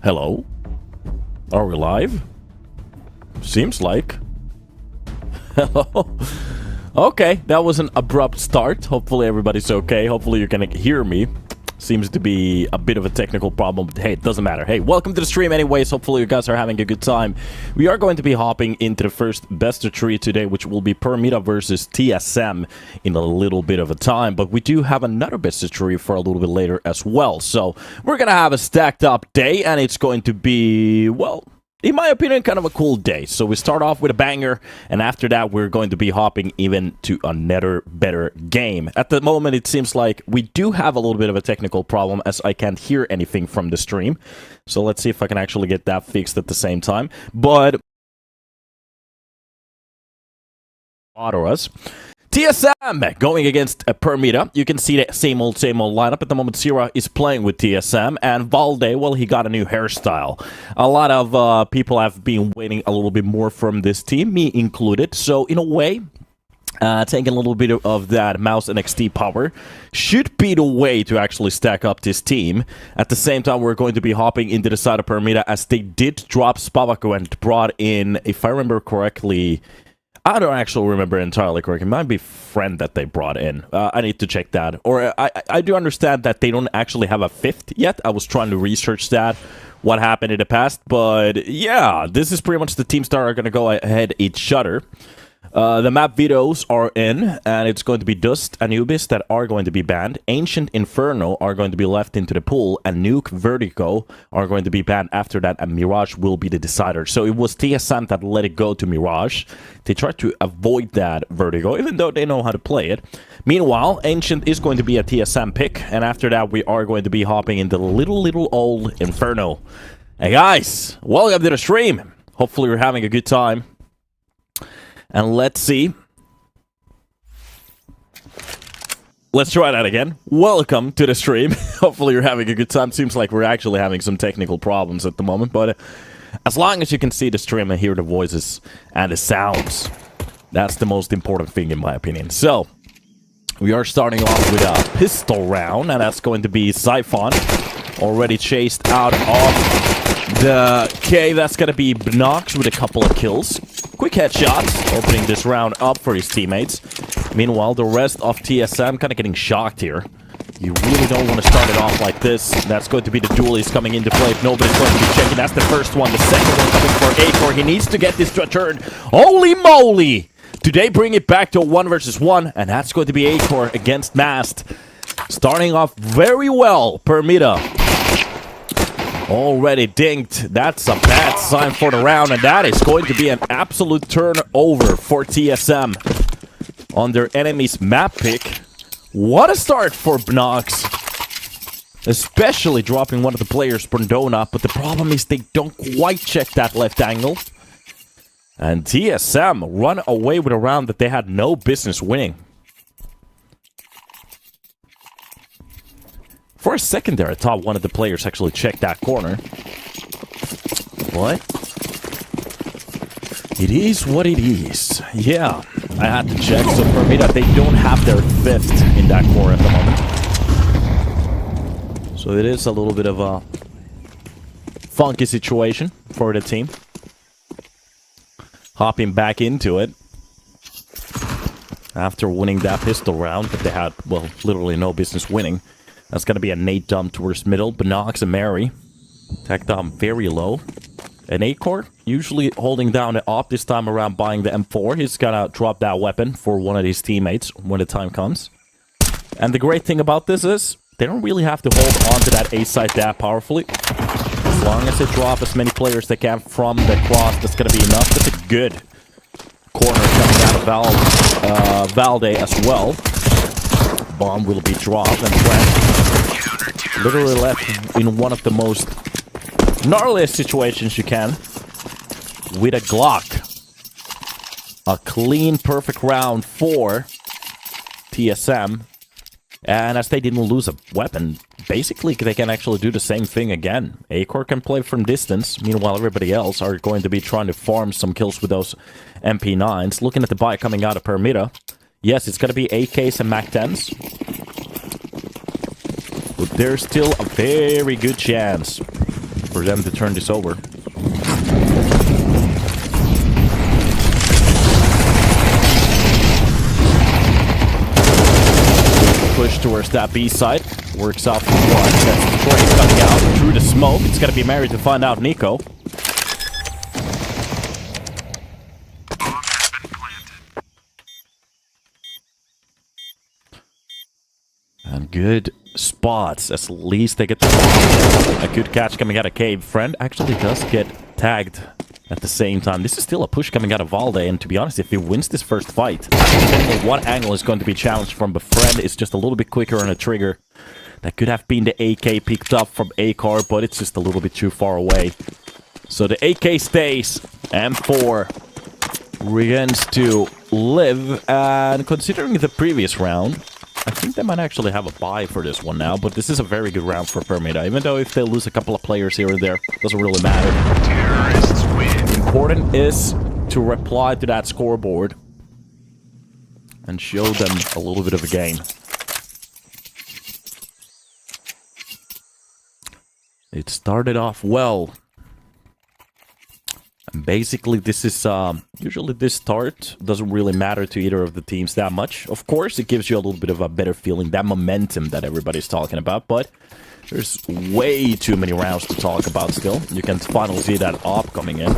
Hello? Are we live? Seems like. Hello? Okay, that was an abrupt start. Hopefully everybody's okay. Hopefully you can hear me. Seems to be a bit of a technical problem, but hey, it doesn't matter. Hey, welcome to the stream anyways. Hopefully you guys are having a good time. We are going to be hopping into the first best of 3 today, which will be Permitta versus TSM in a little bit of a time. But we do have another best of 3 for a little bit later as well. So we're going to have a stacked up day, and it's going to be, well, in my opinion, kind of a cool day. So we start off with a banger, and after that, we're going to be hopping even to another better game. At the moment, it seems like we do have a little bit of a technical problem, as I can't hear anything from the stream. So let's see if I can actually get that fixed at the same time. But bother us. TSM going against Permitta. You can see the same old lineup. At the moment, Sierra is playing with TSM, and Valde, well, he got a new hairstyle. A lot of people have been waiting a little bit more from this team, me included. So, in a way, taking a little bit of that mouse NXT power should be the way to actually stack up this team. At the same time, we're going to be hopping into the side of Permitta, as they did drop Spavaku and brought in, if I remember correctly, I don't actually remember entirely correctly. It might be Friend that they brought in. I need to check that. Or I do understand that they don't actually have a 5th yet. I was trying to research that, what happened in the past. But yeah, this is pretty much the teams that are going to go ahead each other. The map videos are in, and it's going to be Dust, Anubis that are going to be banned. Ancient Inferno are going to be left into the pool, and Nuke, Vertigo are going to be banned after that, and Mirage will be the decider. So it was TSM that let it go to Mirage. They tried to avoid that Vertigo, even though they know how to play it. Meanwhile, Ancient is going to be a TSM pick, and after that we are going to be hopping into little old Inferno. Hey guys, welcome to the stream. Hopefully you're having a good time. And let's see. Let's try that again. Welcome to the stream. Hopefully you're having a good time. Seems like we're actually having some technical problems at the moment. But as long as you can see the stream and hear the voices and the sounds, that's the most important thing in my opinion. So, we are starting off with a pistol round. And that's going to be Siphon. Already chased out of the cave. That's going to be Bnox with a couple of kills. Quick headshots, opening this round up for his teammates. Meanwhile, the rest of TSM kind of getting shocked here. You really don't want to start it off like this. That's going to be the duelies coming into play if nobody's going to be checking. That's the first one. The second one coming for Acor. He needs to get this to a turn. Holy moly! Do they bring it back to a 1 versus 1? And that's going to be Acor against Mast. Starting off very well, Permitta. Already dinked. That's a bad sign for the round, and that is going to be an absolute turnover for TSM on their enemy's map pick. What a start for Bnox, especially dropping one of the players, Brandona, but the problem is they don't quite check that left angle. And TSM run away with a round that they had no business winning. For a second there, I thought one of the players actually checked that corner. But it is what it is. Yeah, I had to check. So for me, that they don't have their 5th in that core at the moment. So it is a little bit of a funky situation for the team. Hopping back into it after winning that pistol round that they had, well, literally no business winning. That's going to be a nade dump towards middle. Bnox and Mary. Tech dump very low. An Acor, usually holding down the op this time around, buying the M4. He's going to drop that weapon for one of his teammates when the time comes. And the great thing about this is, they don't really have to hold on to that A site that powerfully. As long as they drop as many players as they can from the cross, that's going to be enough. That's a good corner coming out of Valde as well. Bomb will be dropped, and Trent literally left in one of the most gnarliest situations you can with a Glock. A clean, perfect round for TSM. And as they didn't lose a weapon, basically they can actually do the same thing again. Acor can play from distance, meanwhile everybody else are going to be trying to farm some kills with those MP9s. Looking at the buy coming out of Permitta. Yes, it's going to be AKs and MAC-10s. But there's still a very good chance for them to turn this over. Push towards that B side. Works out for one. That's Trace coming out through the smoke. It's gonna be married to find out Nico. And good spots. At least they get the ball. A good catch coming out of Cave. Friend actually does get tagged at the same time. This is still a push coming out of Valde, and to be honest, if he wins this first fight, depending on what angle is going to be challenged from, but Friend is just a little bit quicker on a trigger. That could have been the AK picked up from A-car, but it's just a little bit too far away. So the AK stays. M4 begins to live, and considering the previous round, I think they might actually have a buy for this one now, but this is a very good round for Permitta. Even though if they lose a couple of players here and there, doesn't really matter. Terrorists win. Important is to reply to that scoreboard and show them a little bit of a game. It started off well. And basically, this is, usually this start doesn't really matter to either of the teams that much. Of course, it gives you a little bit of a better feeling, that momentum that everybody's talking about, but there's way too many rounds to talk about still. You can finally see that op coming in.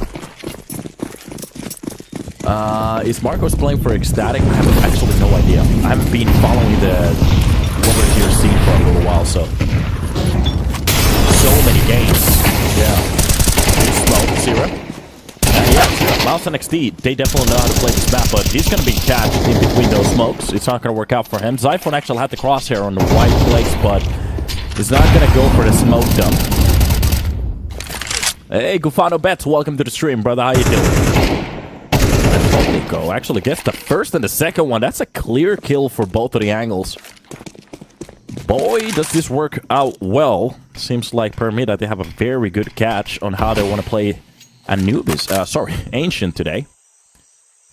Is Marcos playing for Ecstatic? I have actually no idea. I haven't been following the over here scene for a little while, so many games. Yeah. Smoke, Zero. Yeah, Mouse and XD, they definitely know how to play this map, but he's going to be catched in between those smokes. It's not going to work out for him. Zyphone actually had the crosshair on the right place, but he's not going to go for the smoke dump. Hey, Gufano Bets, welcome to the stream, brother. How you doing? Nico actually gets the first and the second one. That's a clear kill for both of the angles. Boy, does this work out well. Seems like Permitta, they have a very good catch on how they want to play Anubis, Ancient today.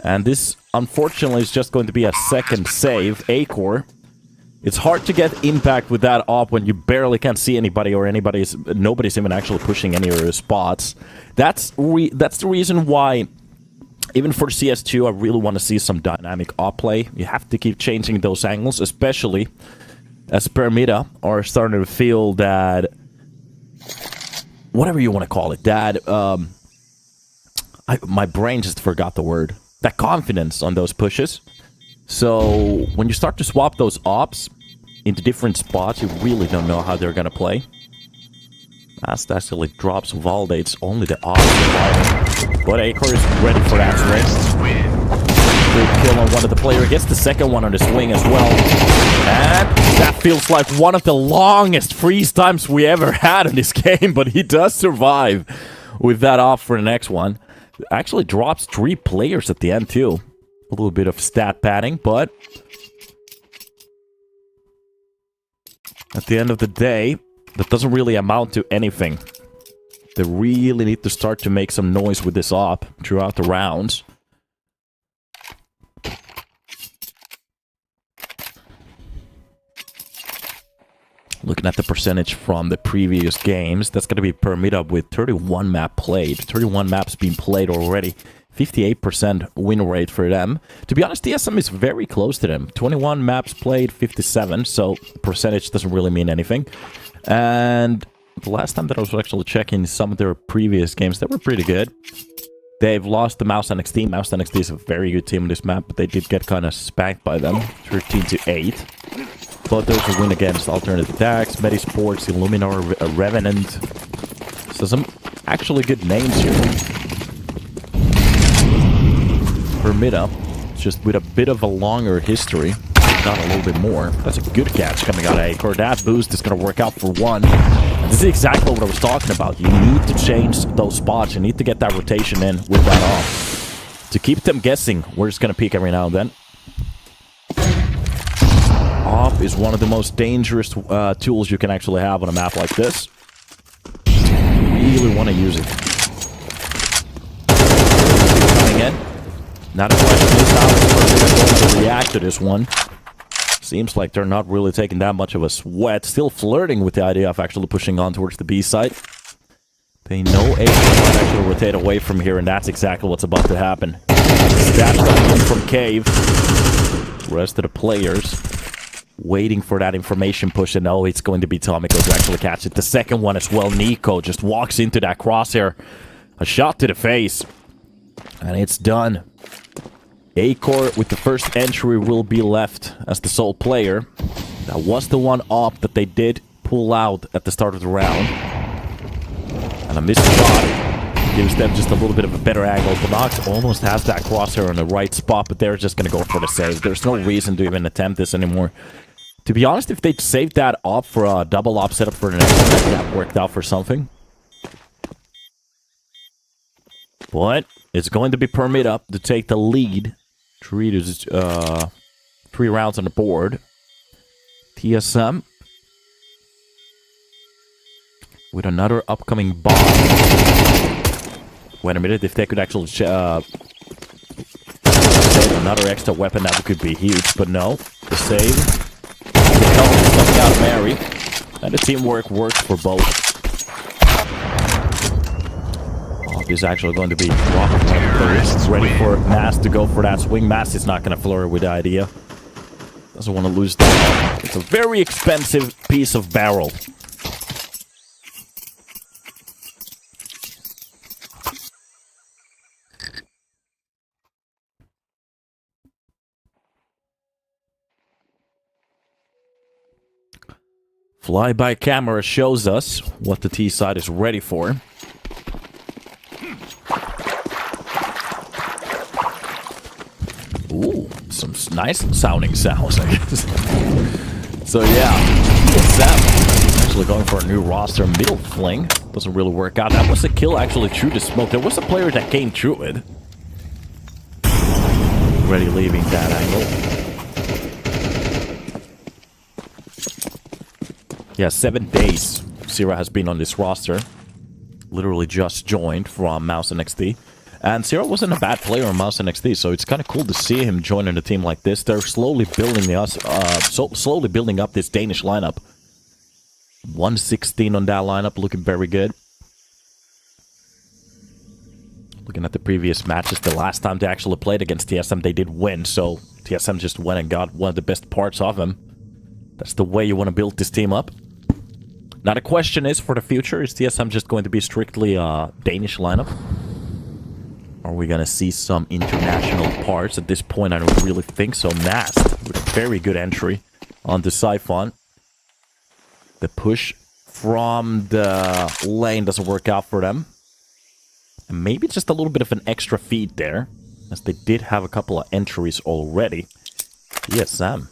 And this, unfortunately, is just going to be a second save, A-core. It's hard to get impact with that op when you barely can't see anybody or nobody's even actually pushing any of your spots. That's the reason why, even for CS2, I really want to see some dynamic op play. You have to keep changing those angles, especially as Permitta are starting to feel that, whatever you want to call it, that, my brain just forgot the word. That confidence on those pushes. So when you start to swap those ops into different spots, you really don't know how they're gonna play. As that actually drops Valde, it's only the ops. But A-core is ready for that swing. Good kill on one of the players. Gets the second one on the swing as well. And that feels like one of the longest freeze times we ever had in this game, but he does survive with that off for the next one. Actually drops 3 players at the end too. A little bit of stat padding, but at the end of the day, that doesn't really amount to anything. They really need to start to make some noise with this op throughout the rounds. Looking at the percentage from the previous games, that's going to be Permitta with 31 map played. 31 maps being played already. 58% win rate for them. To be honest, TSM is very close to them. 21 maps played, 57, so percentage doesn't really mean anything. And the last time that I was actually checking some of their previous games, they were pretty good. They've lost to Mouse NXT. Mouse NXT is a very good team on this map, but they did get kind of spanked by them. 13-8. But there's a win against Alternative Attacks, Medisports, Illuminar, Revenant. So some actually good names here. Permitta, just with a bit of a longer history, not a little bit more. That's a good catch coming out of A-core. That boost is going to work out for one. And this is exactly what I was talking about. You need to change those spots. You need to get that rotation in with that off. To keep them guessing, we're just going to peek every now and then. Off is one of the most dangerous tools you can actually have on a map like this. You really want to use it. Coming in. Not a question is how they're going to react to this one. Seems like they're not really taking that much of a sweat. Still flirting with the idea of actually pushing on towards the B site. They know Ace might actually rotate away from here, and that's exactly what's about to happen. Stab coming in from Cave. The rest of the players waiting for that information push, and no, it's going to be Tomiko to actually catch it. The second one as well, Nico just walks into that crosshair. A shot to the face. And it's done. Acor with the first entry will be left as the sole player. That was the one op that they did pull out at the start of the round. And a missed shot gives them just a little bit of a better angle. Bonox almost has that crosshair in the right spot, but they're just going to go for the save. There's no reason to even attempt this anymore. To be honest, if they'd saved that op for a double op setup for the next one, that worked out for something. But it's going to be Permitta to take the lead. 3 rounds on the board. TSM with another upcoming bomb. Wait a minute, if they could actually save another extra weapon, that could be huge. But no, the save. The help is coming out of Mary. And the teamwork works for both. Is actually going to be ready for Mass to go for that swing. Mass is not going to flurry with the idea. Doesn't want to lose that. It's a very expensive piece of barrel. Flyby camera shows us what the T side is ready for. Ooh, some nice sounding sounds, I guess. So yeah, TSM actually going for a new roster. Middle fling doesn't really work out. That was a kill actually through the smoke. There was a player that came through it. Already leaving that angle. Yeah, 7 days Sierra has been on this roster. Literally just joined from Mouse NXT. And Sierra wasn't a bad player on Mouse NXT, so it's kind of cool to see him joining a team like this. They're slowly building slowly building up this Danish lineup. 116 on that lineup, looking very good. Looking at the previous matches, the last time they actually played against TSM, they did win. So TSM just went and got one of the best parts of him. That's the way you want to build this team up. Now the question is, for the future, is TSM just going to be strictly a Danish lineup? Are we going to see some international parts? At this point, I don't really think so. Nast with a very good entry on the Siphon. The push from the lane doesn't work out for them. And maybe just a little bit of an extra feed there, as they did have a couple of entries already. TSM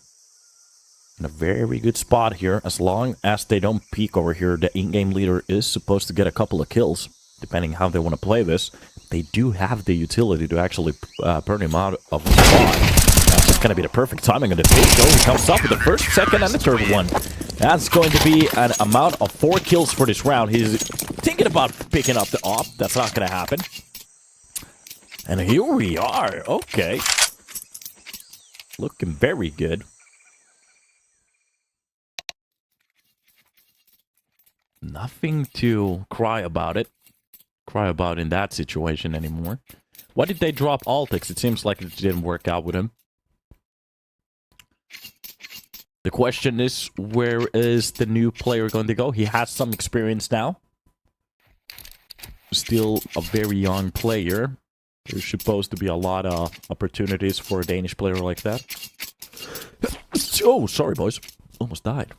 in a very good spot here. As long as they don't peek over here, the in-game leader is supposed to get a couple of kills, depending how they want to play this. They do have the utility to actually burn him out of the spot. That's just going to be the perfect timing of the video. He comes up with the first, second, and the third one. That's going to be an amount of 4 kills for this round. He's thinking about picking up the op. That's not going to happen. And here we are. Okay. Looking very good. Nothing to cry about in that situation anymore. Why did they drop Altix? It seems like it didn't work out with him. The question is, where is the new player going to go? He has some experience now. Still a very young player. There's supposed to be a lot of opportunities for a Danish player like that. Oh, sorry, boys. Almost died.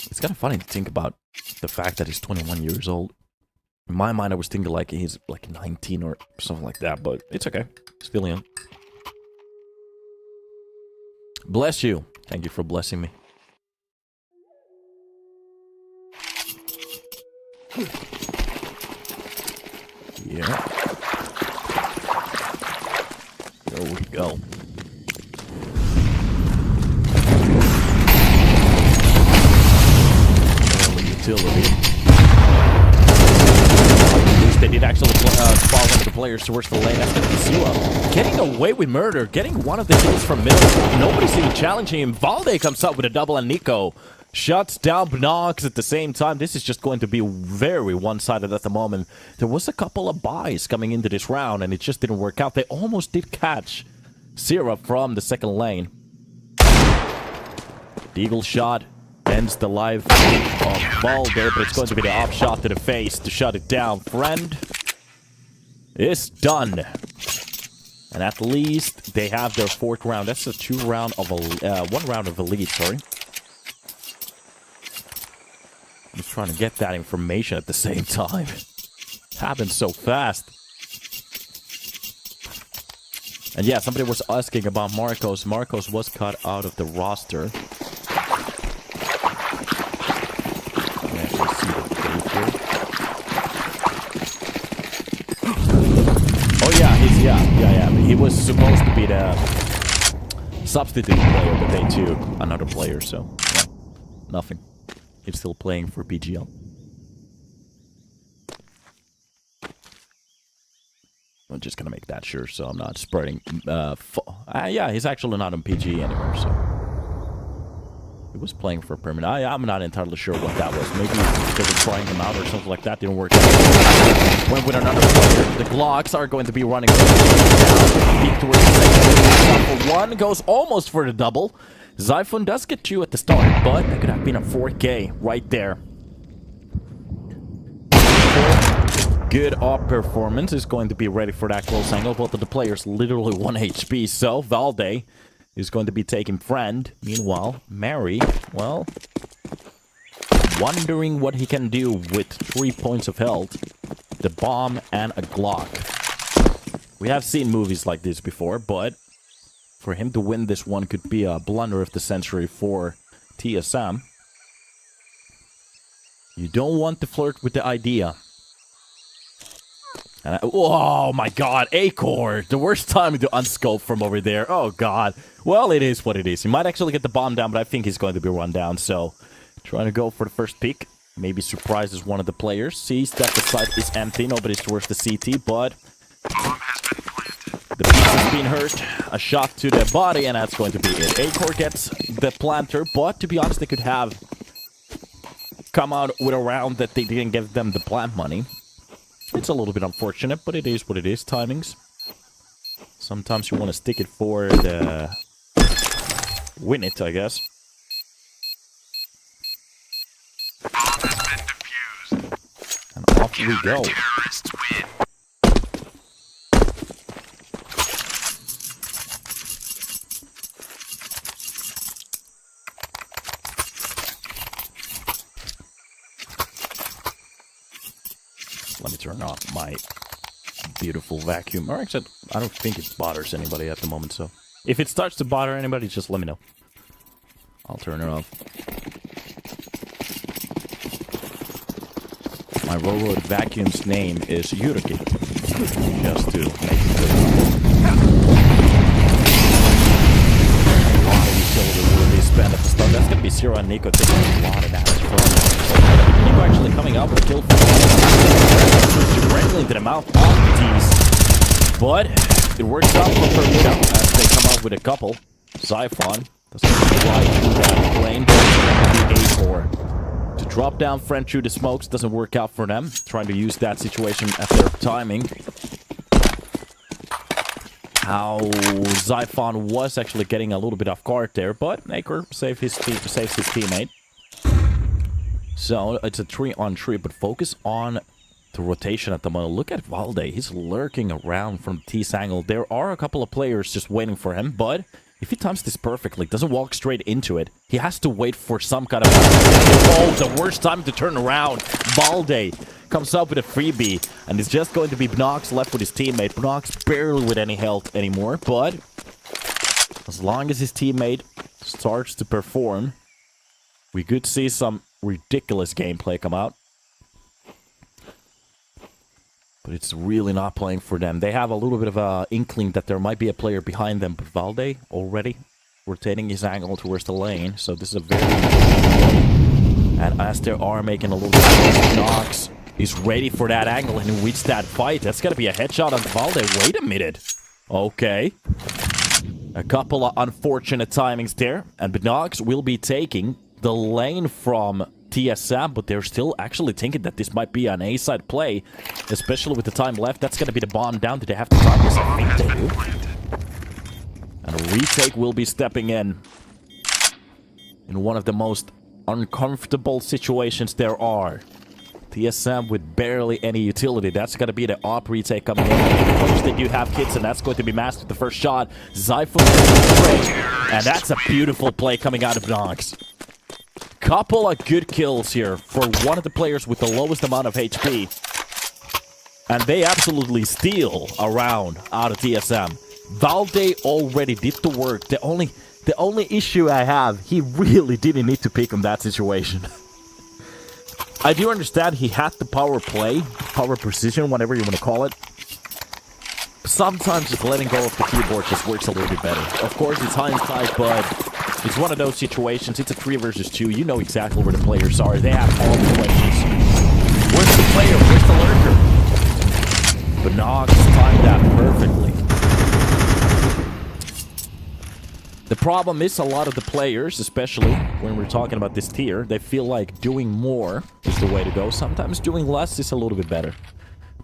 It's kind of funny to think about the fact that he's 21 years old. In my mind, I was thinking like he's like 19 or something like that, but it's okay. Still young. Bless you. Thank you for blessing me. Yeah. There we go. Utility. At least they did actually follow one of the players towards the lane. That's going to be Sua. Getting away with murder. Getting one of the kills from middle. Nobody's even challenging him. Valde comes up with a double, and Nico Shuts down Bnox at the same time. This is just going to be very one-sided at the moment. There was a couple of buys coming into this round, and it just didn't work out. They almost did catch Zero from the second lane. Eagle shot ends the life of Valde, but it's going to be the off shot to the face to shut it down. Friend is done. And at least they have their fourth round. That's a one round of elite, sorry. I'm just trying to get that information at the same time. It happened so fast. And yeah, somebody was asking about Marcos. Marcos was cut out of the roster. Oh yeah, he was supposed to be the substitute player, but they took another player, so yeah, nothing. He's still playing for PGL. I'm just gonna make that sure, so I'm not spreading. Yeah, he's actually not on PG anymore, so he was playing for Permitta. I'm not entirely sure what that was. Maybe they were trying him out or something like that. Didn't work out. Went with another player. The Glocks are going to be running down. Peek towards the second. One goes almost for the double. Zyphon does get 2 at the start, but that could have been a 4K right there. Good op performance is going to be ready for that close angle. Both of the players literally 1 HP, so Valde is going to be taking Friend. Meanwhile, Mary, well, wondering what he can do with 3 points of health, the bomb, and a Glock. We have seen movies like this before, but for him to win this one could be a blunder of the century for TSM. You don't want to flirt with the idea. And oh my god, A-core! The worst time to unscope from over there. Oh god. Well, it is what it is. He might actually get the bomb down, but I think he's going to be run down, so trying to go for the first pick. Maybe surprises one of the players. Sees that the site is empty. Nobody's towards the CT, but the piece has been hurt. A shot to the body, and that's going to be it. A-core gets the planter, but to be honest, they could have come out with a round that they didn't give them the plant money. It's a little bit unfortunate, but it is what it is. Timings. Sometimes you want to stick it for the win it, I guess. And off we go. Let me turn off my beautiful vacuum. Or actually, I don't think it bothers anybody at the moment, so if it starts to bother anybody, just let me know. I'll turn it off. My robot vacuum's name is Yuruki. Just to make it clear. A lot of utility will be spent at the start. That's gonna be Zero and Nico taking a lot of damage from Nico actually coming out with a kill directly into the mouth of Tease. But it works out for Permitta as they come out with a couple. Zyphon doesn't fly through that plane, but it's going to be A4. To drop down Friend through the smokes doesn't work out for them. Trying to use that situation at their timing. How Zyphon was actually getting a little bit off guard there, but Naker saves his teammate. So it's a 3-on-3, but focus on the rotation at the moment. Look at Valde. He's lurking around from T's angle. There are a couple of players just waiting for him, but if he times this perfectly, doesn't walk straight into it, he has to wait for some kind of... Oh, the worst time to turn around. Valde comes up with a freebie, and it's just going to be Bnox left with his teammate. Bnox barely with any health anymore, but as long as his teammate starts to perform, we could see some ridiculous gameplay come out. But it's really not playing for them. They have a little bit of an inkling that there might be a player behind them. But Valde already rotating his angle towards the lane. So this is a very... And as they are making a little bit of knocks, he's ready for that angle and he wins that fight. That's going to be a headshot on Valde. Wait a minute. Okay. A couple of unfortunate timings there. And Bnox will be taking the lane from TSM, but they're still actually thinking that this might be an A-side play, especially with the time left. That's going to be the bomb down. Do they have to time this? I think they do. And a retake will be stepping in one of the most uncomfortable situations there are. TSM with barely any utility. That's going to be the op retake coming in. Of course, they do have kits, and that's going to be masked with the first shot. Zypher, and that's a beautiful play coming out of Nox. Couple of good kills here for one of the players with the lowest amount of HP. And they absolutely steal a round out of TSM. Valde already did the work. The only issue I have, he really didn't need to pick on that situation. I do understand he had the power play, power precision, whatever you want to call it. Sometimes just letting go of the keyboard just works a little bit better. Of course, it's hindsight, but it's one of those situations. It's a 3 versus 2. You know exactly where the players are. They have all the questions. Where's the player? Where's the lurker? But Nox timed that perfectly. The problem is a lot of the players, especially when we're talking about this tier, they feel like doing more is the way to go. Sometimes doing less is a little bit better.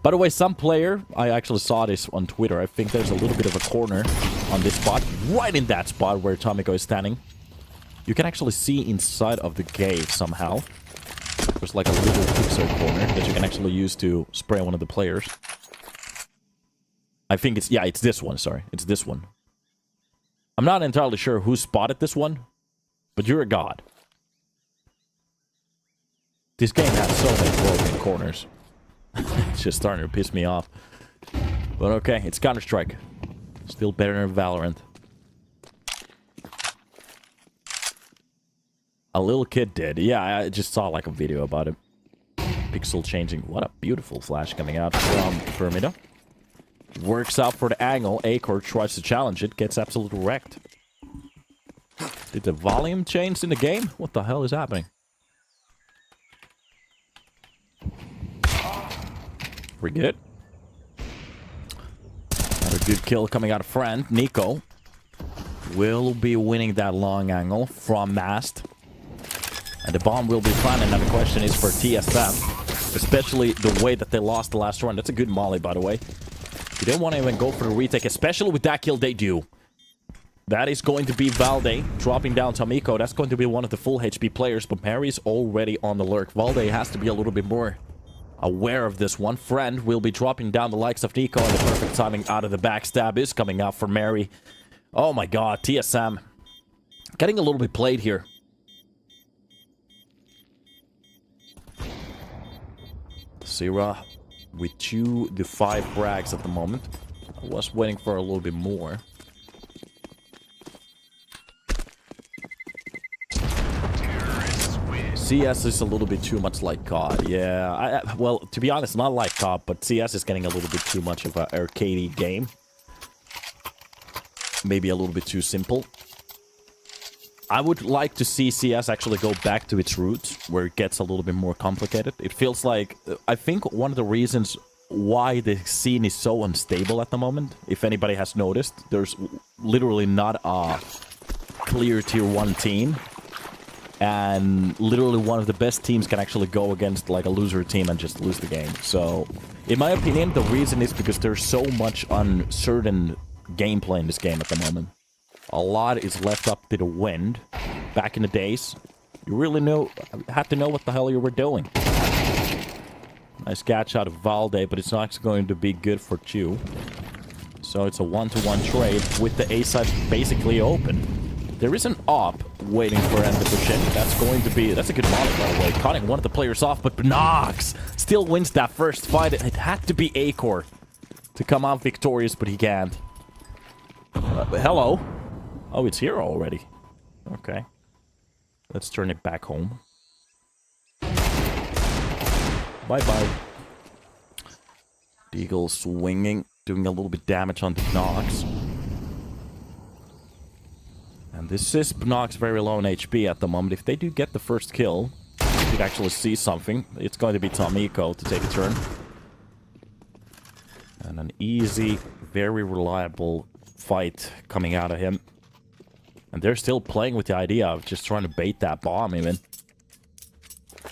By the way, some player, I actually saw this on Twitter, I think there's a little bit of a corner on this spot, right in that spot where Tomiko is standing. You can actually see inside of the cave somehow. There's like a little pixel corner that you can actually use to spray one of the players. I think it's, yeah, it's this one, sorry. It's this one. I'm not entirely sure who spotted this one, but you're a god. This game has so many broken corners. It's just starting to piss me off. But okay, it's Counter-Strike. Still better than Valorant. A little kid did. Yeah, I just saw like a video about it. Pixel changing. What a beautiful flash coming out from Permitta. Works out for the angle. Acor tries to challenge it. Gets absolutely wrecked. Did the volume change in the game? What the hell is happening? Pretty good. Another good kill coming out of friend. Nico will be winning that long angle from Mast. And the bomb will be planted. Now the question is for TSM. Especially the way that they lost the last run. That's a good molly, by the way. You don't want to even go for the retake, especially with that kill they do. That is going to be Valde dropping down Tomiko. That's going to be one of the full HP players, but Mary's already on the lurk. Valde has to be a little bit more aware of this one. Friend will be dropping down the likes of Nico, and the perfect timing out of the backstab is coming out for Mary. Oh my god, TSM getting a little bit played here. Sira with 2 to 5 frags at the moment. I was waiting for a little bit more. CS is a little bit too much like COD. Yeah, well, to be honest, not like COD, but CS is getting a little bit too much of an arcadey game. Maybe a little bit too simple. I would like to see CS actually go back to its roots, where it gets a little bit more complicated. It feels like, I think one of the reasons why the scene is so unstable at the moment, if anybody has noticed, there's literally not a clear tier 1 team. And literally one of the best teams can actually go against like a loser team and just lose the game. So, in my opinion, the reason is because there's so much uncertain gameplay in this game at the moment. A lot is left up to the wind. Back in the days, you really had to know what the hell you were doing. Nice catch out of Valde, but it's not going to be good for Chu. So it's a 1-to-1 trade with the A side basically open. There is an op waiting for him to push in. That's a good molly, by the way. Cutting one of the players off, but Nox still wins that first fight. It had to be Acor to come out victorious, but he can't. Hello. Oh, it's here already. Okay. Let's turn it back home. Bye-bye. Deagle swinging, doing a little bit damage on the Nox. And this is Nox very low on HP at the moment. If they do get the first kill, you could actually see something. It's going to be Tomiko to take a turn. And an easy, very reliable fight coming out of him. And they're still playing with the idea of just trying to bait that bomb even.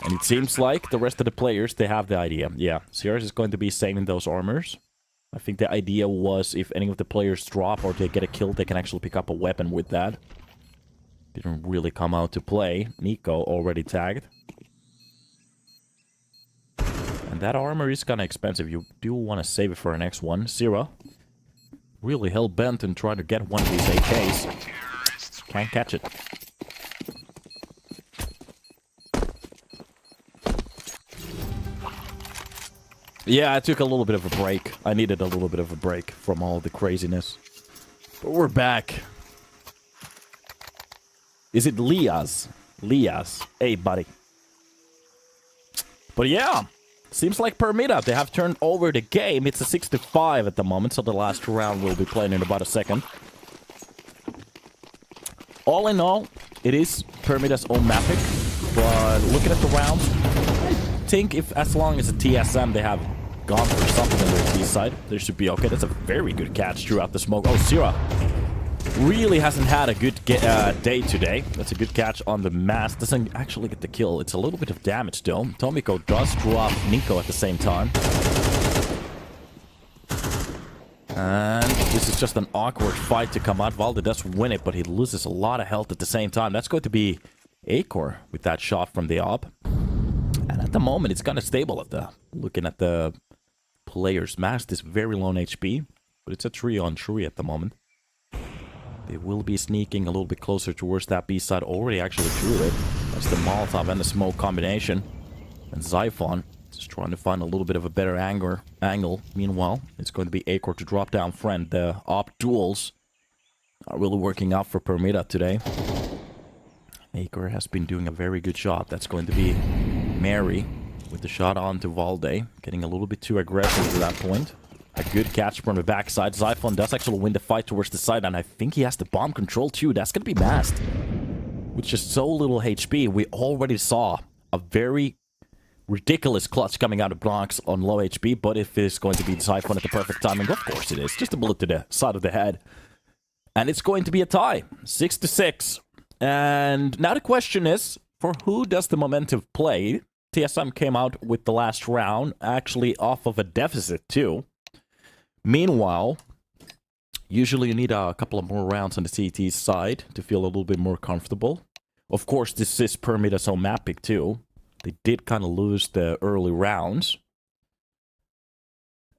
And it seems like the rest of the players, they have the idea. Yeah, Sierra is going to be saving those armors. I think the idea was if any of the players drop or they get a kill, they can actually pick up a weapon with that. Didn't really come out to play. Nico already tagged. And that armor is kind of expensive. You do want to save it for the next one. Sierra really hell-bent on trying to get one of these AKs. Can't catch it. Yeah, I took a little bit of a break. I needed a little bit of a break from all the craziness. But we're back. Is it Lias? Lias. Hey, buddy. But yeah, seems like Permitta, they have turned over the game. It's a 6-5 at the moment, so the last round will be played in about a second. All in all, it is Permitta's own mapping. But looking at the rounds, I think if as long as the TSM they have gone for something on their T side, they should be okay. That's a very good catch throughout the smoke. Oh, Sierra really hasn't had a good day today. That's a good catch on the mask. Doesn't actually get the kill. It's a little bit of damage though. Tomiko does drop Nico at the same time. And this is just an awkward fight to come out. Valde does win it, but he loses a lot of health at the same time. That's going to be Acor with that shot from the op. And at the moment, it's kind of stable. Looking at the players' mask, is very low on HP, but it's a 3-on-3 at the moment. They will be sneaking a little bit closer towards that B side. Already actually drew it. That's the Molotov and the smoke combination. And Zyphon just trying to find a little bit of a better angle. Meanwhile, it's going to be Acor to drop down friend. The op duels are really working out for Permitta today. Acor has been doing a very good job. That's going to be Mary with the shot on to Valde. Getting a little bit too aggressive at that point. A good catch from the backside. Zyphon does actually win the fight towards the side, and I think he has the bomb control too. That's going to be masked. With just so little HP, we already saw a very ridiculous clutch coming out of Bronx on low HP, but if it's going to be Zyphon at the perfect timing, of course it is. Just a bullet to the side of the head. And it's going to be a tie. 6-6. And now the question is, for who does the momentum play? TSM came out with the last round, actually off of a deficit too. Meanwhile, usually you need a couple of more rounds on the CT side to feel a little bit more comfortable. Of course, this is Permitta's own map pick too. They did kind of lose the early rounds.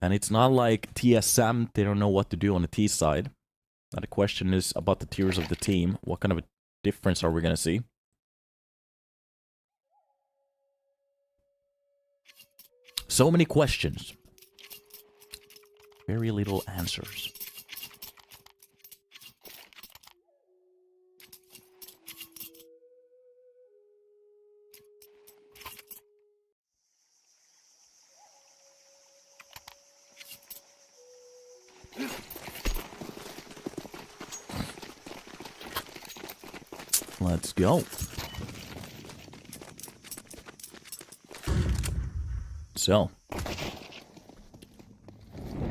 And it's not like TSM, they don't know what to do on the T side. Now the question is about the tiers of the team. What kind of a difference are we going to see? So many questions. Very little answers. Let's go. So,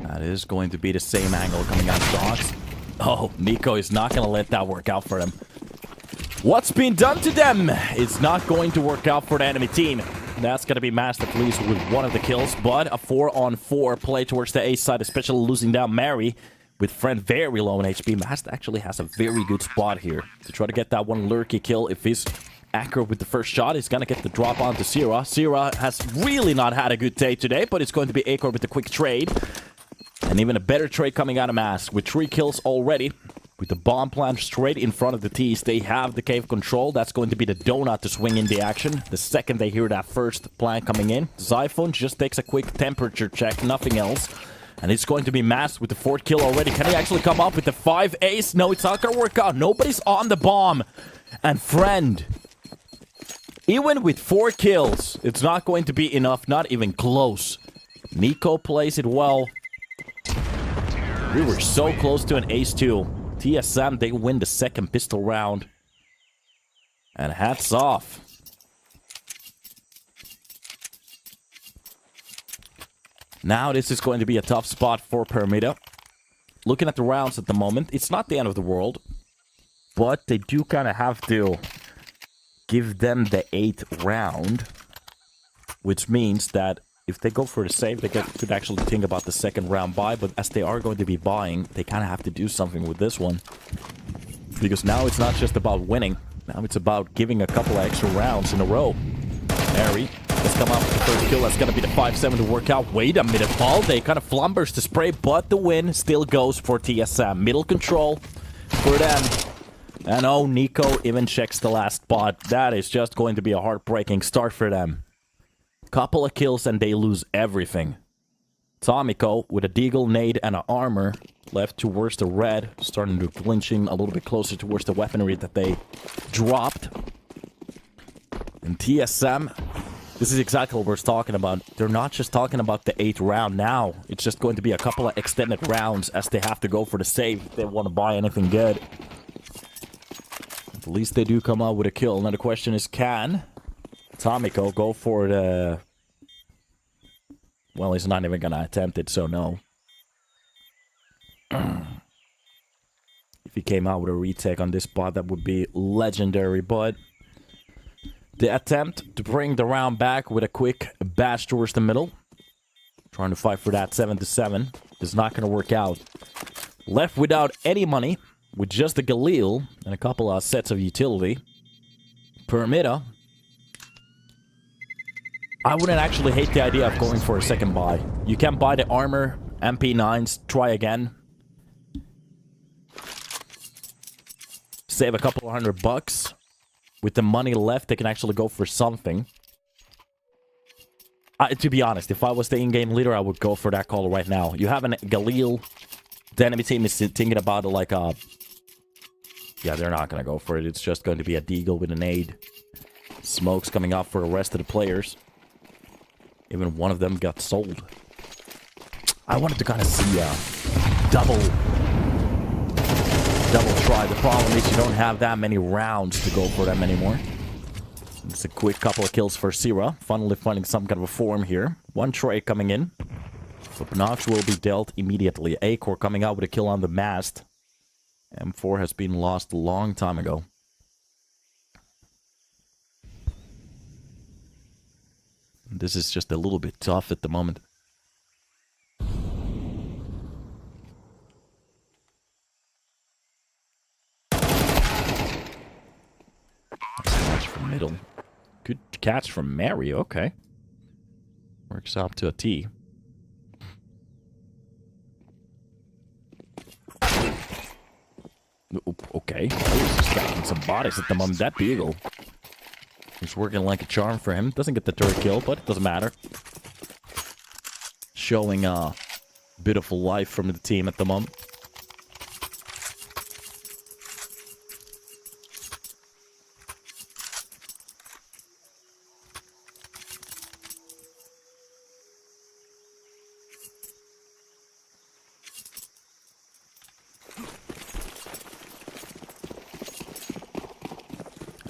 that is going to be the same angle coming out of Dogs. Oh, Nico is not going to let that work out for him. What's been done to them is not going to work out for the enemy team. That's going to be masked at least with one of the kills, but a 4-on-4 play towards the A side, especially losing down Mary with friend very low on HP. Mast actually has a very good spot here to try to get that one lurky kill. If he's accurate with the first shot, he's gonna get the drop onto Sierra. Sierra has really not had a good day today, but it's going to be Acor with the quick trade. And even a better trade coming out of Mask with 3 kills already. With the bomb plant straight in front of the T's, they have the cave control. That's going to be the donut to swing in the action. The second they hear that first plant coming in, Zyphon just takes a quick temperature check, nothing else. And it's going to be Masked with the 4th kill already. Can he actually come up with the 5 ace? No, it's not going to work out. Nobody's on the bomb. And friend, even with 4 kills, it's not going to be enough. Not even close. Nico plays it well. We were so close to an ace too. TSM, they win the 2nd pistol round. And hats off. Now this is going to be a tough spot for Permitta. Looking at the rounds at the moment, it's not the end of the world. But they do kind of have to give them the 8th round. Which means that if they go for the save, they could actually think about the 2nd round buy. But as they are going to be buying, they kind of have to do something with this one. Because now it's not just about winning. Now it's about giving a couple of extra rounds in a row. Mary, let's come out with the first kill. That's going to be the 5-7 to work out. Wait a minute, Valde kind of flumbers the spray, but the win still goes for TSM. Middle control for them. And oh, Nico even checks the last spot. That is just going to be a heartbreaking start for them. Couple of kills and they lose everything. Tomiko with a deagle, nade, and an armor left towards the red, starting to clinching a little bit closer towards the weaponry that they dropped. And TSM, this is exactly what we're talking about. They're not just talking about the 8th round now. It's just going to be a couple of extended rounds as they have to go for the save if they want to buy anything good. At least they do come out with a kill. Now the question is, can Tomiko go for the... Well, he's not even going to attempt it, so no. If he came out with a retake on this spot, that would be legendary, but... The attempt to bring the round back with a quick bash towards the middle. Trying to fight for that 7-7. Is not going to work out. Left without any money. With just the Galil and a couple of sets of utility. Permitta. I wouldn't actually hate the idea of going for a 2nd buy. You can buy the armor, MP9s, try again. Save a couple of $100. With the money left, they can actually go for something. To be honest, if I was the in-game leader, I would go for that call right now. You have a Galil. The enemy team is thinking about it like a... Yeah, they're not going to go for it. It's just going to be a deagle with an aid. Smokes coming out for the rest of the players. Even one of them got sold. I wanted to kind of see a double try. The problem is you don't have that many rounds to go for them anymore. It's a quick couple of kills for Sira. Finally finding some kind of a form here. One trade coming in. So Knox will be dealt immediately. Acor coming out with a kill on the mast. M4 has been lost a long time ago. This is just a little bit tough at the moment. Catch from middle. Good catch from Mary, okay. Works out to a T. Okay. He's just catching some bodies at the moment. That Beagle is working like a charm for him. Doesn't get the third kill, but it doesn't matter. Showing a bit of life from the team at the moment.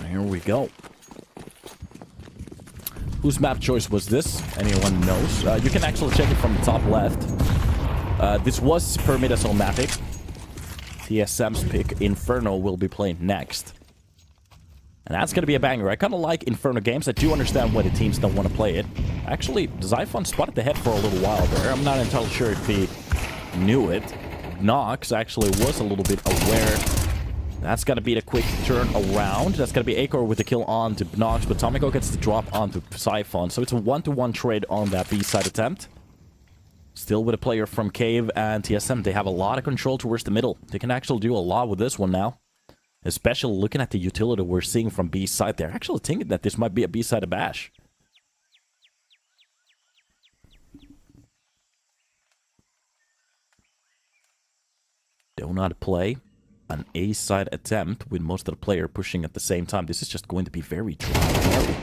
Here we go. Whose map choice was this? Anyone knows? You can actually check it from the top left. This was Permitta's own mapic. TSM's pick, Inferno, will be playing next. And that's going to be a banger. I kind of like Inferno games. I do understand why the teams don't want to play it. Actually, Zyphon spotted the head for a little while there. I'm not entirely sure if he knew it. Nox actually was a little bit aware. That's going to be the quick turn around. That's going to be Acor with the kill on to Nox, but Tomiko gets the drop onto Zyphon. So it's a 1-to-1 trade on that B-side attempt. Still with a player from Cave and TSM. They have a lot of control towards the middle. They can actually do a lot with this one now. Especially looking at the utility we're seeing from B-side. They're actually thinking that this might be a B-side of Bash. Do not play an A-side attempt with most of the player pushing at the same time. This is just going to be very dry.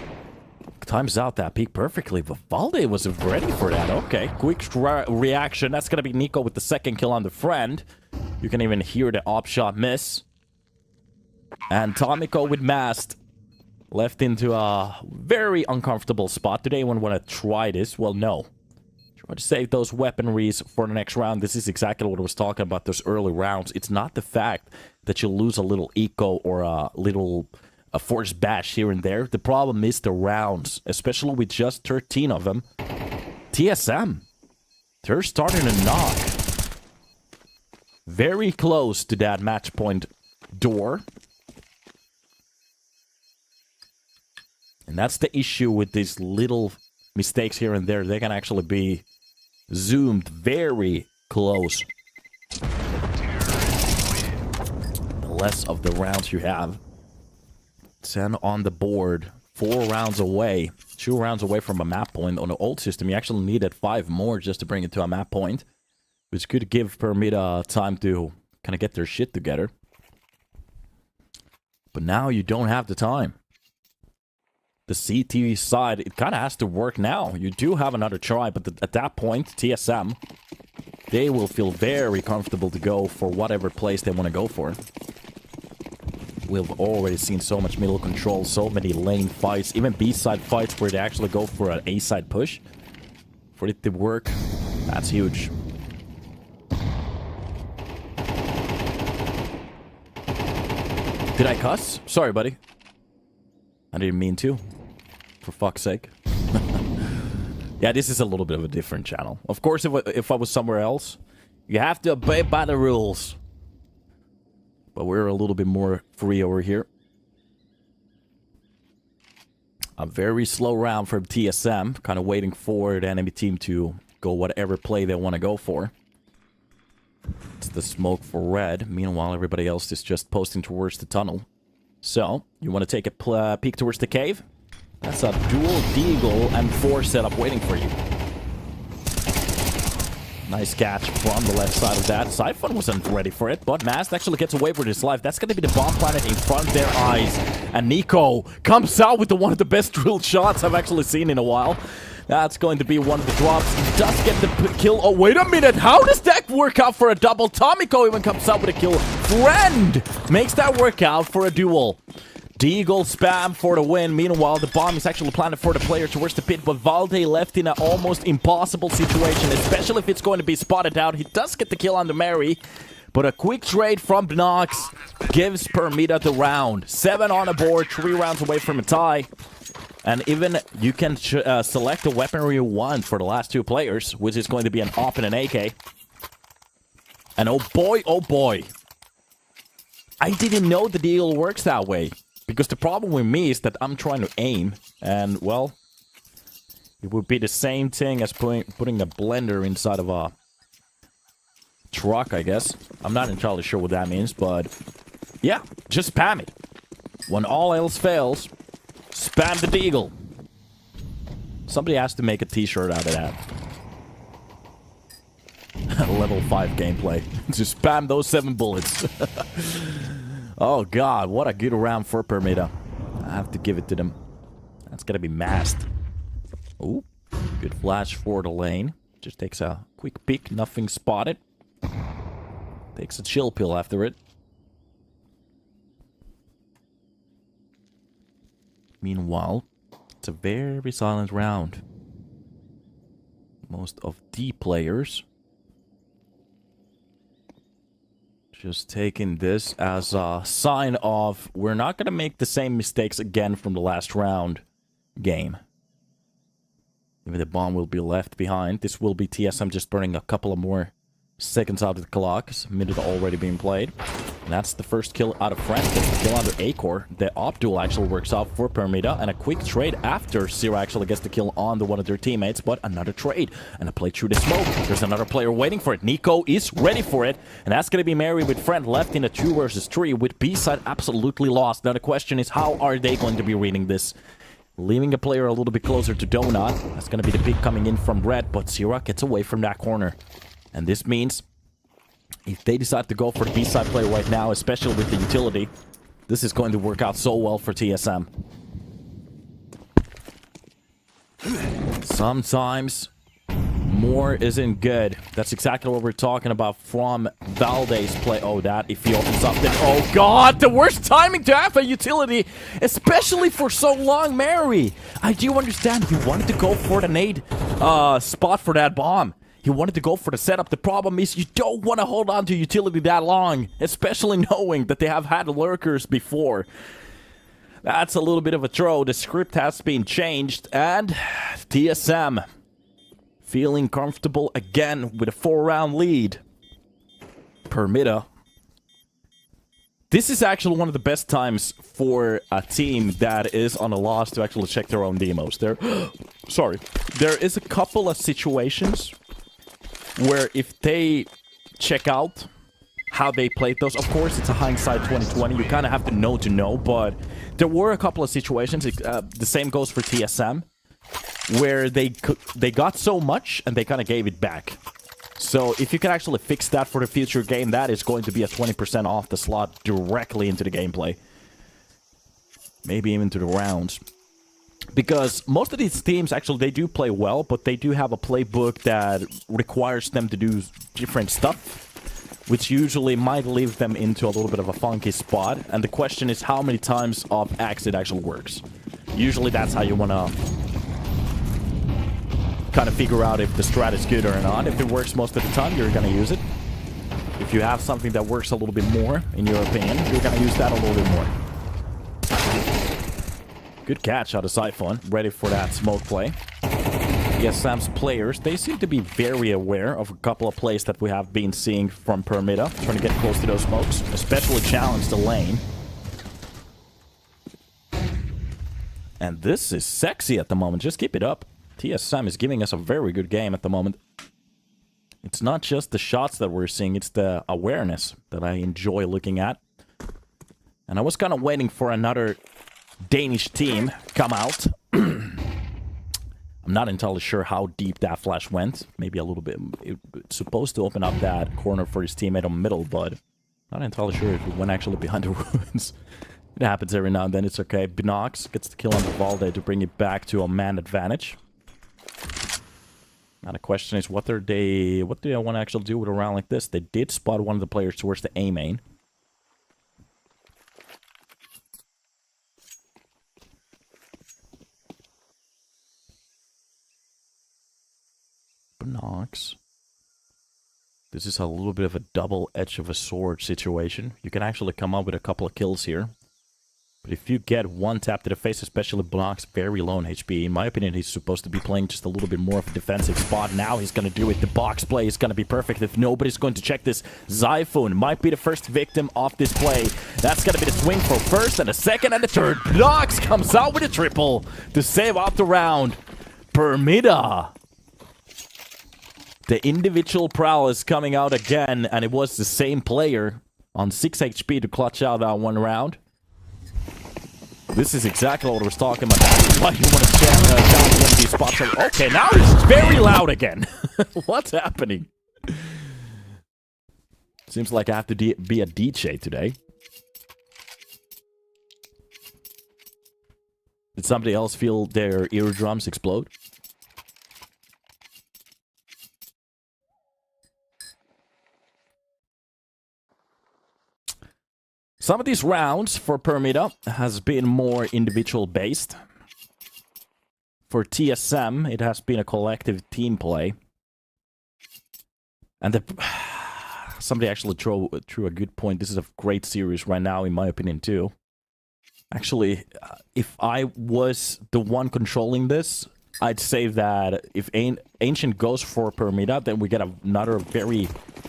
Times out that peak perfectly, but Valde wasn't ready for that. Okay, quick reaction. That's going to be Nico with the second kill on the friend. You can even hear the op shot miss. And Tomiko with Mast left into a very uncomfortable spot. Did anyone want to try this? Well, no. But save those weaponries for the next round. This is exactly what I was talking about, those early rounds. It's not the fact that you lose a little eco or a little force bash here and there. The problem is the rounds, especially with just 13 of them. TSM, they're starting to knock very close to that match point door. And that's the issue with these little mistakes here and there. They can actually be zoomed very close. The less of the rounds you have. 10 on the board. 4 rounds away. 2 rounds away from a map point. On the old system, you actually needed 5 more just to bring it to a map point. Which could give Permitta time to kind of get their shit together. But now you don't have the time. The CT side, it kind of has to work now. You do have another try, but at that point, TSM, they will feel very comfortable to go for whatever place they want to go for. We've already seen so much middle control, so many lane fights, even B-side fights where they actually go for an A-side push. For it to work, that's huge. Did I cuss? Sorry, buddy. I didn't mean to. For fuck's sake. Yeah, this is a little bit of a different channel. Of course, if I was somewhere else, you have to obey by the rules. But we're a little bit more free over here. A very slow round from TSM. Kind of waiting for the enemy team to go whatever play they want to go for. It's the smoke for red. Meanwhile, everybody else is just posting towards the tunnel. So, you want to take a peek towards the cave? That's a dual Deagle and 4 setup waiting for you. Nice catch from the left side of that. Siphon wasn't ready for it, but Mast actually gets away with his life. That's going to be the bomb planet in front of their eyes. And Nico comes out with one of the best drilled shots I've actually seen in a while. That's going to be one of the drops. He does get the kill. Oh, wait a minute. How does that work out for a double? Tomiko even comes out with a kill. Friend makes that work out for a duel. Deagle spam for the win. Meanwhile, the bomb is actually planted for the player towards the pit, but Valde left in an almost impossible situation, especially if it's going to be spotted out. He does get the kill on the Mary, but a quick trade from Knox gives Permitta the round. 7 on the board, 3 rounds away from a tie. And even you can select the weaponry you want for the last 2 players, which is going to be an AWP and an AK. And oh boy, I didn't know the deal works that way. Because the problem with me is that I'm trying to aim, and, well, it would be the same thing as putting a blender inside of a truck, I guess. I'm not entirely sure what that means, but, yeah, just spam it. When all else fails, spam the Deagle. Somebody has to make a t-shirt out of that. Level 5 gameplay. Just spam those 7 bullets. Oh god, what a good round for Permitta. I have to give it to them. That's gonna be Mast. Ooh, good flash for the lane. Just takes a quick peek, nothing spotted. Takes a chill pill after it. Meanwhile, it's a very silent round. Most of the players just taking this as a sign of we're not going to make the same mistakes again from the last round game. Even the bomb will be left behind. This will be TSM just burning a couple of more seconds out of the clock. A minute already being played. And that's the first kill out of Friend. The kill under A-Core. The op duel actually works out for Permitta. And a quick trade after Zero actually gets the kill on one of their teammates. But another trade. And a play through the smoke. There's another player waiting for it. Nico is ready for it. And that's going to be Mary with Friend left in a 2 versus 3 with B-side absolutely lost. Now the question is, how are they going to be reading this? Leaving a player a little bit closer to Donut. That's going to be the pick coming in from Red. But Zero gets away from that corner. And this means if they decide to go for the B-side play right now, especially with the utility, this is going to work out so well for TSM. Sometimes More isn't good. That's exactly what we're talking about from Valde's play. Oh, that if he opens up, then oh god, the worst timing to have a utility, especially for so long, Mary. I do understand he wanted to go for the nade spot for that bomb. He wanted to go for the setup. The problem is you don't want to hold on to utility that long, especially knowing that they have had lurkers before. That's a little bit of a throw. The script has been changed, and TSM feeling comfortable again with a 4-round lead. Permitta. This is actually one of the best times for a team that is on a loss to actually check their own demos. There is a couple of situations where if they check out how they played those, of course it's a hindsight 2020, you kind of have to know, but there were a couple of situations, the same goes for TSM, where they got so much and they kind of gave it back. So if you can actually fix that for the future game, that is going to be a 20% off the slot directly into the gameplay. Maybe even to the rounds. Because most of these teams, actually, they do play well, but they do have a playbook that requires them to do different stuff, which usually might leave them into a little bit of a funky spot. And the question is how many times of X it actually works. Usually that's how you want to kind of figure out if the strat is good or not. If it works most of the time, you're going to use it. If you have something that works a little bit more, in your opinion, you're going to use that a little bit more. Good catch out of Siphon, ready for that smoke play. TSM's players, they seem to be very aware of a couple of plays that we have been seeing from Permitta, trying to get close to those smokes, especially challenge the lane. And this is sexy at the moment, just keep it up. TSM is giving us a very good game at the moment. It's not just the shots that we're seeing, it's the awareness that I enjoy looking at. And I was kind of waiting for another Danish team come out. I'm not entirely sure how deep that flash went. Maybe a little bit. It's supposed to open up that corner for his teammate on middle, but not entirely sure if it went actually behind the ruins. It happens every now and then, it's okay. Binox gets the kill on the Valde to bring it back to a man advantage. Now the question is, what do they want to actually do with a round like this? They did spot one of the players towards the A main. Binox. This is a little bit of a double edge of a sword situation. You can actually come up with a couple of kills here. But if you get one tap to the face, especially Binox, very low on HP. In my opinion, he's supposed to be playing just a little bit more of a defensive spot. Now he's going to do it. The box play is going to be perfect if nobody's going to check this. Zyphone might be the first victim of this play. That's going to be the swing for first and the second and the third. Binox comes out with a triple to save out the round. Permitta. The individual prowl is coming out again, and it was the same player on 6 HP to clutch out that one round. This is exactly what I was talking about. That's why you want to challenge one of these spots. Okay, now it's very loud again. What's happening? Seems like I have to be a DJ today. Did somebody else feel their eardrums explode? Some of these rounds for Permitta has been more individual based. For TSM, it has been a collective team play. And somebody actually threw a good point. This is a great series right now, in my opinion, too. Actually, if I was the one controlling this, I'd say that if Ancient goes for Permitta, then we get another very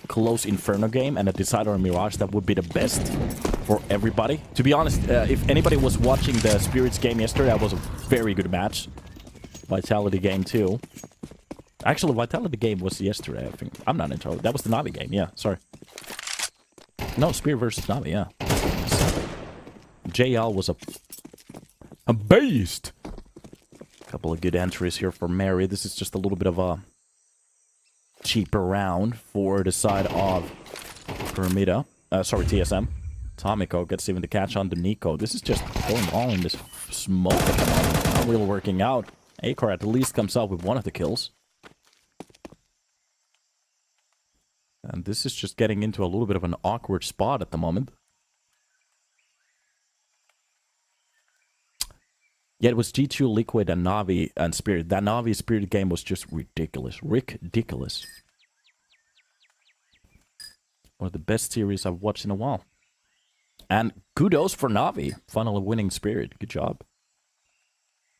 close Inferno game and a decider on Mirage. That would be the best for everybody. To be honest, if anybody was watching the Spirits game yesterday, that was a very good match. Vitality game too. Actually, Vitality game was yesterday, I think. I'm not entirely. That was the Navi game, yeah, sorry. No, Spirit versus Navi, yeah. JL was a beast. Couple of good entries here for Mary. This is just a little bit of a cheaper round for the side of Permitta. Sorry, TSM. Tomiko gets even the catch on the Nico. This is just going all in this smoke at the moment. Not really working out. Akar at least comes out with one of the kills. And this is just getting into a little bit of an awkward spot at the moment. Yeah, it was G2, Liquid, and Na'Vi and Spirit. That Na'Vi Spirit game was just ridiculous. Ridiculous. One of the best series I've watched in a while. And kudos for Na'Vi, finally winning Spirit. Good job.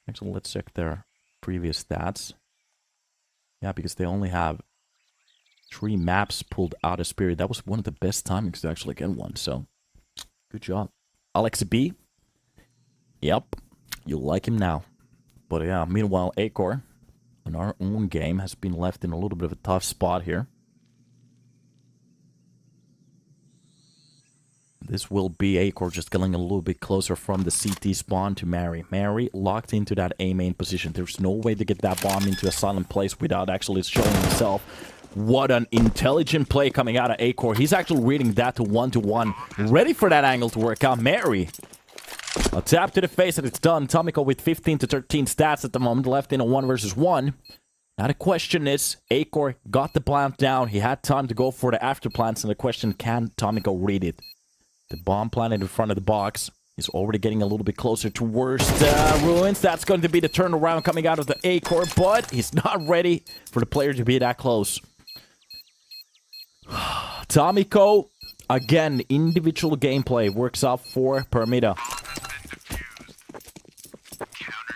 Actually, let's check their previous stats. Yeah, because they only have 3 maps pulled out of Spirit. That was one of the best timings to actually get one, so good job. Alex B. Yep, you like him now. But yeah, meanwhile, Acor, in our own game, has been left in a little bit of a tough spot here. This will be Acor just getting a little bit closer from the CT spawn to Mary. Mary locked into that A main position. There's no way to get that bomb into a silent place without actually showing himself. What an intelligent play coming out of Acor. He's actually reading that to 1-to-1. Ready for that angle to work out. Mary. A tap to the face and it's done. Tomiko with 15 to 13 stats at the moment. Left in a 1 versus 1. Now the question is, Acor got the plant down. He had time to go for the after plants. And the question, can Tomiko read it? The bomb planted in front of the box. He's already getting a little bit closer towards ruins. That's going to be the turnaround coming out of the Acor, but he's not ready for the player to be that close. Tomiko, again, individual gameplay works out for Permitta.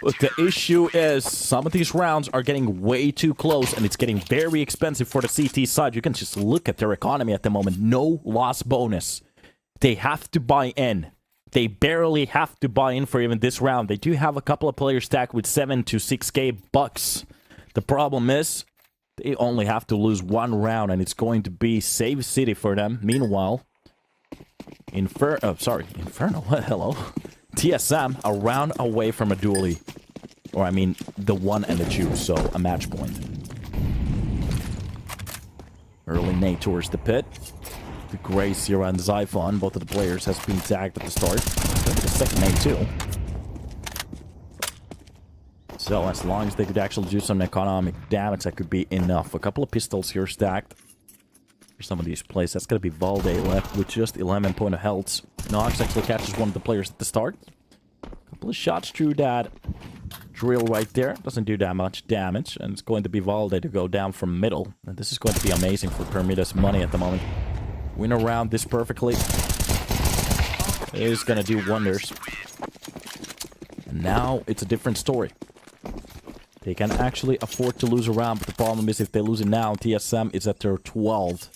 But the issue is, some of these rounds are getting way too close, and it's getting very expensive for the CT side. You can just look at their economy at the moment. No loss bonus. They have to buy in. They barely have to buy in for even this round. They do have a couple of players stacked with 7 to 6k bucks. The problem is, they only have to lose 1 round, and it's going to be save city for them. Meanwhile, Inferno, hello. TSM, a round away from a dually. Or, I mean, the 1 and the 2, so a match point. Early nade towards the pit. The Gray, Sierra, and Zyphon, both of the players has been tagged at the start. The second nade, too. So, as long as they could actually do some economic damage, that could be enough. A couple of pistols here stacked for some of these plays. That's going to be Valde left with just 11 point of health. Nox actually catches one of the players at the start. A couple of shots through that drill right there. Doesn't do that much damage. And it's going to be Valde to go down from middle. And this is going to be amazing for Permitta's money at the moment. Win around this perfectly. It is going to do wonders. And now it's a different story. They can actually afford to lose a round, but the problem is if they lose it now, TSM is at their 12th.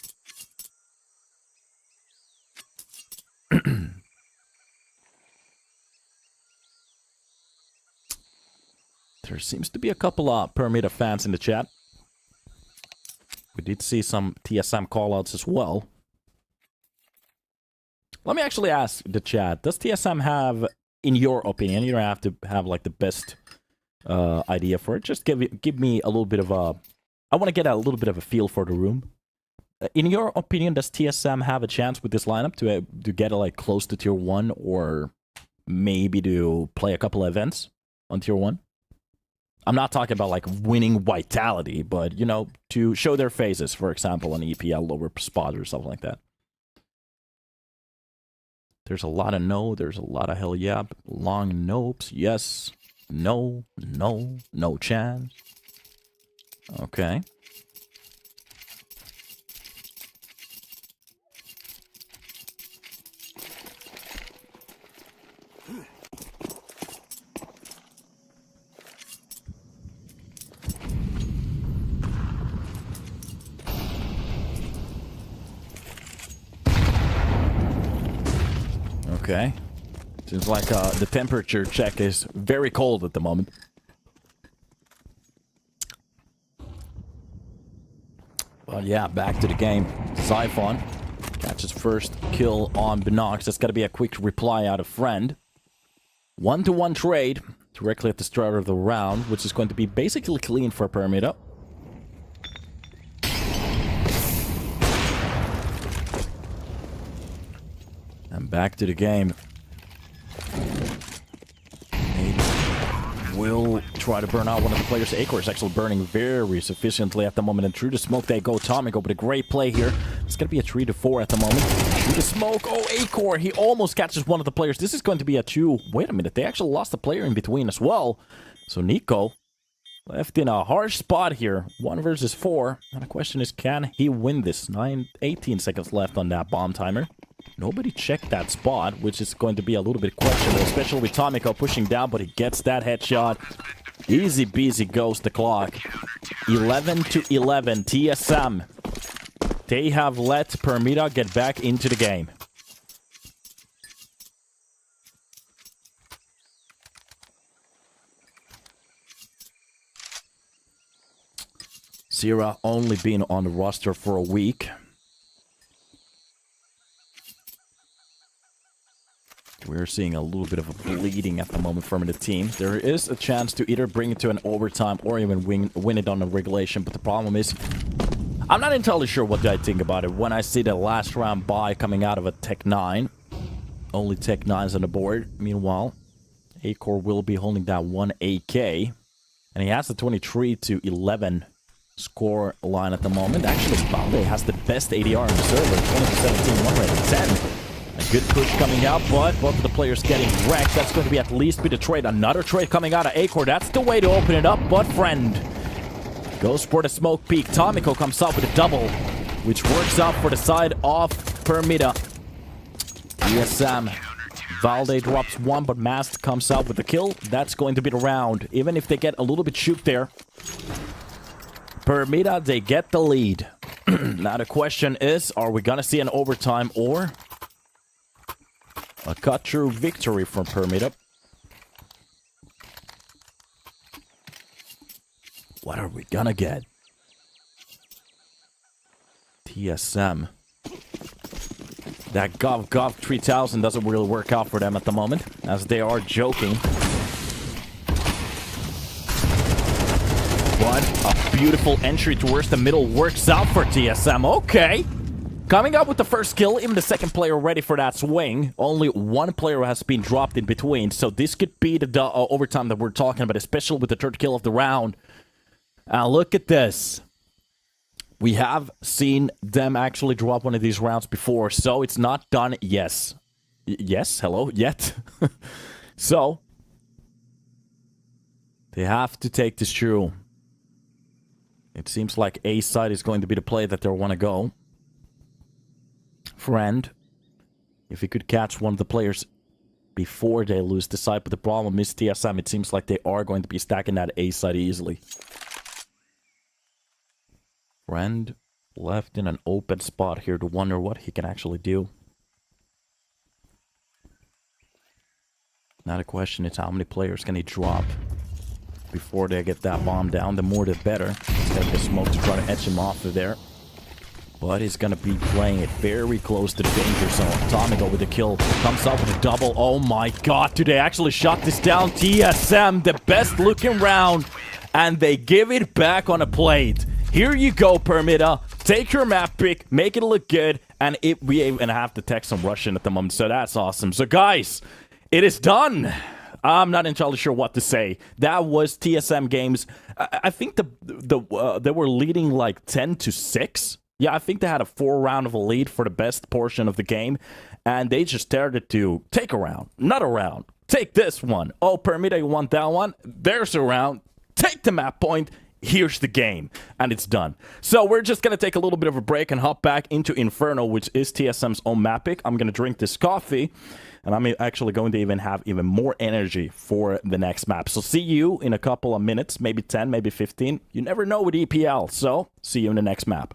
There seems to be a couple of Permitta fans in the chat. We did see some TSM callouts as well. Let me actually ask the chat, does TSM have, in your opinion, you don't have to have like the best idea for it, just give me a little bit of a, I want to get a little bit of a feel for the room. In your opinion, does TSM have a chance with this lineup to get like close to tier 1 or maybe to play a couple of events on tier 1? I'm not talking about like winning vitality, but you know, to show their faces, for example, on EPL lower spot or something like that. There's a lot of no, there's a lot of hell yeah, long nopes, yes, no, no, no chance. Okay. Okay. Seems like the temperature check is very cold at the moment. But yeah, back to the game. Zyphon catches first kill on Binox. That's got to be a quick reply out of Friend. 1-to-1 trade directly at the start of the round, which is going to be basically clean for Permitta. And back to the game. will try to burn out one of the players. kONO is actually burning very sufficiently at the moment, and through the smoke they go. kONO with a great play here. It's going to be a 3-4 at the moment. Through the smoke, oh, kONO, he almost catches one of the players. This is going to be a 2. Wait a minute, they actually lost a player in between as well. So Nico left in a harsh spot here. 1 versus 4. And the question is, can he win this? 18 seconds left on that bomb timer. Nobody checked that spot, which is going to be a little bit questionable, especially with kONO pushing down, but he gets that headshot. Easy peasy goes the clock. 11-11, TSM. They have let Permitta get back into the game. Zira only been on the roster for a week. We're seeing a little bit of a bleeding at the moment from the team. There is a chance to either bring it to an overtime or even win it on a regulation, but the problem is, I'm not entirely sure what I think about it. When I see the last round bye coming out of a Tech 9, only Tech 9s on the board. Meanwhile, kONO will be holding that 1 AK, and he has the 23-11 score line at the moment. Actually, Valde has the best ADR on the server, 20-17, 1 rate of 10. A good push coming out, but both of the players getting wrecked. That's going to be at least be the trade. Another trade coming out of kONO. That's the way to open it up, but friend goes for the smoke peek. kONO comes out with a double, which works out for the side of Permitta. TSM. Valde drops 1, but Mast comes out with the kill. That's going to be the round. Even if they get a little bit shoot there, Permitta, they get the lead. Now the question is, are we going to see an overtime or a cut-through victory from Permitta? What are we gonna get? TSM. That Gov 3000 doesn't really work out for them at the moment, as they are joking. But a beautiful entry towards the middle works out for TSM. Okay. Coming up with the first kill, even the second player ready for that swing. Only 1 player has been dropped in between, so this could be the overtime that we're talking about, especially with the 3rd kill of the round. Look at this. We have seen them actually drop one of these rounds before, so it's not done. Yes. Yes? Hello? Yet? So, they have to take this through. It seems like A side is going to be the play that they want to go. Friend, if he could catch one of the players before they lose the side, but the problem is TSM, it seems like they are going to be stacking that A side easily. Friend left in an open spot here to wonder what he can actually do. Now the question is, how many players can he drop before they get that bomb down? The more the better. Take the smoke to try to etch him off of there. But he's going to be playing it very close to the danger zone. kONO with the kill. Comes up with a double. Oh my god, do they actually shut this down? TSM, the best looking round. And they give it back on a plate. Here you go, Permitta. Take your map pick, make it look good. And we even have the text on Russian at the moment, so that's awesome. So guys, it is done. I'm not entirely sure what to say. That was TSM games. I think they were leading like 10-6. Yeah, I think they had a 4-round of a lead for the best portion of the game, and they just started to take a round, another round, take this one. Oh, Permitta, you want that one? There's a round. Take the map point. Here's the game, and it's done. So we're just going to take a little bit of a break and hop back into Inferno, which is TSM's own map pick. I'm going to drink this coffee, and I'm actually going to even have even more energy for the next map. So see you in a couple of minutes, maybe 10, maybe 15. You never know with EPL, so see you in the next map.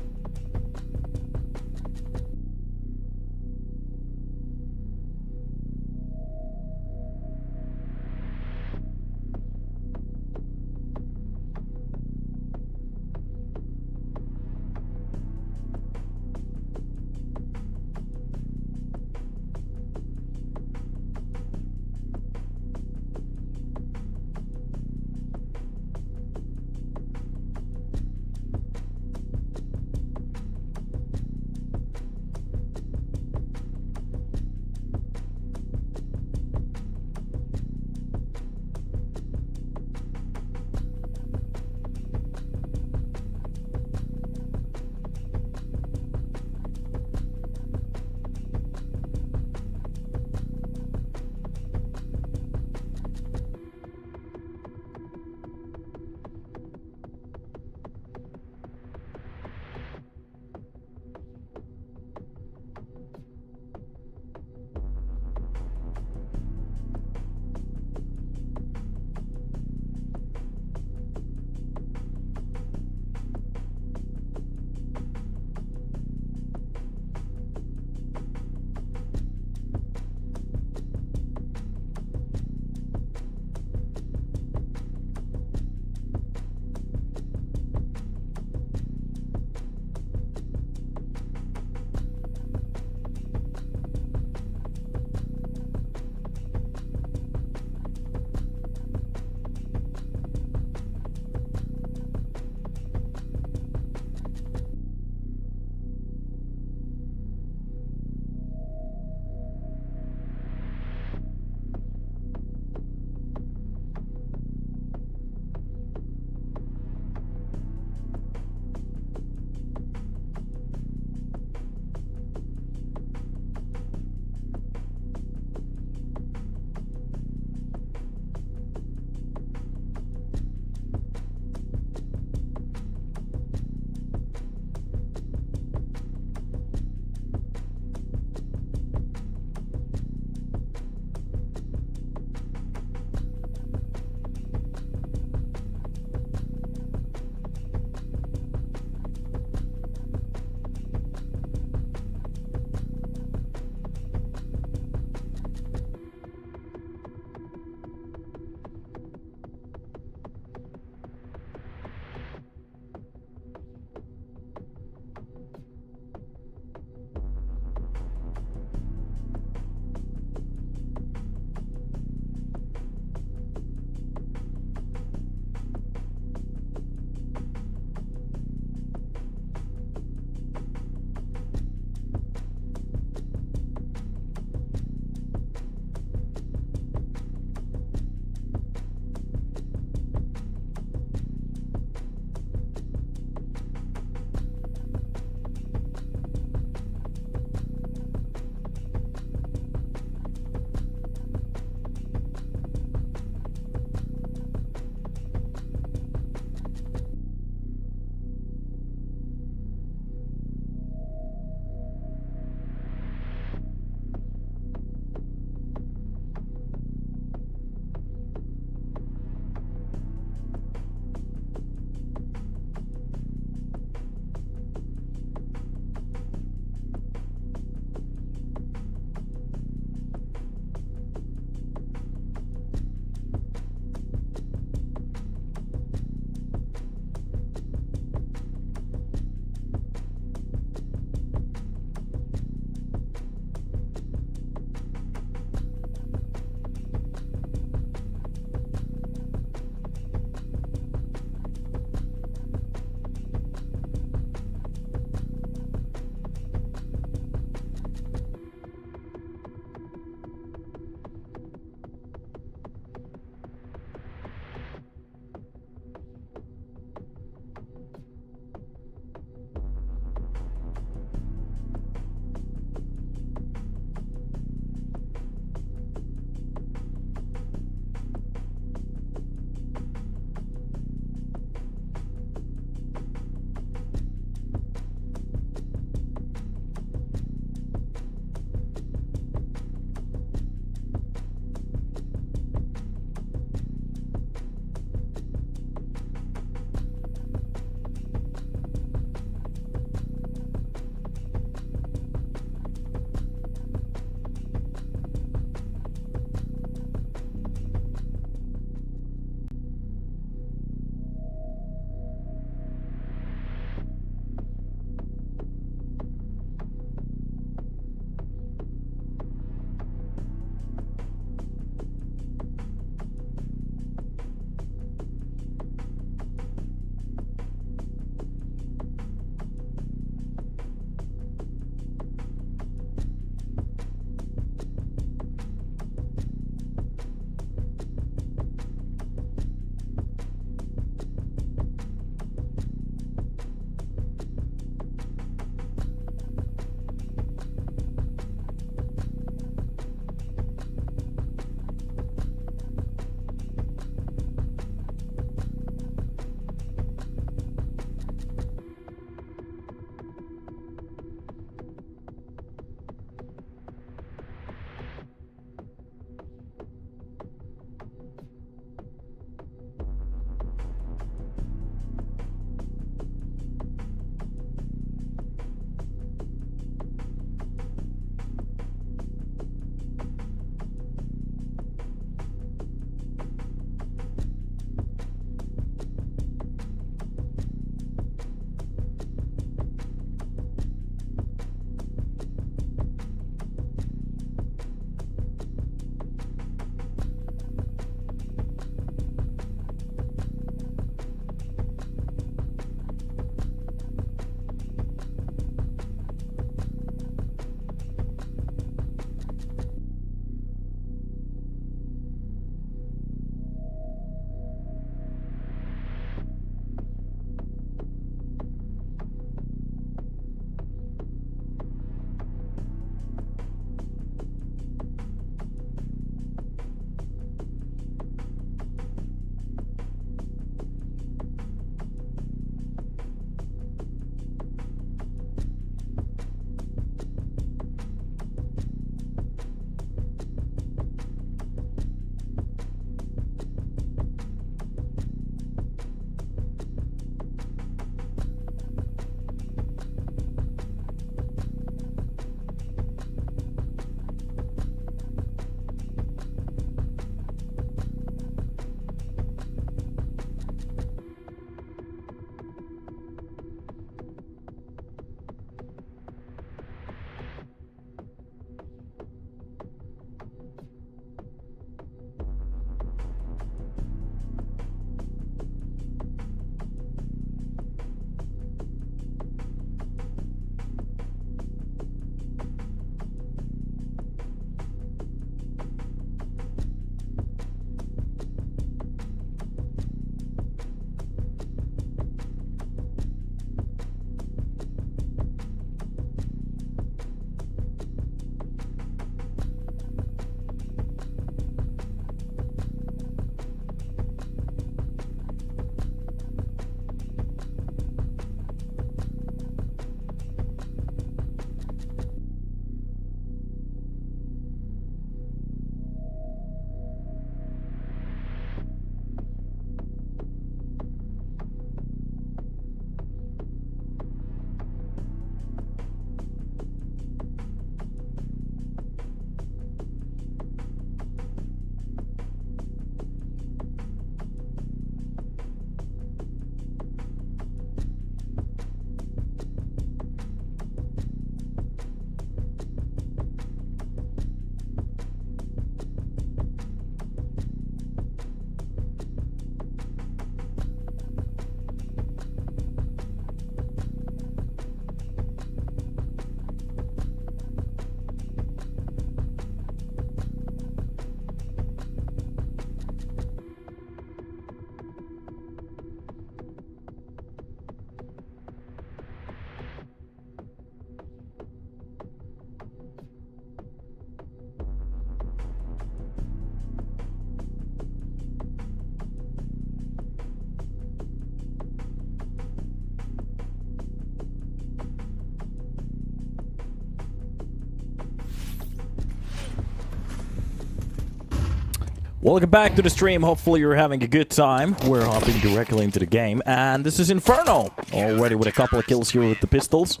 Welcome back to the stream. Hopefully you're having a good time. We're hopping directly into the game. And this is Inferno. Already with a couple of kills here with the pistols.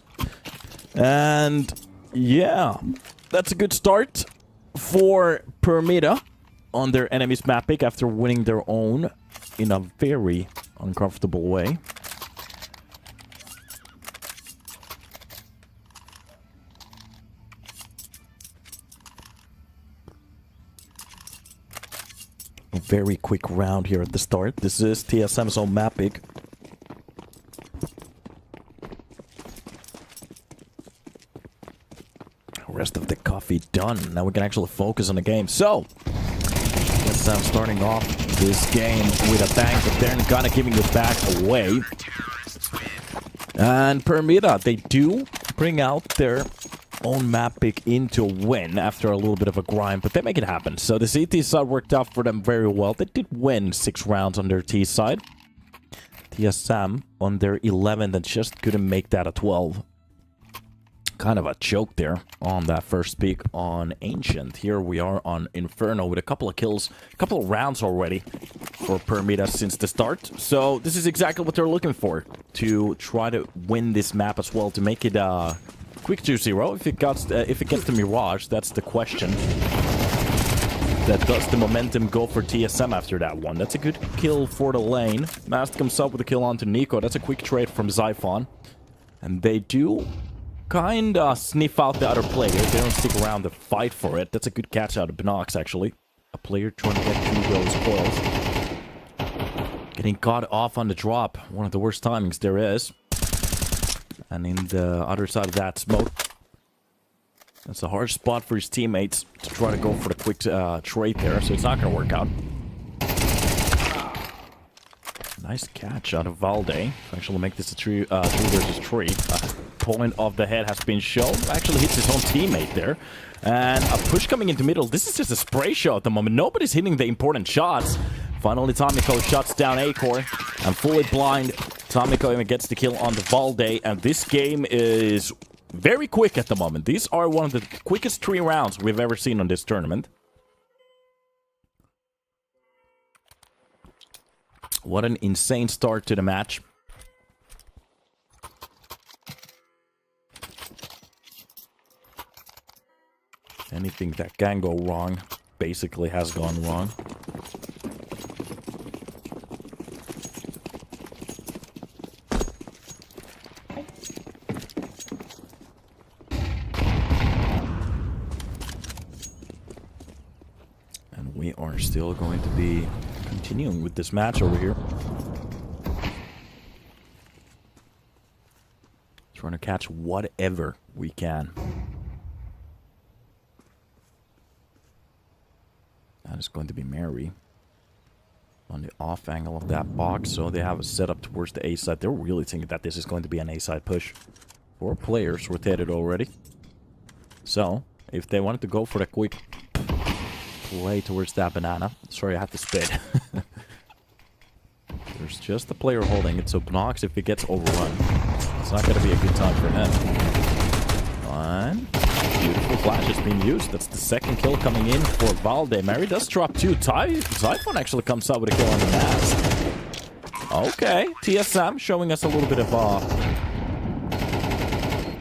And yeah, that's a good start for Permitta on their enemy's map pick after winning their own in a very uncomfortable way. A very quick round here at the start. This is TSM's own map pick. Rest of the coffee done. Now we can actually focus on the game. So, TSM starting off this game with a bang, but they're kind of giving it back away. And Permitta, they do bring out their own map pick into a win after a little bit of a grind, but they make it happen. So the CT side worked out for them very well. They did win 6 rounds on their T side. TSM on their 11th and just couldn't make that a 12. Kind of a choke there on that first pick on Ancient. Here we are on Inferno with a couple of kills, a couple of rounds already for Permitta since the start. So this is exactly what they're looking for, to try to win this map as well, to make it quick 2-0. If it gets to Mirage, that's the question. That does the momentum go for TSM after that one? That's a good kill for the lane. Mast comes up with a kill onto Nico. That's a quick trade from Zyphon. And they do kinda sniff out the other player. They don't stick around to fight for it. That's a good catch out of Binox, actually. A player trying to get through those coils. Getting caught off on the drop. One of the worst timings there is. And in the other side of that smoke, that's a hard spot for his teammates to try to go for the quick trade there, so it's not going to work out. Nice catch out of Valde. Actually make this a 3 versus 3. Point of the head has been shown. Actually hits his own teammate there. And a push coming into middle. This is just a spray show at the moment. Nobody's hitting the important shots. Finally, Tomiko shuts down Acor. And fully blind, Tomiko even gets the kill on the Valde. And this game is very quick at the moment. These are one of the quickest 3 rounds we've ever seen on this tournament. What an insane start to the match. Anything that can go wrong basically has gone wrong. And we are still going to be continuing with this match over here. Trying to catch whatever we can. That is going to be Mary on the off angle of that box. So they have a setup towards the A side. They're really thinking that this is going to be an A side push. 4 players rotated already. So if they wanted to go for the quick play towards that banana. Sorry, I had to spit. There's just a player holding it. So Bnox, if it gets overrun, it's not going to be a good time for him. One. Beautiful flash is being used. That's the second kill coming in for Valde. Mary does drop 2. Zyphon actually comes out with a kill on the mask. Okay, TSM showing us a little bit of a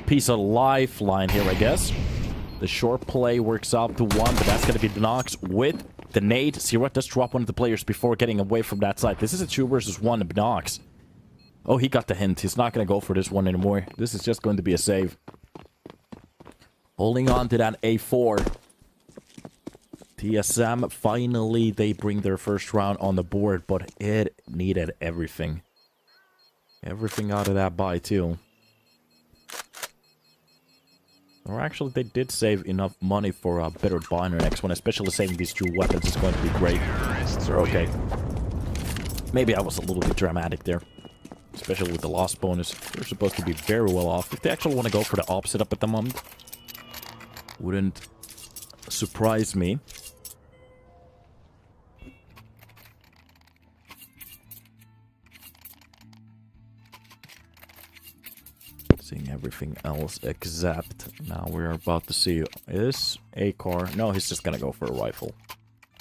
piece of lifeline here, I guess. The short play works out to 1, but that's going to be Bnox with the nade. Zero does drop one of the players before getting away from that side. This is a 2 versus 1 Bnox. Oh, he got the hint. He's not going to go for this one anymore. This is just going to be a save. Holding on to that A4. TSM, finally, they bring their first round on the board, but it needed everything. Everything out of that buy, too. Or actually, they did save enough money for a better buy on the next one, especially saving these 2 weapons is going to be great. So, okay. Maybe I was a little bit dramatic there. Especially with the loss bonus. They're supposed to be very well off. If they actually want to go for the opposite up at the moment, wouldn't surprise me. Seeing everything else except now we're about to see is a car. No, he's just gonna go for a rifle.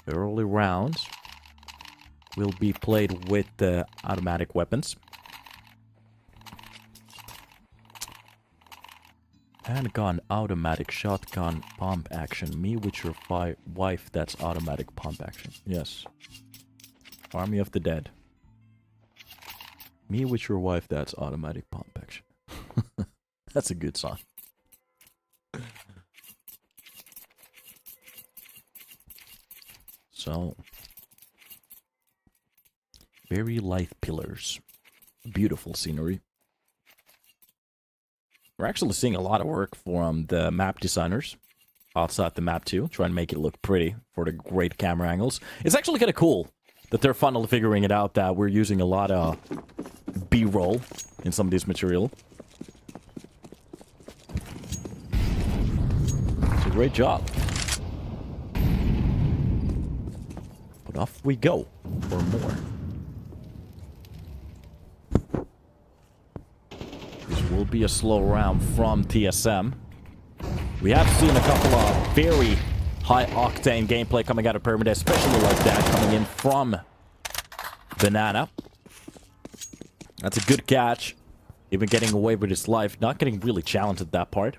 Early rounds will be played with the automatic weapons. Handgun, automatic, shotgun, pump action. Me with your wife, that's automatic pump action. Yes. Army of the Dead. Me with your wife, that's automatic pump action. That's a good song. So, very light pillars. Beautiful scenery. We're actually seeing a lot of work from the map designers outside the map too, trying to make it look pretty for the great camera angles. It's actually kind of cool that they're finally figuring it out that we're using a lot of B-roll in some of this material. It's a great job. But off we go for more. This will be a slow round from TSM. We have seen a couple of very high-octane gameplay coming out of Permitta, especially like that coming in from Banana. That's a good catch. Even getting away with his life. Not getting really challenged at that part.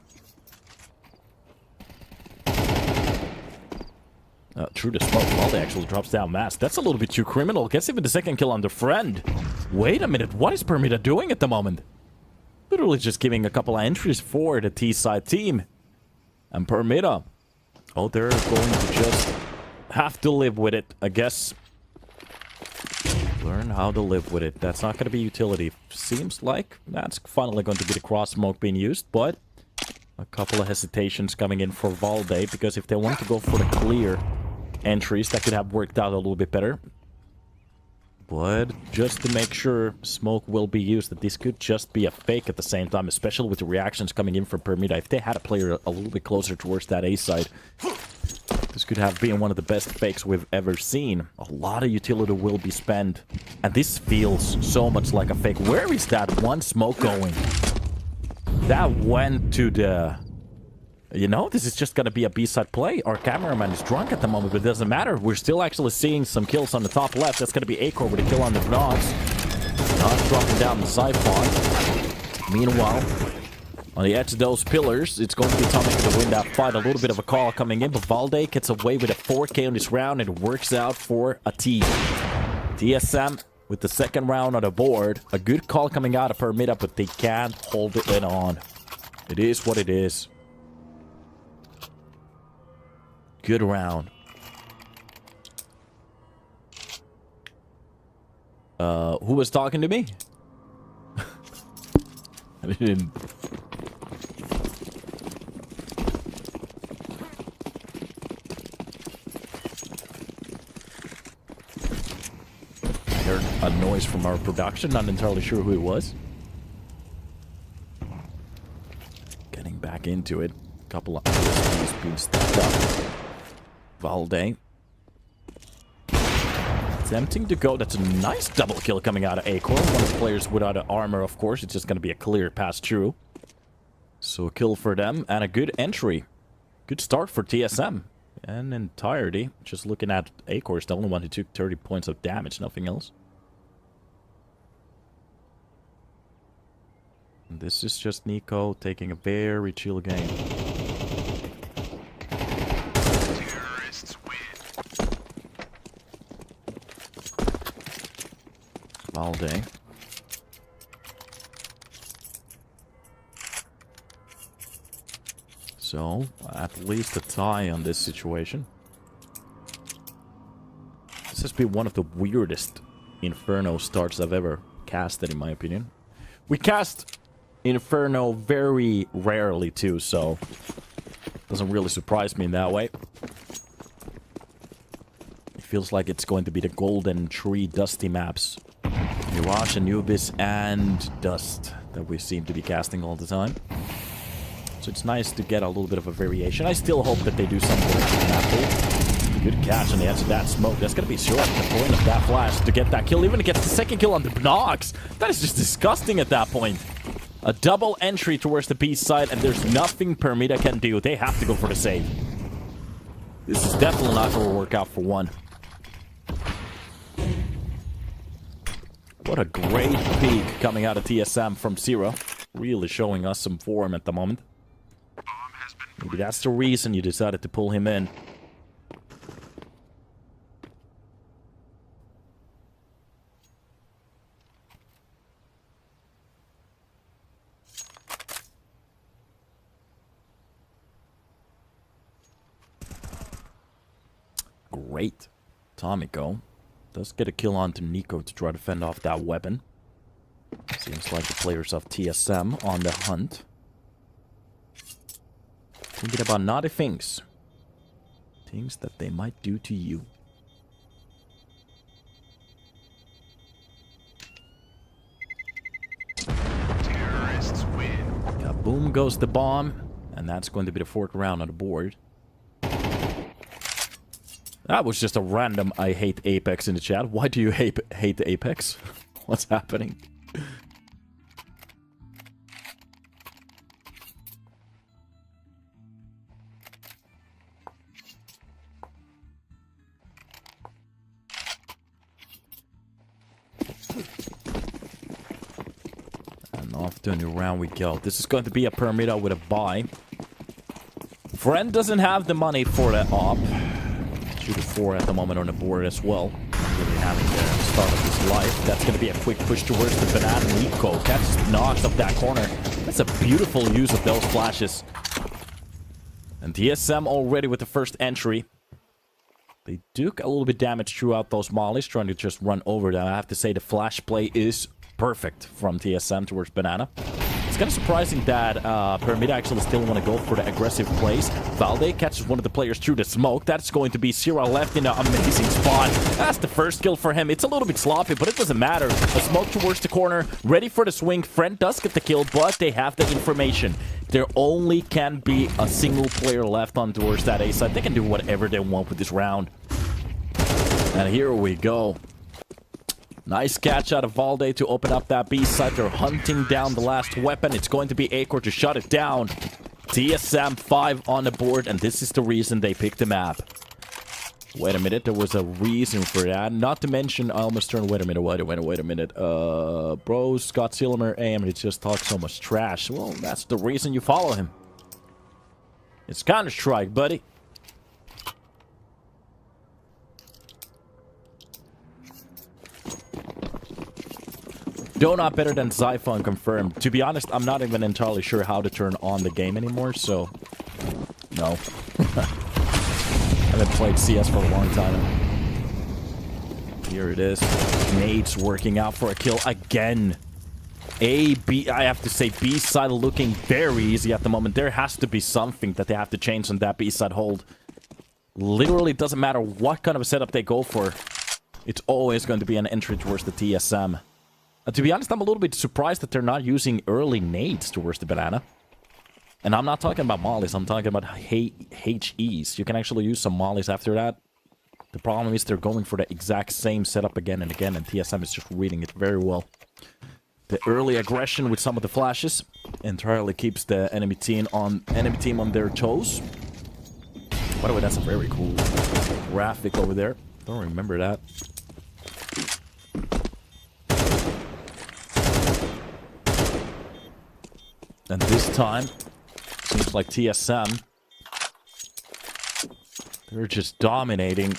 Through the smoke, Valde actually drops down mask. That's a little bit too criminal. Gets even the second kill on the friend. Wait a minute, what is Permitta doing at the moment? Literally just giving a couple of entries for the T-side team. And Permitta, oh, they're going to just have to live with it, I guess. Learn how to live with it. That's not going to be utility. Seems like that's finally going to be the cross smoke being used, but a couple of hesitations coming in for Valde, because if they want to go for the clear entries, that could have worked out a little bit better. But just to make sure smoke will be used, that this could just be a fake at the same time, especially with the reactions coming in from Permitta. If they had a player a little bit closer towards that A side, this could have been one of the best fakes we've ever seen. A lot of utility will be spent, and this feels so much like a fake. Where is that one smoke going? That went to the... You know, this is just going to be a B-side play. Our cameraman is drunk at the moment, but it doesn't matter. We're still actually seeing some kills on the top left. That's going to be Acor with a kill on the Nox. Not dropping down the Siphon. Meanwhile, on the edge of those pillars, it's going to be Tommy to win that fight. A little bit of a call coming in, but Valde gets away with a 4K on this round, and it works out for a T. TSM with the second round on the board. A good call coming out of Permitta, but they can't hold it on. It is what it is. Good round. Who was talking to me? I didn't... I heard a noise from our production. Not entirely sure who it was. Getting back into it. Couple of items being stacked up. Valde. Attempting to go. That's a nice double kill coming out of Acor. One of the players without armor, of course. It's just going to be a clear pass through. So a kill for them and a good entry. Good start for TSM. And entirety. Just looking at Acor, is the only one who took 30 points of damage. Nothing else. And this is just Nico taking a very chill game. Valde. So, at least a tie on this situation. This has been one of the weirdest Inferno starts I've ever casted, in my opinion. We cast Inferno very rarely, too, so... doesn't really surprise me in that way. It feels like it's going to be the Golden Tree Dusty maps. Mirage, Anubis, and Dust that we seem to be casting all the time. So it's nice to get a little bit of a variation. I still hope that they do something with the map pool. Good catch on the edge of that smoke. That's going to be short. The point of that flash to get that kill. Even to get the second kill on the Nox. That is just disgusting at that point. A double entry towards the B side, and there's nothing Permitta can do. They have to go for the save. This is definitely not going to work out for one. What a great peak coming out of TSM from Zero. Really showing us some form at the moment. Maybe that's the reason you decided to pull him in. Great. Tomiko does get a kill onto Nico to try to fend off that weapon. Seems like the players of TSM on the hunt. Thinking about naughty things. Things that they might do to you. Terrorists win. Yeah, boom goes the bomb. And that's going to be the fourth round on the board. That was just a random I hate Apex in the chat. Why do you hate Apex? What's happening? And off to a new round we go. This is going to be a Permitta with a buy. Friend doesn't have the money for that op. 2-4 at the moment on the board as well. Really having the start of his life. That's going to be a quick push towards the banana. Nico catches knocks up that corner. That's a beautiful use of those flashes. And TSM already with the first entry. They took a little bit damage throughout those mollies, trying to just run over them. I have to say the flash play is perfect from TSM towards banana. It's kind of surprising that Permitta actually still want to go for the aggressive plays. Valde catches one of the players through the smoke. That's going to be Sierra left in an amazing spot. That's the first kill for him. It's a little bit sloppy, but it doesn't matter. A smoke towards the corner, ready for the swing. Friend does get the kill, but they have the information. There only can be a single player left on towards that A side. They can do whatever they want with this round. And here we go. Nice catch out of Valde to open up that B side. They're hunting down the last weapon. It's going to be Acor to shut it down. TSM 5 on the board, and this is the reason they picked the map. Wait a minute, there was a reason for that. Not to mention, I almost turned... Wait a minute, wait a minute. Bro, Scott Silmer aim, he just talks so much trash. Well, that's the reason you follow him. It's Counter-Strike, buddy. Donut better than Zyphon confirmed. To be honest, I'm not even entirely sure how to turn on the game anymore, so... No. I haven't played CS for a long time. Here it is. Nades working out for a kill again. A, B, I have to say B side looking very easy at the moment. There has to be something that they have to change on that B side hold. Literally doesn't matter what kind of a setup they go for. It's always going to be an entry towards the TSM. To be honest, I'm a little bit surprised that they're not using early nades towards the banana. And I'm not talking about mollies, I'm talking about HEs. You can actually use some mollies after that. The problem is they're going for the exact same setup again and again, and TSM is just reading it very well. The early aggression with some of the flashes entirely keeps the enemy team on their toes. By the way, that's a very cool graphic over there. Don't remember that. And this time, seems like TSM, they're just dominating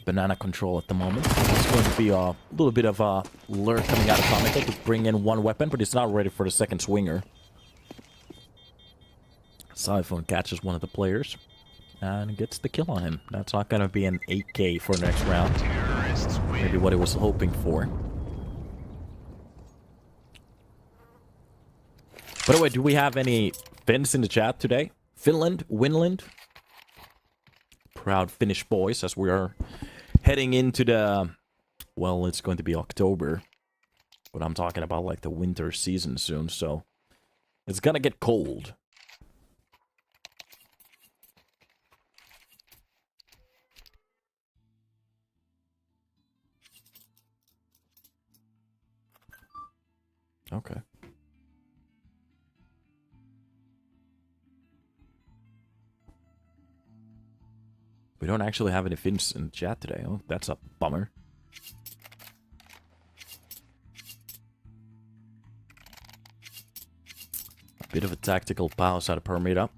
banana control at the moment. It's going to be a little bit of a lure coming out of Tomiko to bring in one weapon, but it's not ready for the second swinger. Zyphon catches one of the players and gets the kill on him. That's not going to be an 8K for next round. Maybe what he was hoping for. By the way, do we have any Finns in the chat today? Finland? Winland? Proud Finnish boys, as we are heading into the... Well, it's going to be October. But I'm talking about, like, the winter season soon, so... It's gonna get cold. Okay. We don't actually have any Finns in chat today. Oh, that's a bummer. A bit of a tactical pause out of Permitta.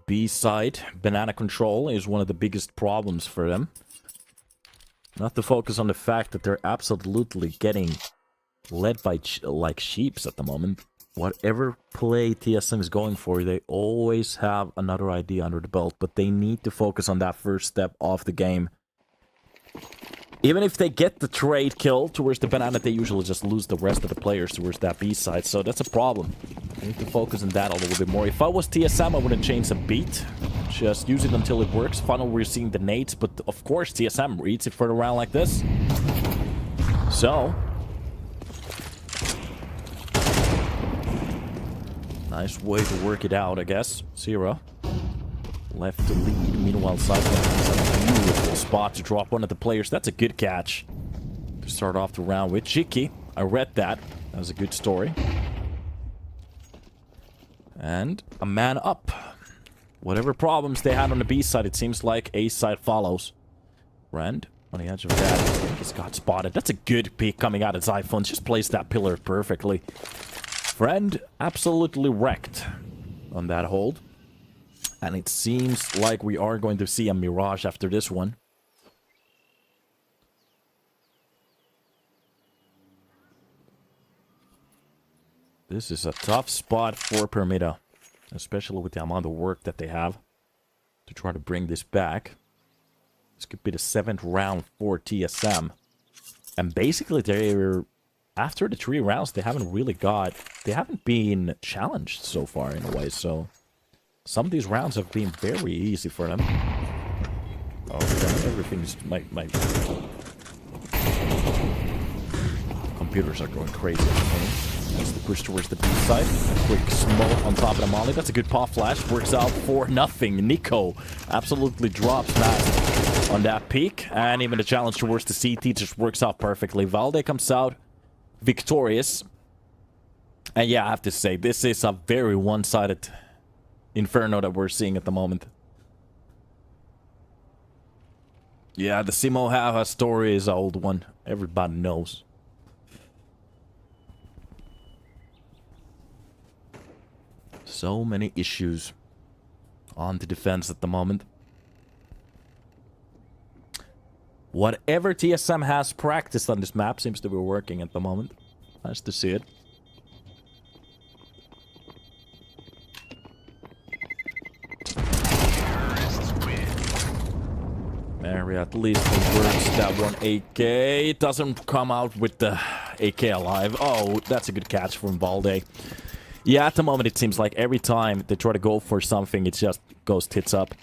B side, banana control is one of the biggest problems for them. Not to focus on the fact that they're absolutely getting led by like sheeps at the moment. Whatever play TSM is going for, they always have another idea under the belt, but they need to focus on that first step of the game. Even if they get the trade kill towards the banana, they usually just lose the rest of the players towards that B side, so that's a problem. I need to focus on that a little bit more. If I was TSM, I wouldn't change a beat. Just use it until it works. Funnel, we're seeing the nades, but of course TSM reads it for a round like this. So... nice way to work it out, I guess. Zero. Left to lead. Meanwhile, side has a beautiful spot to drop one of the players. That's a good catch. To start off the round with. Cheeky. I read that. That was a good story. And a man up. Whatever problems they had on the B side, it seems like A side follows. Rand on the edge of that. I think he's got spotted. That's a good peek coming out of Zyphon. Just placed that pillar perfectly. Friend absolutely wrecked on that hold. And it seems like we are going to see a Mirage after this one. This is a tough spot for Permitta. Especially with the amount of work that they have to try to bring this back. This could be the 7th round for TSM. And basically they're... after the 3 rounds, they haven't really got... they haven't been challenged so far in a way, so... some of these rounds have been very easy for them. Oh, yeah, everything's... my computers are going crazy at the moment. That's the push towards the B side. A quick smoke on top of the molly. That's a good pop flash. Works out for nothing. Nico absolutely drops fast on that peak. And even the challenge towards the CT just works out perfectly. Valde comes out victorious. And yeah, I have to say, this is a very one-sided Inferno that we're seeing at the moment. Yeah, the Simo Hava story is an old one. Everybody knows. So many issues on the defense at the moment. Whatever TSM has practiced on this map seems to be working at the moment. Nice to see it. Mary at least converts that one AK. Doesn't come out with the AK alive. Oh, that's a good catch from Valde. Yeah, at the moment it seems like every time they try to go for something, it just goes tits up.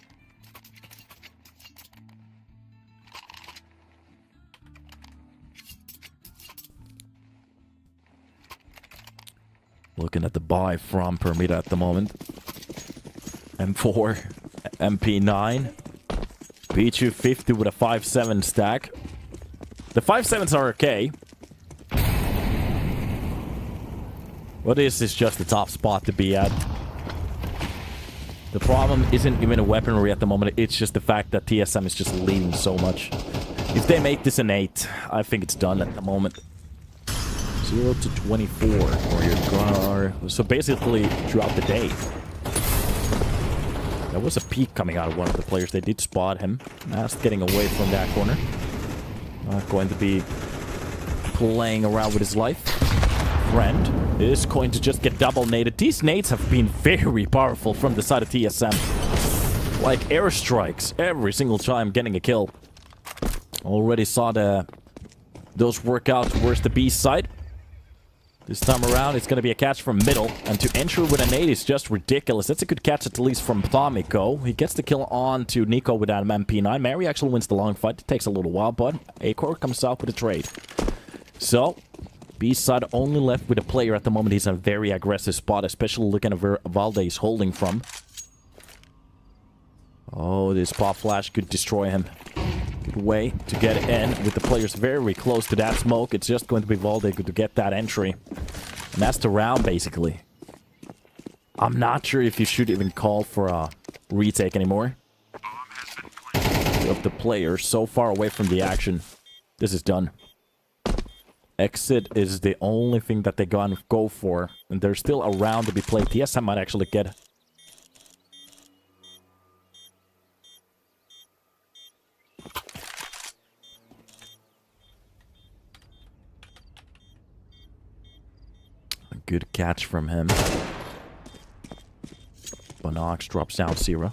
Looking at the buy from Permitta at the moment. M4, MP9. P250 with a 5.7 stack. The 5.7s are okay. But this is just the top spot to be at. The problem isn't even a weaponry at the moment, it's just the fact that TSM is just leading so much. If they make this an 8, I think it's done at the moment. 0 to 24 for your car. So basically, throughout the day. There was a peek coming out of one of the players. They did spot him. Mast getting away from that corner. Not going to be playing around with his life. Friend is going to just get double naded. These nades have been very powerful from the side of TSM. Like airstrikes every single time getting a kill. Already saw those work out towards the B side. This time around, it's going to be a catch from middle. And to enter with a nade is just ridiculous. That's a good catch at least from Tomiko. He gets the kill on to Nico with that MP9. Mary actually wins the long fight. It takes a little while, but Acor comes out with a trade. So, B side only left with a player at the moment. He's in a very aggressive spot, especially looking at where Valde is holding from. Oh, this pop flash could destroy him. Good way to get in with the players very close to that smoke. It's just going to be Valde to get that entry. And that's the round, basically. I'm not sure if you should even call for a retake anymore. of the players so far away from the action. This is done. Exit is the only thing that they gonna go for. And there's still a round to be played. TSM might actually get... a good catch from him. Bonox drops down Zero.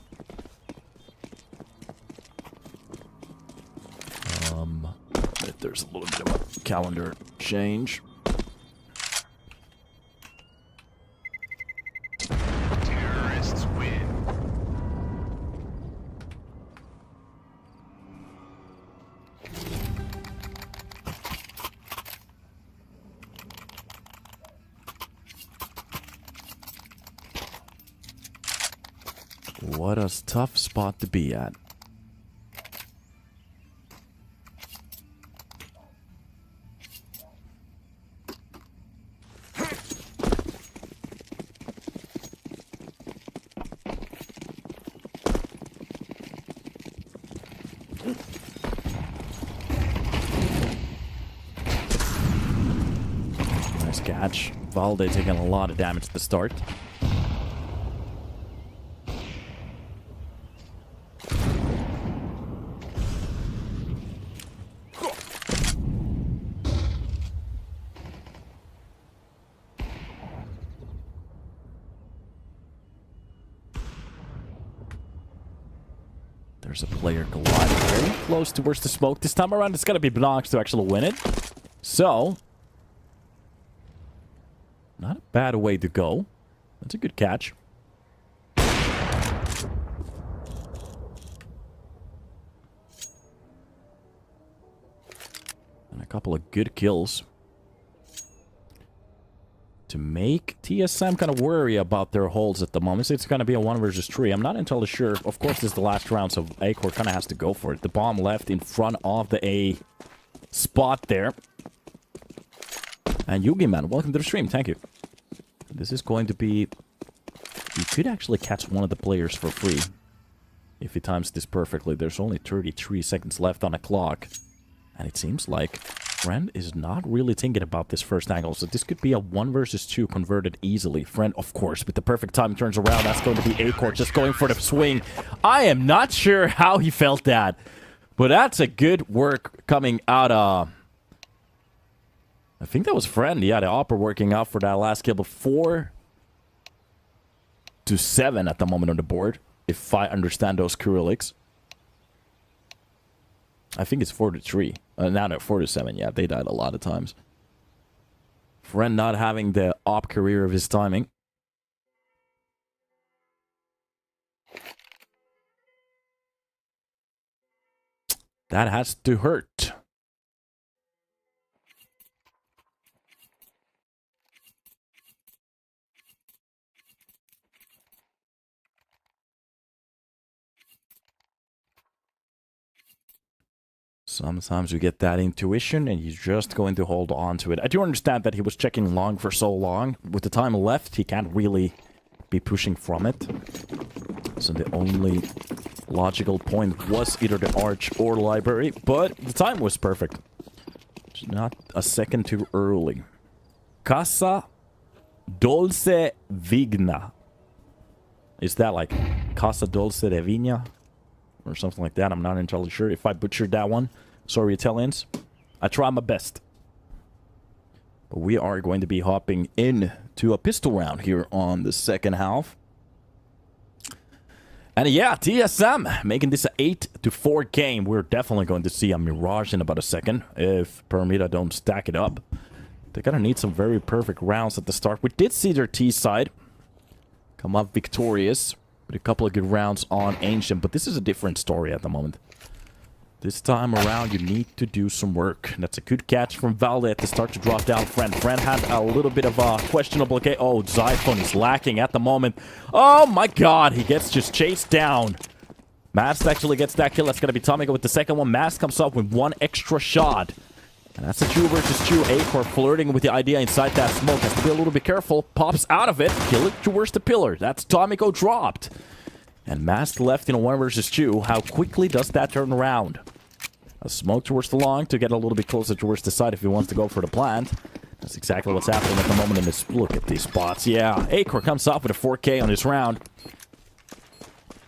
There's a little bit of a calendar change. Terrorists win. What a tough spot to be at. Nice catch. Valde taking a lot of damage at the start. There's a player gliding very close towards the smoke. This time around, it's going to be Bonox to actually win it. So, not a bad way to go. That's a good catch. And a couple of good kills. To make TSM kind of worry about their holds at the moment. It's going to be a 1 versus 3. I'm not entirely sure. Of course, this is the last round, so A-Core kind of has to go for it. The bomb left in front of the A spot there. And Yugi Man, welcome to the stream. Thank you. This is going to be... You could actually catch one of the players for free. If he times this perfectly. There's only 33 seconds left on the clock. And it seems like... Friend is not really thinking about this first angle, so this could be a 1 versus 2 converted easily. Friend, of course, with the perfect time turns around. That's going to be A-Core just going for the swing. I am not sure how he felt that, but that's a good work coming out of... I think that was Friend. Yeah, the Opera working out for that last kill, but 4 to 7 at the moment on the board, if I understand those Kuriliks. I think it's 4 to 3. Now they're 4 to 7. Yeah, they died a lot of times. Friend not having the op career of his timing. That has to hurt. Sometimes you get that intuition and he's just going to hold on to it. I do understand that he was checking long for so long. With the time left, he can't really be pushing from it. So the only logical point was either the Arch or Library, but the time was perfect. It's not a second too early. Casa Dolce Vigna. Is that like Casa Dolce de Vigna? Or something like that. I'm not entirely sure. If I butchered that one, sorry Italians. I try my best. But we are going to be hopping in to a pistol round here on the second half. And yeah, TSM making this an 8-4 game. We're definitely going to see a Mirage in about a second if Permitta don't stack it up. They're gonna need some very perfect rounds at the start. We did see their T side come up victorious with a couple of good rounds on Ancient, but this is a different story at the moment. This time around, you need to do some work. That's a good catch from Valde at the start to drop down Friend. Friend had a little bit of a questionable game. Oh, Zyphone is lacking at the moment. Oh my god, he gets just chased down. Mast actually gets that kill. That's going to be Tomiko with the second one. Mast comes up with one extra shot. And that's a 2 versus 2. A-Core flirting with the idea inside that smoke. Has to be a little bit careful. Pops out of it. Kill it towards the pillar. That's Tomiko dropped. And Mask left in a 1 versus 2. How quickly does that turn around? A smoke towards the long to get a little bit closer towards the side if he wants to go for the plant. That's exactly what's happening at the moment in this. Look at these spots. Yeah, Acor comes off with a 4K on this round.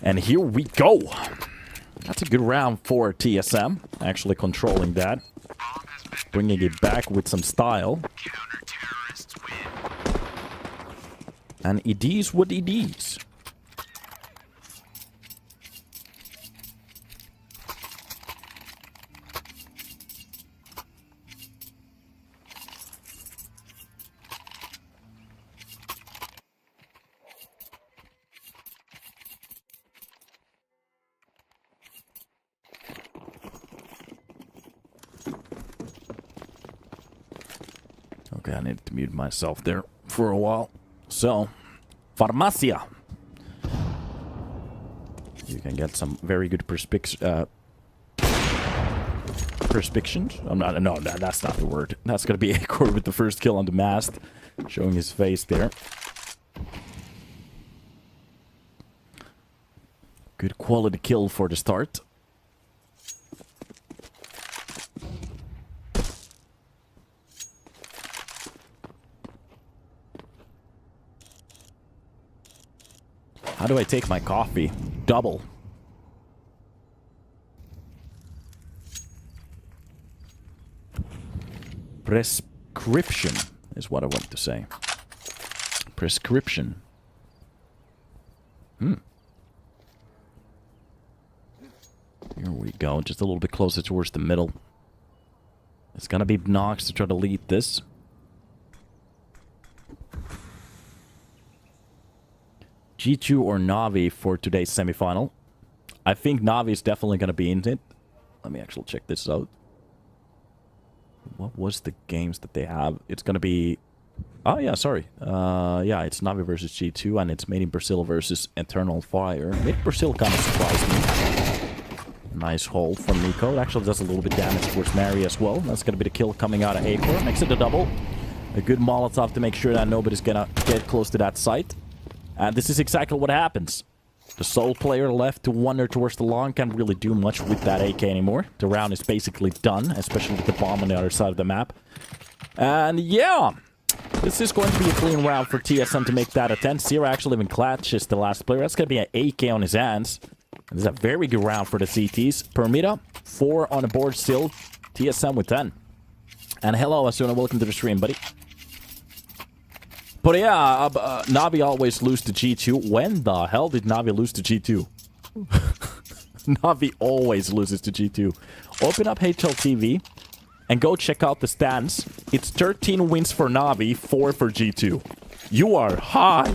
And here we go. That's a good round for TSM. Actually controlling that. Bringing it back with some style. Counter-terrorists win. And it is what it is. Okay, I need to mute myself there for a while. So, Farmacia. You can get some very good perspictions. No, that's not the word. That's gonna be Acor with the first kill on the mast. Showing his face there. Good quality kill for the start. How do I take my coffee? Double. Prescription is what I want to say. Prescription. Here we go. Just a little bit closer towards the middle. It's gonna be Nox to try to lead this. G2 or Na'Vi for today's semifinal. I think Na'Vi is definitely going to be in it. Let me actually check this out. What was the games that they have? It's going to be... Oh, yeah, sorry. Yeah, it's Na'Vi versus G2, and it's Made in Brazil versus Eternal Fire. Made in Brazil kind of surprised me. Nice hold from Nico. It actually does a little bit damage towards Mary as well. That's going to be the kill coming out of Acor. Makes it a double. A good Molotov to make sure that nobody's going to get close to that site. And this is exactly what happens. The sole player left to wander towards the long can't really do much with that AK anymore. The round is basically done, especially with the bomb on the other side of the map. And yeah, this is going to be a clean round for TSM to make that a 10. Zero actually even clutches the last player. That's going to be an AK on his hands. This is a very good round for the CTs. Permitta, 4 on the board still. TSM with 10. And hello, Asuna. Welcome to the stream, buddy. But yeah, Na'Vi always lose to G2. When the hell did Na'Vi lose to G2? Na'Vi always loses to G2. Open up HLTV and go check out the stands. It's 13 wins for Na'Vi, 4 for G2. You are high.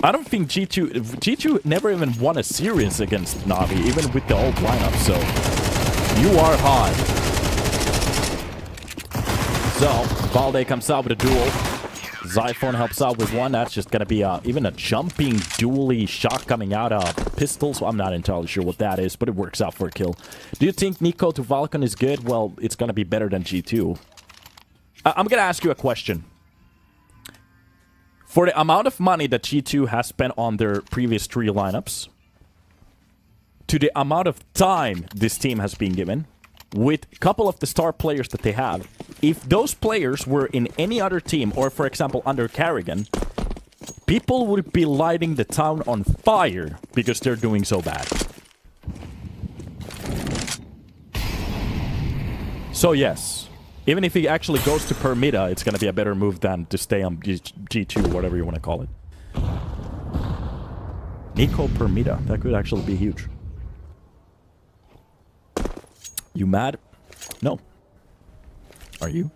I don't think G2 never even won a series against Na'Vi, even with the old lineup, so you are high. So, Valde comes out with a duel. Zyphone helps out with 1. That's just going to be even a jumping dually shot coming out of pistols. I'm not entirely sure what that is, but it works out for a kill. Do you think Nico to Falcon is good? Well, it's going to be better than G2. I'm going to ask you a question. For the amount of money that G2 has spent on their previous 3 lineups, to the amount of time this team has been given, with a couple of the star players that they have, if those players were in any other team, or for example under Carrigan, people would be lighting the town on fire because they're doing so bad. So yes, even if he actually goes to Permitta, it's going to be a better move than to stay on G2, whatever you want to call it. Nico Permitta, that could actually be huge. You mad? No. Are you?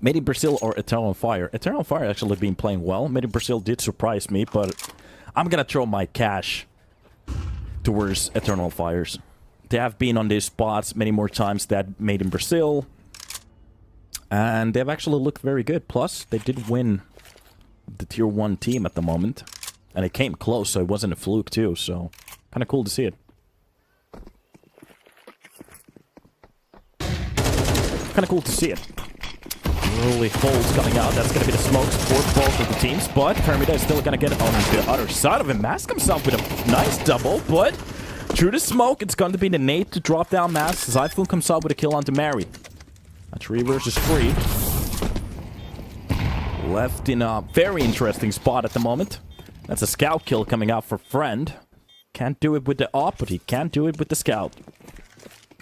Made in Brazil or Eternal Fire? Eternal Fire actually been playing well. Made in Brazil did surprise me, but I'm gonna throw my cash towards Eternal Fires. They have been on these spots many more times than Made in Brazil. And they've actually looked very good. Plus, they did win the Tier 1 team at the moment. And it came close, so it wasn't a fluke too, so kind of cool to see it. Kind of cool to see it. Early holes coming out. That's going to be the smokes for both of the teams. But Permitta is still going to get on the other side of him. Mask himself with a nice double. But through the smoke, it's going to be the nade to drop down Mask. Zyphoon comes out with a kill onto Mary. A 3 versus 3. Left in a very interesting spot at the moment. That's a scout kill coming out for Friend. Can't do it with the op, but he can do it with the scout.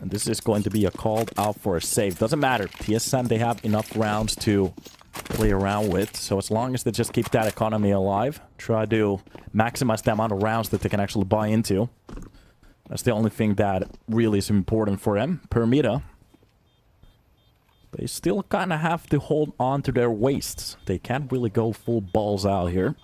And this is going to be a called out for a save. Doesn't matter. TSM, they have enough rounds to play around with. So as long as they just keep that economy alive, try to maximize the amount of rounds that they can actually buy into. That's the only thing that really is important for them. Permitta, they still kind of have to hold on to their waists. They can't really go full balls out here.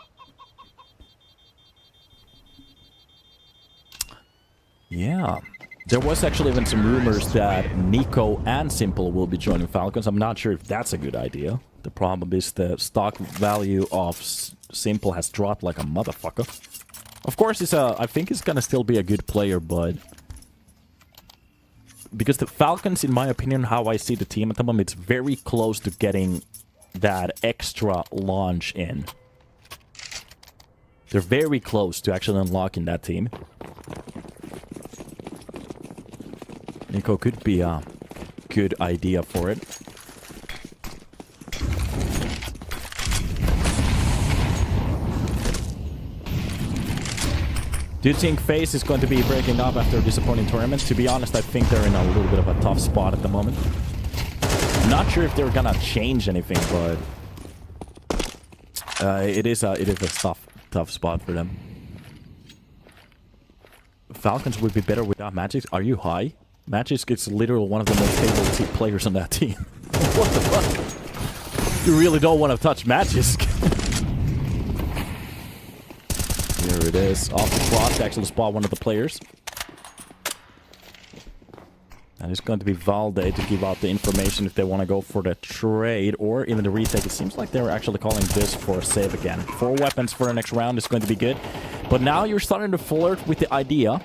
Yeah. There was actually even some rumors that Nico and Simple will be joining Falcons. I'm not sure if that's a good idea. The problem is the stock value of Simple has dropped like a motherfucker. Of course, I think he's gonna still be a good player, but... because the Falcons, in my opinion, how I see the team at the moment, it's very close to getting that extra launch in. They're very close to actually unlocking that team. Nico could be a good idea for it. Do you think FaZe is going to be breaking up after a disappointing tournament? To be honest, I think they're in a little bit of a tough spot at the moment. I'm not sure if they're gonna change anything, but it is a tough spot for them. Falcons would be better without Magic. Are you high? Magic is literally one of the most stable players on that team. What the fuck? You really don't want to touch Magic. Here it is. Off the spot to actually spot one of the players. And it's going to be Valde to give out the information if they want to go for the trade or even the retake. It seems like they're actually calling this for a save again. 4 weapons for the next round is going to be good. But now you're starting to flirt with the idea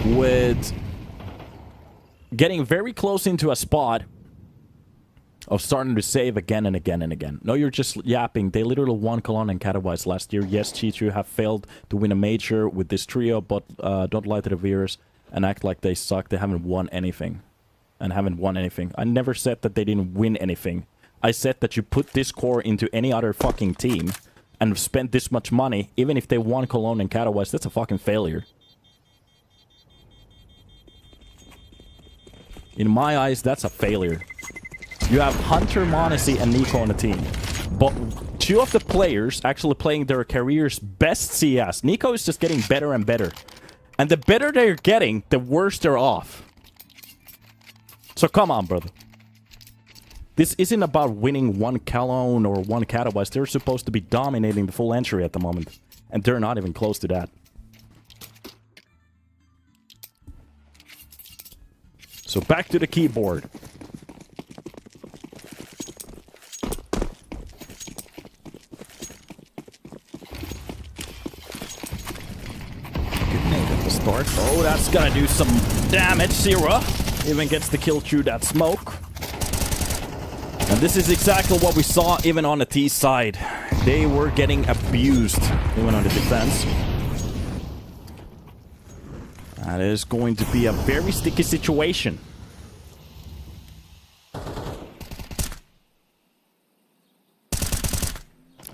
with getting very close into a spot of starting to save again and again and again. No, you're just yapping. They literally won kONO and Katowice last year. Yes, Chichu have failed to win a major with this trio, but don't lie to the viewers and act like they suck. They haven't won anything. I never said that they didn't win anything. I said that you put this core into any other fucking team and spent this much money, even if they won kONO and Katowice, that's a fucking failure. In my eyes, that's a failure. You have Hunter, Monesi, and Nico on the team. But 2 of the players actually playing their career's best CS. Nico is just getting better and better. And the better they're getting, the worse they're off. So come on, brother. This isn't about winning one kONO or one Katowice. They're supposed to be dominating the full entry at the moment. And they're not even close to that. So back to the keyboard. Good nade at the start. Oh, that's gonna do some damage. Zira even gets the kill through that smoke. And this is exactly what we saw even on the T side. They were getting abused even on the defense. That is going to be a very sticky situation.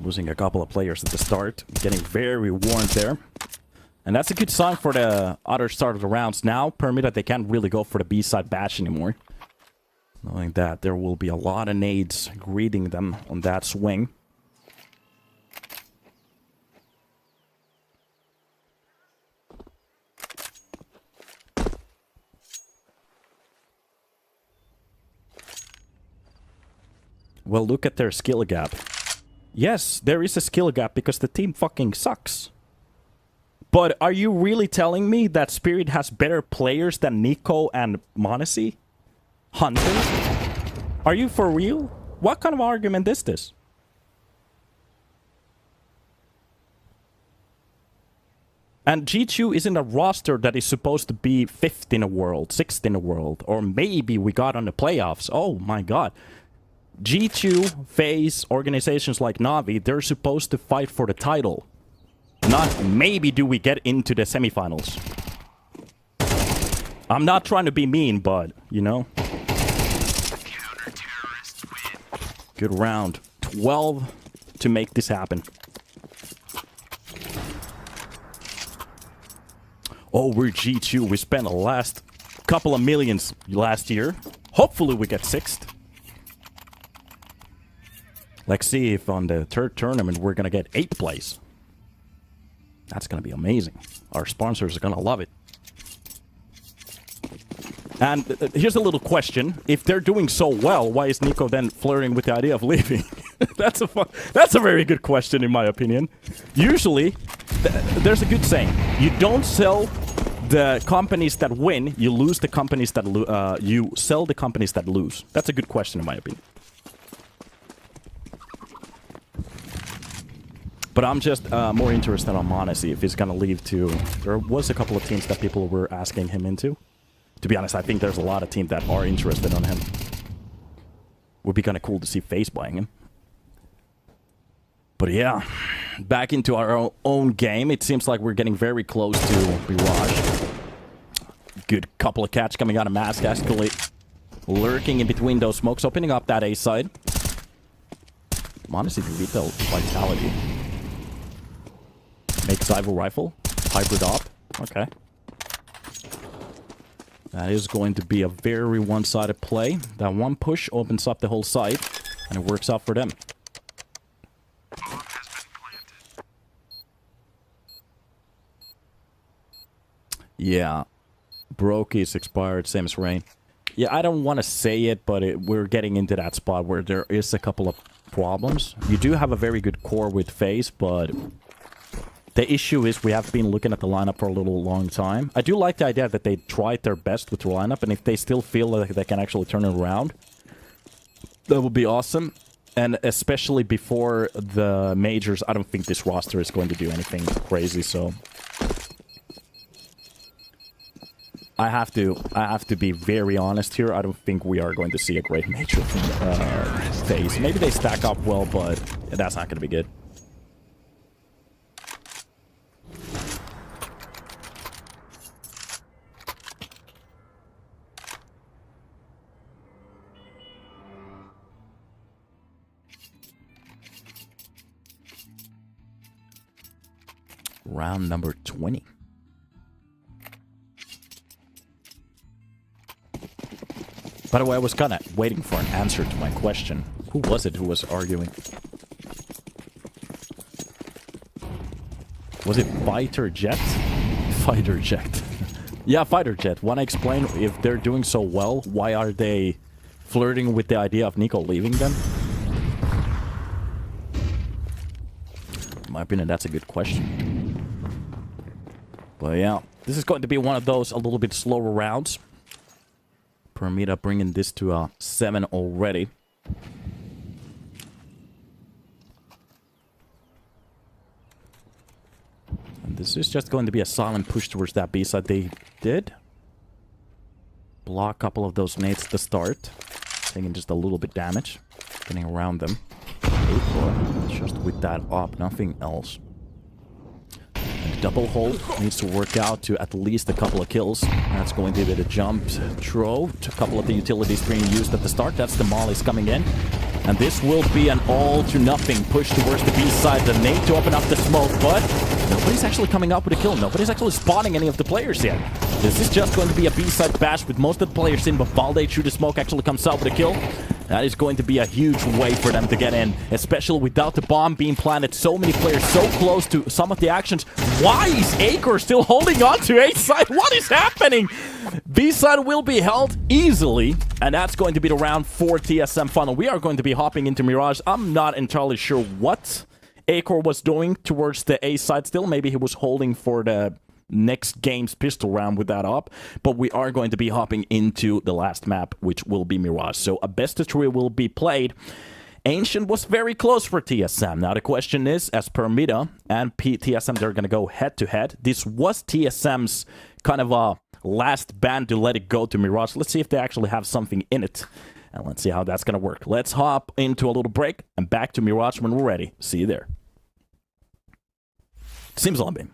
Losing a couple of players at the start. Getting very worn there. And that's a good sign for the other start of the rounds. Now, Permitta, they can't really go for the B-side bash anymore. Knowing that there will be a lot of nades greeting them on that swing. Well, look at their skill gap. Yes, there is a skill gap because the team fucking sucks. But are you really telling me that Spirit has better players than Nico and Monesi? Hunter? Are you for real? What kind of argument is this? And G2 isn't a roster that is supposed to be 5th in the world, 6th in the world, or maybe we got on the playoffs. Oh my god. G2, FaZe, organizations like Na'Vi, they're supposed to fight for the title. Not maybe do we get into the semifinals. I'm not trying to be mean, but, you know. Good round. 12 to make this happen. Oh, we're G2. We spent the last couple of millions last year. Hopefully we get 6th. Let's see if on the third tournament we're gonna get 8th place. That's gonna be amazing. Our sponsors are gonna love it. And here's a little question. If they're doing so well, why is Nico then flirting with the idea of leaving? That's a very good question, in my opinion. Usually, there's a good saying. You don't sell the companies that win, you lose the companies that you sell the companies that lose. That's a good question, in my opinion. But I'm just more interested on Monesi if he's gonna leave too. There was a couple of teams that people were asking him into. To be honest, I think there's a lot of teams that are interested on him. Would be kind of cool to see FaZe buying him. But yeah, back into our own game. It seems like we're getting very close to Mirage. Good couple of catch coming out of Mask, actually lurking in between those smokes, opening up that A side. Honestly, the retail vitality. Makes rival rifle. Hybrid op. Okay. That is going to be a very one-sided play. That one push opens up the whole site, and it works out for them. Yeah. Broke is expired, same as Rain. Yeah, I don't want to say it, but we're getting into that spot where there is a couple of problems. You do have a very good core with FaZe, but the issue is we have been looking at the lineup for a little long time. I do like the idea that they tried their best with the lineup, and if they still feel like they can actually turn it around, that would be awesome. And especially before the majors, I don't think this roster is going to do anything crazy, so I have to be very honest here. I don't think we are going to see a great major from FaZe. Maybe they stack up well, but that's not going to be good. Round number 20. By the way, I was kind of waiting for an answer to my question. Who was it who was arguing? Was it Fighter Jet? Fighter Jet. Yeah, Fighter Jet. Want to explain if they're doing so well, why are they flirting with the idea of Nico leaving them? In my opinion, that's a good question. But yeah, this is going to be one of those a little bit slower rounds. Permitta bringing this to 7 already. And this is just going to be a silent push towards that B side. They did block a couple of those nades at the start, taking just a little bit damage, getting around them. Just with that up, nothing else. And double hold needs to work out to at least a couple of kills. That's going to be the jump throw. A couple of the utilities being used at the start. That's the mollies coming in. And this will be an all-to-nothing push towards the B side. The nade to open up the smoke, but nobody's actually coming up with a kill. Nobody's actually spotting any of the players yet. This is just going to be a B-side bash with most of the players in, but Valde through the smoke actually comes out with a kill. That is going to be a huge way for them to get in, especially without the bomb being planted. So many players so close to some of the actions. Why is Acre still holding on to A side? What is happening? B side will be held easily, and that's going to be the round 4 TSM final. We are going to be hopping into Mirage. I'm not entirely sure what Acre was doing towards the A side still. Maybe he was holding for the next game's pistol round with that up, but we are going to be hopping into the last map, which will be Mirage. So a best of 3 will be played. Ancient was very close for TSM. Now the question is, as Permitta and TSM, they're going to go head to head. This was TSM's kind of a last band to let it go to Mirage. Let's see if they actually have something in it. And let's see how that's going to work. Let's hop into a little break and back to Mirage when we're ready. See you there. Simsalabim.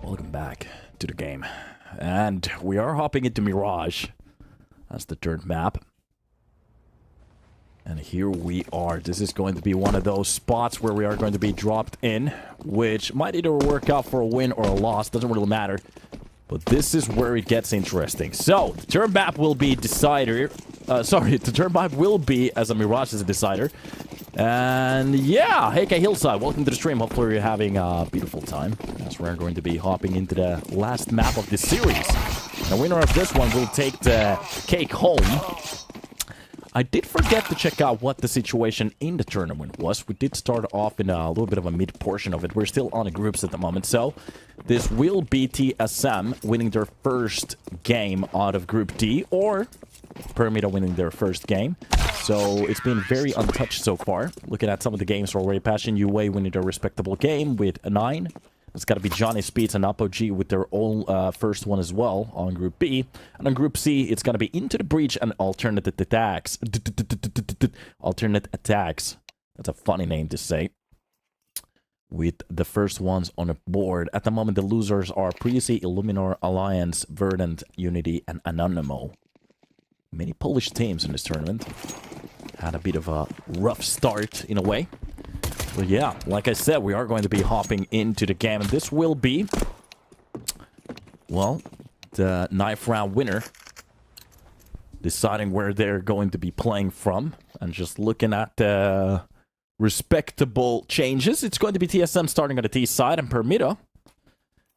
Welcome back to the game. And we are hopping into Mirage. That's the third map. And here we are. This is going to be one of those spots where we are going to be dropped in, which might either work out for a win or a loss. Doesn't really matter. But this is where it gets interesting. So, the turn map will be decider. The turn map will be as a Mirage as a decider. And yeah, hey Hillside, welcome to the stream. Hopefully you're having a beautiful time. As we're going to be hopping into the last map of this series. The winner of this one will take the cake home. I did forget to check out what the situation in the tournament was. We did start off in a little bit of a mid portion of it. We're still on the groups at the moment. So this will be TSM winning their first game out of Group D, or Permitta winning their first game. So it's been very untouched so far. Looking at some of the games already, Passion UA winning their respectable game with a 9. It's got to be Johnny Speeds and Apogee with their own first one as well on Group B. And on Group C, it's going to be Into the Breach and Alternate Attacks. Alternate Attacks. That's a funny name to say. With the first ones on the board. At the moment, the losers are Prezi, Illuminor, Alliance, Verdant, Unity, and Anonymo. Many Polish teams in this tournament. Had a bit of a rough start in a way. But yeah, like I said, we are going to be hopping into the game. And this will be, well, the 9th round winner. Deciding where they're going to be playing from. And just looking at the respectable changes. It's going to be TSM starting on the T side, and Permitta,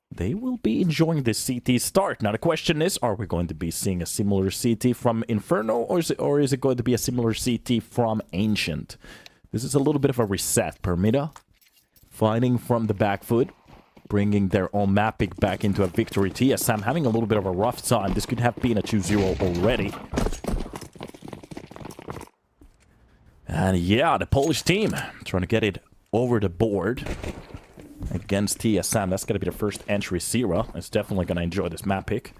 they will be enjoying this CT start. Now the question is, are we going to be seeing a similar CT from Inferno, or is it going to be a similar CT from Ancient? This is a little bit of a reset. Permitta fighting from the back foot, bringing their own map pick back into a victory. TSM having a little bit of a rough time. This could have been a 2-0 already. And yeah, the Polish team trying to get it over the board against TSM. That's going to be the first entry. Zira is definitely going to enjoy this map pick.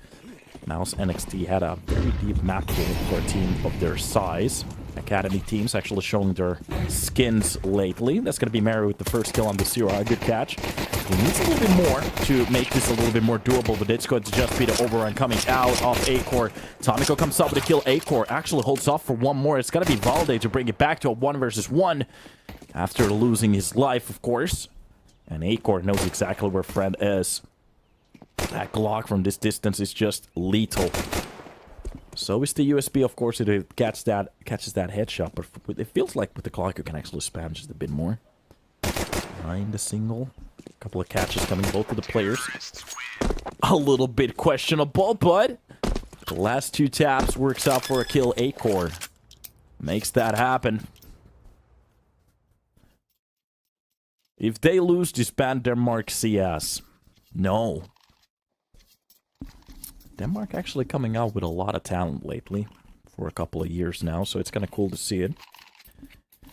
Mouse NXT had a very deep map pick for a team of their size. Academy teams actually showing their skins lately. That's going to be Mary with the first kill on the Zira. A good catch. He needs a little bit more to make this a little bit more doable, but it's going to just be the overrun coming out of Acor. Tomiko comes up with a kill. Acor actually holds off for one more. It's going to be Valde to bring it back to a 1 versus 1 after losing his life, of course. And Acor knows exactly where Fred is. That Glock from this distance is just lethal. So is the USB, of course, it catches that headshot, but it feels like with the Glock you can actually spam just a bit more. Behind the single. A couple of catches coming, both of the players. A little bit questionable, but the last 2 taps works out for a kill. Acor makes that happen. If they lose, disband Denmark CS. No. Denmark actually coming out with a lot of talent lately for a couple of years now, so it's kind of cool to see it.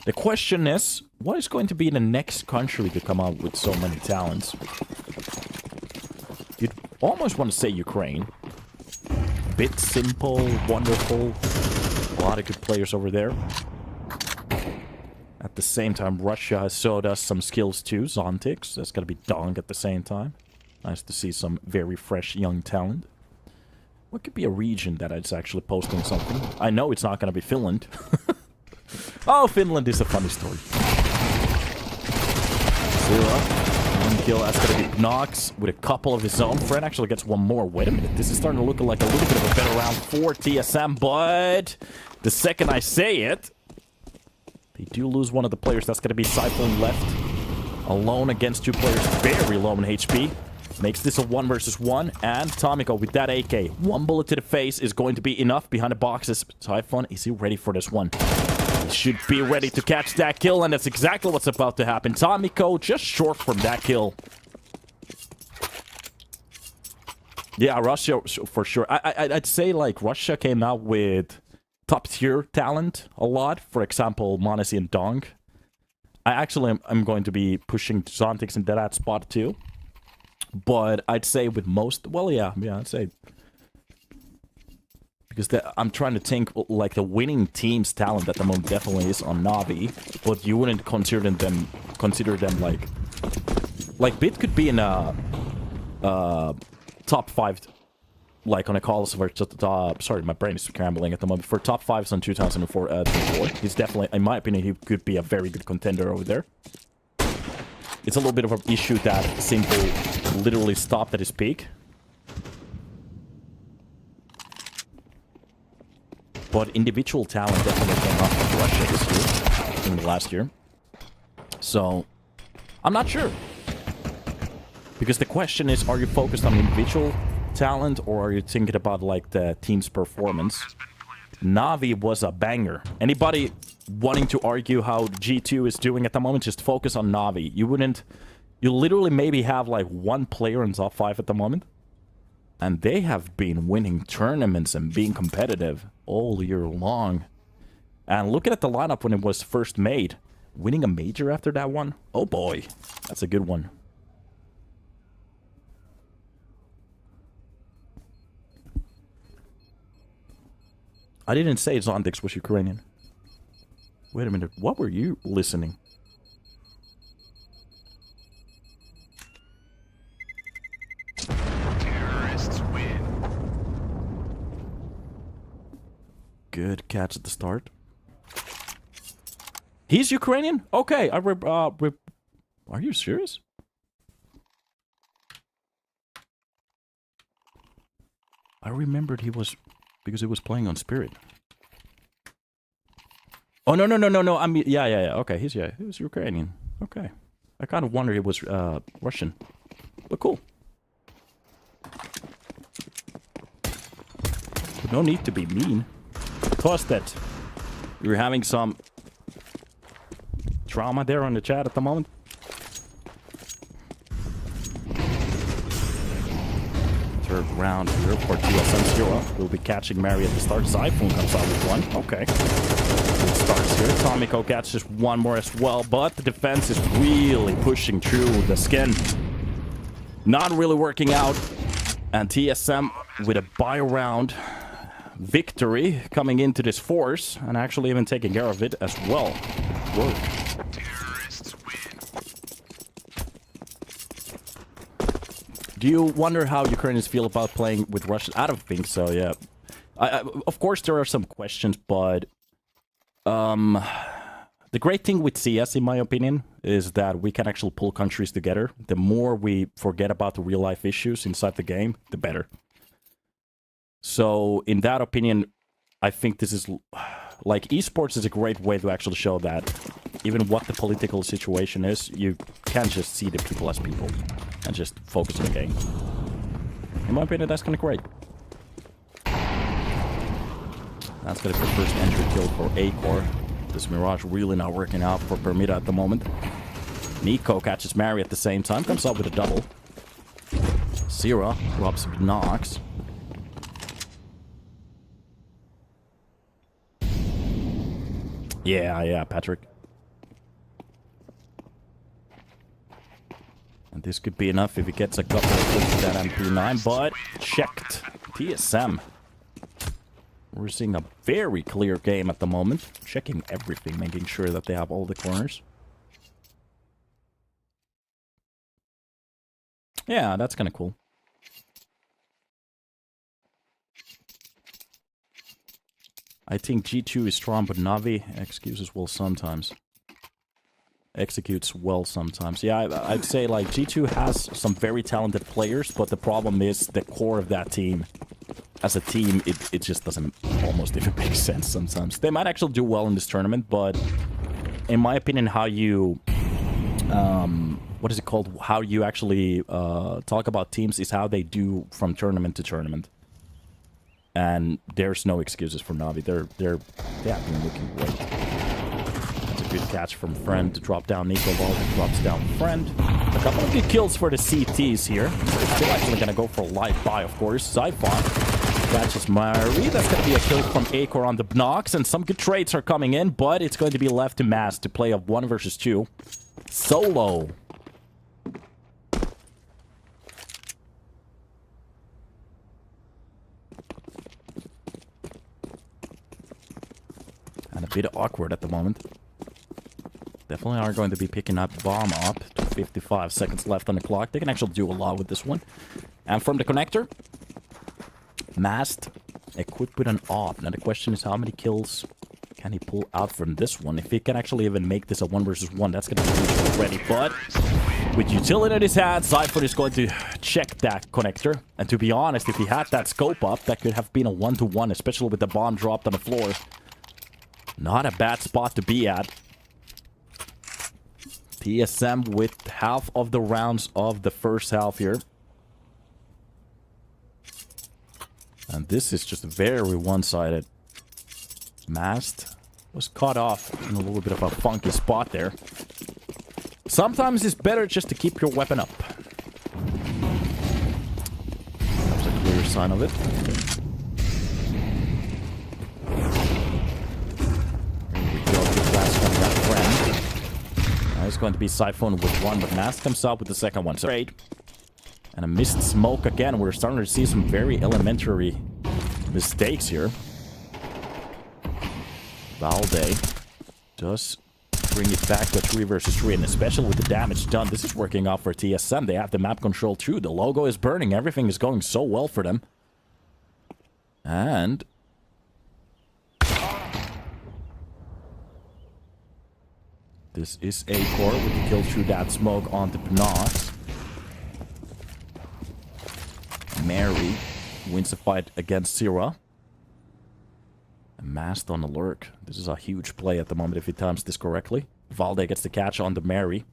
The question is, what is going to be the next country to come out with so many talents? You'd almost want to say Ukraine. Bit simple, wonderful. A lot of good players over there. At the same time, Russia has showed us some skills too. Zontix, that's going to be Dong at the same time. Nice to see some very fresh young talent. What could be a region that is actually posting something? I know it's not going to be Finland. Oh, Finland is a funny story. Zira, 1 kill. That's going to be Nox with a couple of his own. Fred actually gets 1 more. Wait a minute. This is starting to look like a little bit of a better round for TSM, but the second I say it, they do lose one of the players. That's going to be Cyclone left alone against 2 players very low in HP. Makes this a 1 versus 1, and Tomiko with that AK. 1 bullet to the face is going to be enough behind the boxes. Typhon, is he ready for this one? He should be ready to catch that kill, and that's exactly what's about to happen. Tomiko just short from that kill. Yeah, Russia for sure. I'd say like Russia came out with top tier talent a lot. For example, Manesi and Dong. I actually am going to be pushing Zontix into that spot too. But I'd say with most, well, yeah, I'd say, because I'm trying to think like the winning team's talent at the moment definitely is on Navi, but you wouldn't consider them like Bit could be in a top 5, like on a call for sorry, my brain is scrambling at the moment, for top 5s on 2004. He's definitely, in my opinion, he could be a very good contender over there. It's a little bit of an issue that Simple literally stopped at his peak. But individual talent definitely came up with Russia this year, in the last year. So, I'm not sure. Because the question is, are you focused on individual talent, or are you thinking about, like, the team's performance? Na'Vi was a banger. Anybody wanting to argue how G2 is doing at the moment, just focus on Na'Vi. You literally maybe have, like, one player in top 5 at the moment. And they have been winning tournaments and being competitive all year long. And looking at the lineup when it was first made, winning a major after that one, oh boy, that's a good one. I didn't say Zondex was Ukrainian. Wait a minute, what were you listening? Terrorists win. Good catch at the start. He's Ukrainian? Okay, are you serious? I remembered he was, because he was playing on Spirit. Oh, no. I mean, yeah. Okay, he was Ukrainian. Okay. I kind of wondered he was Russian. But cool. But no need to be mean. Plus that you're having some drama there on the chat at the moment. Third round here for TSM 0. We'll be catching Mary at the start. Zyphone comes out with one. Okay. Good starts here. Tomiko catches one more as well, but the defense is really pushing through the skin. Not really working out. And TSM with a buy round victory coming into this force and actually even taking care of it as well. Whoa. Terrorists win. Do you wonder how Ukrainians feel about playing with Russia? I don't think so, yeah. Of course, there are some questions, but the great thing with CS, in my opinion, is that we can actually pull countries together. The more we forget about the real-life issues inside the game, the better. So, in that opinion, I think this is... Like, esports is a great way to actually show that even what the political situation is, you can't just see the people as people and just focus on the game. In my opinion, that's kind of great. That's going to be the first entry kill for A-Core. This Mirage really not working out for Permitta at the moment. Nico catches Mary at the same time, comes up with a double. Zira drops Nox. Yeah, Patrick. And this could be enough if he gets a couple of hits with that MP9, but checked. TSM. We're seeing a very clear game at the moment. Checking everything, making sure that they have all the corners. Yeah, that's kind of cool. I think G2 is strong, but Na'Vi excuses well sometimes. Executes well sometimes. Yeah, I'd say like G2 has some very talented players, but the problem is the core of that team. As a team, it just doesn't almost even make sense sometimes. They might actually do well in this tournament, but in my opinion, how you... what is it called? How you actually talk about teams is how they do from tournament to tournament. And there's no excuses for Na'Vi. They have been looking great. That's a good catch from Friend to drop down Nico Ball. Drops down Friend. A couple of good kills for the CTs here. Still actually gonna go for a light buy, of course. Zyphon catches Mary. That's gonna be a kill from A-Core on the Nox, and some good trades are coming in, but it's going to be left to Mass to play a 1 versus 2 solo. And a bit awkward at the moment. Definitely are going to be picking up bomb up. 55 seconds left on the clock. They can actually do a lot with this one. And from the connector, Mast equipped with an AWP. Now the question is how many kills can he pull out from this one? If he can actually even make this a 1 versus 1, that's going to be huge already. But with utility in his hand, Cypher is going to check that connector. And to be honest, if he had that scope up, that could have been a 1-to-1, especially with the bomb dropped on the floor. Not a bad spot to be at. TSM with half of the rounds of the first half here. And this is just very one-sided. Mast was caught off in a little bit of a funky spot there. Sometimes it's better just to keep your weapon up. That's a clear sign of it. Here we go. Good last one, that friend. Now it's going to be Siphon with one, but Mast comes out with the second one. So great. And a missed smoke again. We're starting to see some very elementary mistakes here. Valde does bring it back to 3 versus 3, and especially with the damage done, this is working out for TSM. They have the map control too. The logo is burning. Everything is going so well for them. And this is a core with the kill through that smoke onto Pnot. Mary wins the fight against Syrah. Mast on the lurk. This is a huge play at the moment if he times this correctly. Valde gets the catch on the Mary.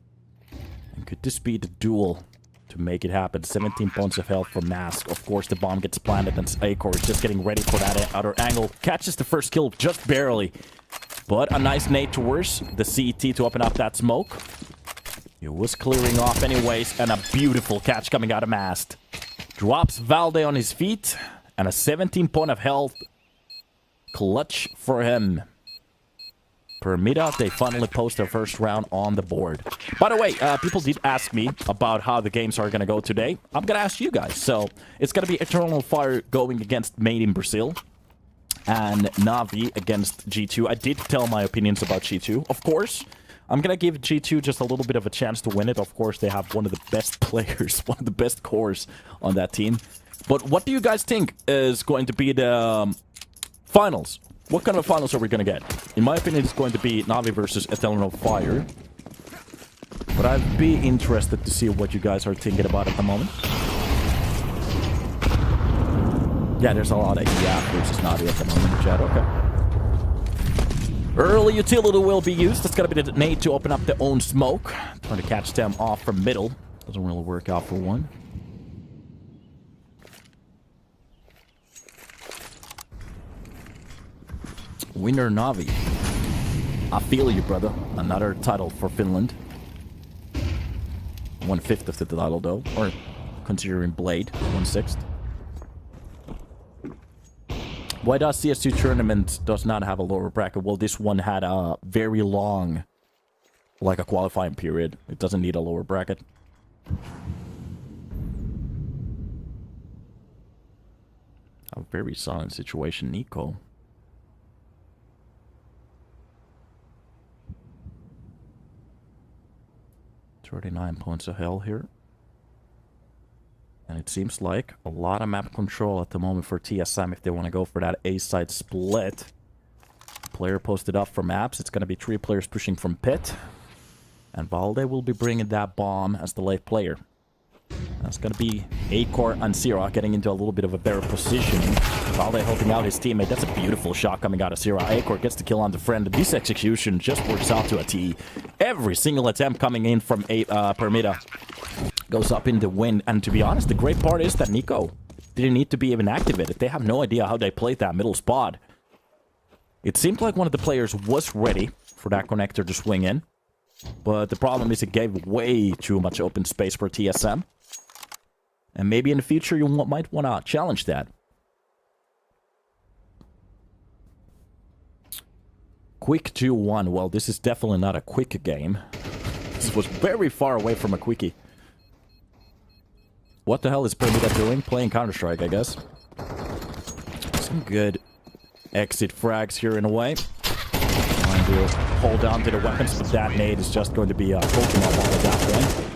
And could this be the duel to make it happen? 17 points of health for Mask. Of course, the bomb gets planted and Acor is just getting ready for that other angle. Catches the first kill just barely. But a nice nade towards the CT to open up that smoke. It was clearing off anyways, and a beautiful catch coming out of Mast. Drops Valde on his feet, and a 17 point of health. Clutch for him. Permitta, they finally post their first round on the board. By the way, people did ask me about how the games are going to go today. I'm going to ask you guys. So, it's going to be Eternal Fire going against Made in Brazil. And Navi against G2. I did tell my opinions about G2. Of course, I'm going to give G2 just a little bit of a chance to win it. Of course, they have one of the best players, one of the best cores on that team. But what do you guys think is going to be the finals? What kind of finals are we going to get? In my opinion, it's going to be Navi versus Eternal Fire. But I'd be interested to see what you guys are thinking about at the moment. Yeah, there's a lot of versus Navi at the moment, chat. Okay. Early utility will be used. It's going to be the nade to open up their own smoke. Trying to catch them off from middle. Doesn't really work out for one. Winner Navi. I feel you, brother. Another title for Finland. 1/5 of the title, though. Or, considering Blade, 1/6. Why does CS2 tournament does not have a lower bracket? Well, this one had a very long, like a qualifying period. It doesn't need a lower bracket. A very silent situation, Nico. 39 points of hell here. And it seems like a lot of map control at the moment for TSM if they want to go for that A-side split. Player posted up for maps. It's going to be 3 players pushing from pit. And Valde will be bringing that bomb as the late player. That's going to be Acor and Syrah getting into a little bit of a better position. Valde helping out his teammate. That's a beautiful shot coming out of Syrah. Acor gets the kill on the friend. This execution just works out to a T. Every single attempt coming in from Permitta goes up in the wind. And to be honest, the great part is that Nico didn't need to be even activated. They have no idea how they played that middle spot. It seemed like one of the players was ready for that connector to swing in. But the problem is it gave way too much open space for TSM. And maybe in the future you might want to challenge that. Quick 2-1. Well, this is definitely not a quick game. This was very far away from a quickie. What the hell is Permitta doing? Playing Counter-Strike, I guess. Some good exit frags here in a way. Trying to hold on to the weapons, but that nade is just going to be a Pokemon ball at that point.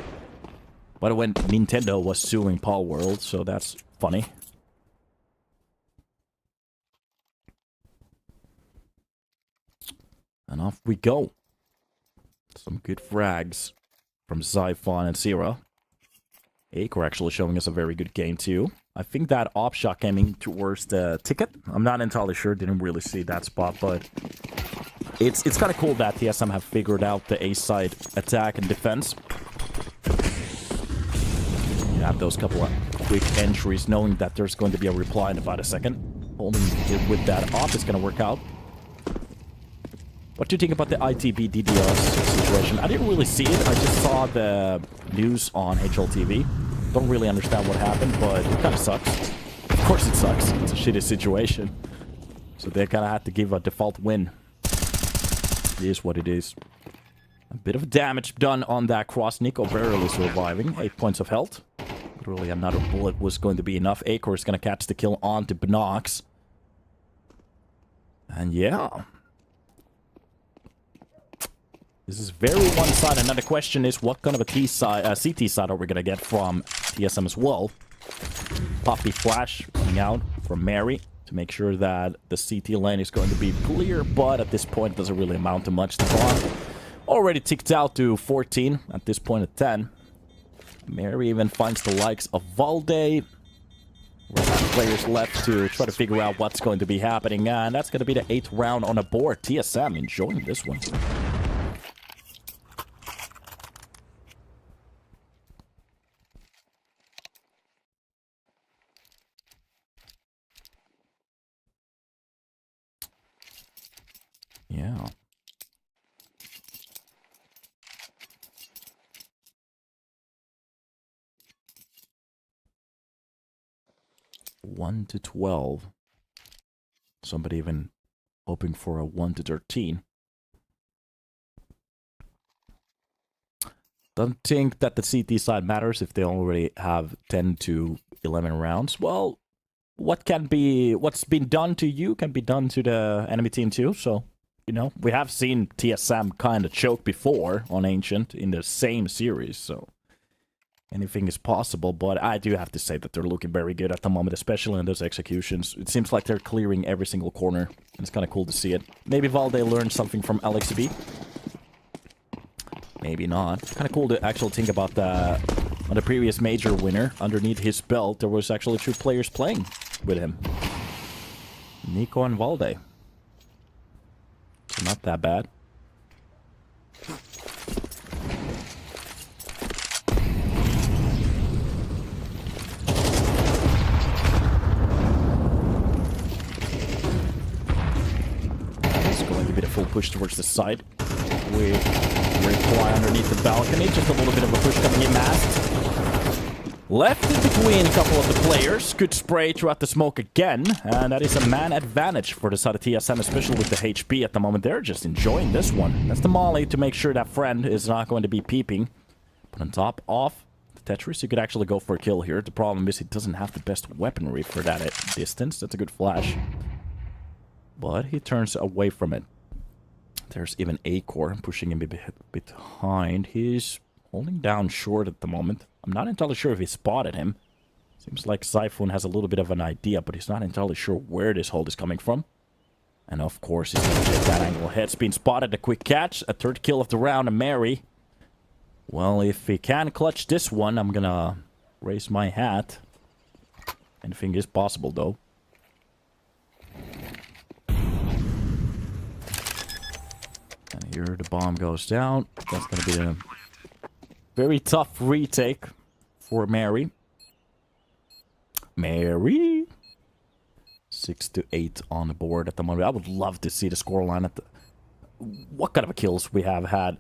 By the way, Nintendo was suing Paul World, so that's funny. And off we go. Some good frags from Zyphon and Zera. kONO actually showing us a very good game too. I think that op shot came in towards the ticket. I'm not entirely sure, didn't really see that spot, but it's kind of cool that TSM have figured out the A-side attack and defense. You have those couple of quick entries, knowing that there's going to be a reply in about a second. Holding it with that off is going to work out. What do you think about the ITB DDoS situation? I didn't really see it. I just saw the news on HLTV. Don't really understand what happened, but it kind of sucks. Of course it sucks. It's a shitty situation. So they kind of had to give a default win. It is what it is. A bit of damage done on that cross. Nico barely surviving. 8 points of health. Literally another bullet was going to be enough. kONO is going to catch the kill onto Binox. And yeah. This is very one-sided. Now the question is, what kind of a CT side are we going to get from TSM as well? Poppy Flash coming out from Mary to make sure that the CT lane is going to be clear, but at this point it doesn't really amount to much. The bomb already ticked out to 14 at this point at 10. Mary even finds the likes of Valde. We're not players left to try to figure out what's going to be happening, and that's going to be the 8th round on the board. TSM enjoying this one. Yeah. One to 12. Somebody even hoping for a 1 to 13. Don't think that the CT side matters if they already have 10 to 11 rounds. Well, what's been done to you can be done to the enemy team too, so you know, we have seen TSM kind of choke before on Ancient in the same series, so anything is possible, but I do have to say that they're looking very good at the moment, especially in those executions. It seems like they're clearing every single corner, and it's kind of cool to see it. Maybe Valde learned something from LXB. Maybe not. Kind of cool to actually think about on the previous major winner, underneath his belt, there was actually 2 players playing with him. Nico and Valde. So not that bad. It's going to be the full push towards the side. With reply underneath the balcony. Just a little bit of a push coming in masked. Left in between a couple of the players. Good spray throughout the smoke again. And that is a man advantage for the side of TSM, especially with the HP at the moment. They're just enjoying this one. That's the molly to make sure that friend is not going to be peeping. But on top of the Tetris, you could actually go for a kill here. The problem is he doesn't have the best weaponry for that at distance. That's a good flash. But he turns away from it. There's even kONO pushing him a bit behind. He's holding down short at the moment. I'm not entirely sure if he spotted him. Seems like Zyphon has a little bit of an idea, but he's not entirely sure where this hold is coming from. And of course, he's going to get that angle ahead. It's been spotted. A quick catch. A 3rd kill of the round. And Mary. Well, if he can clutch this one, I'm going to raise my hat. Anything is possible, though. And here the bomb goes down. That's going to be a very tough retake for Mary. Mary. 6 to 8 on the board at the moment. I would love to see the scoreline at the... What kind of kills we have had.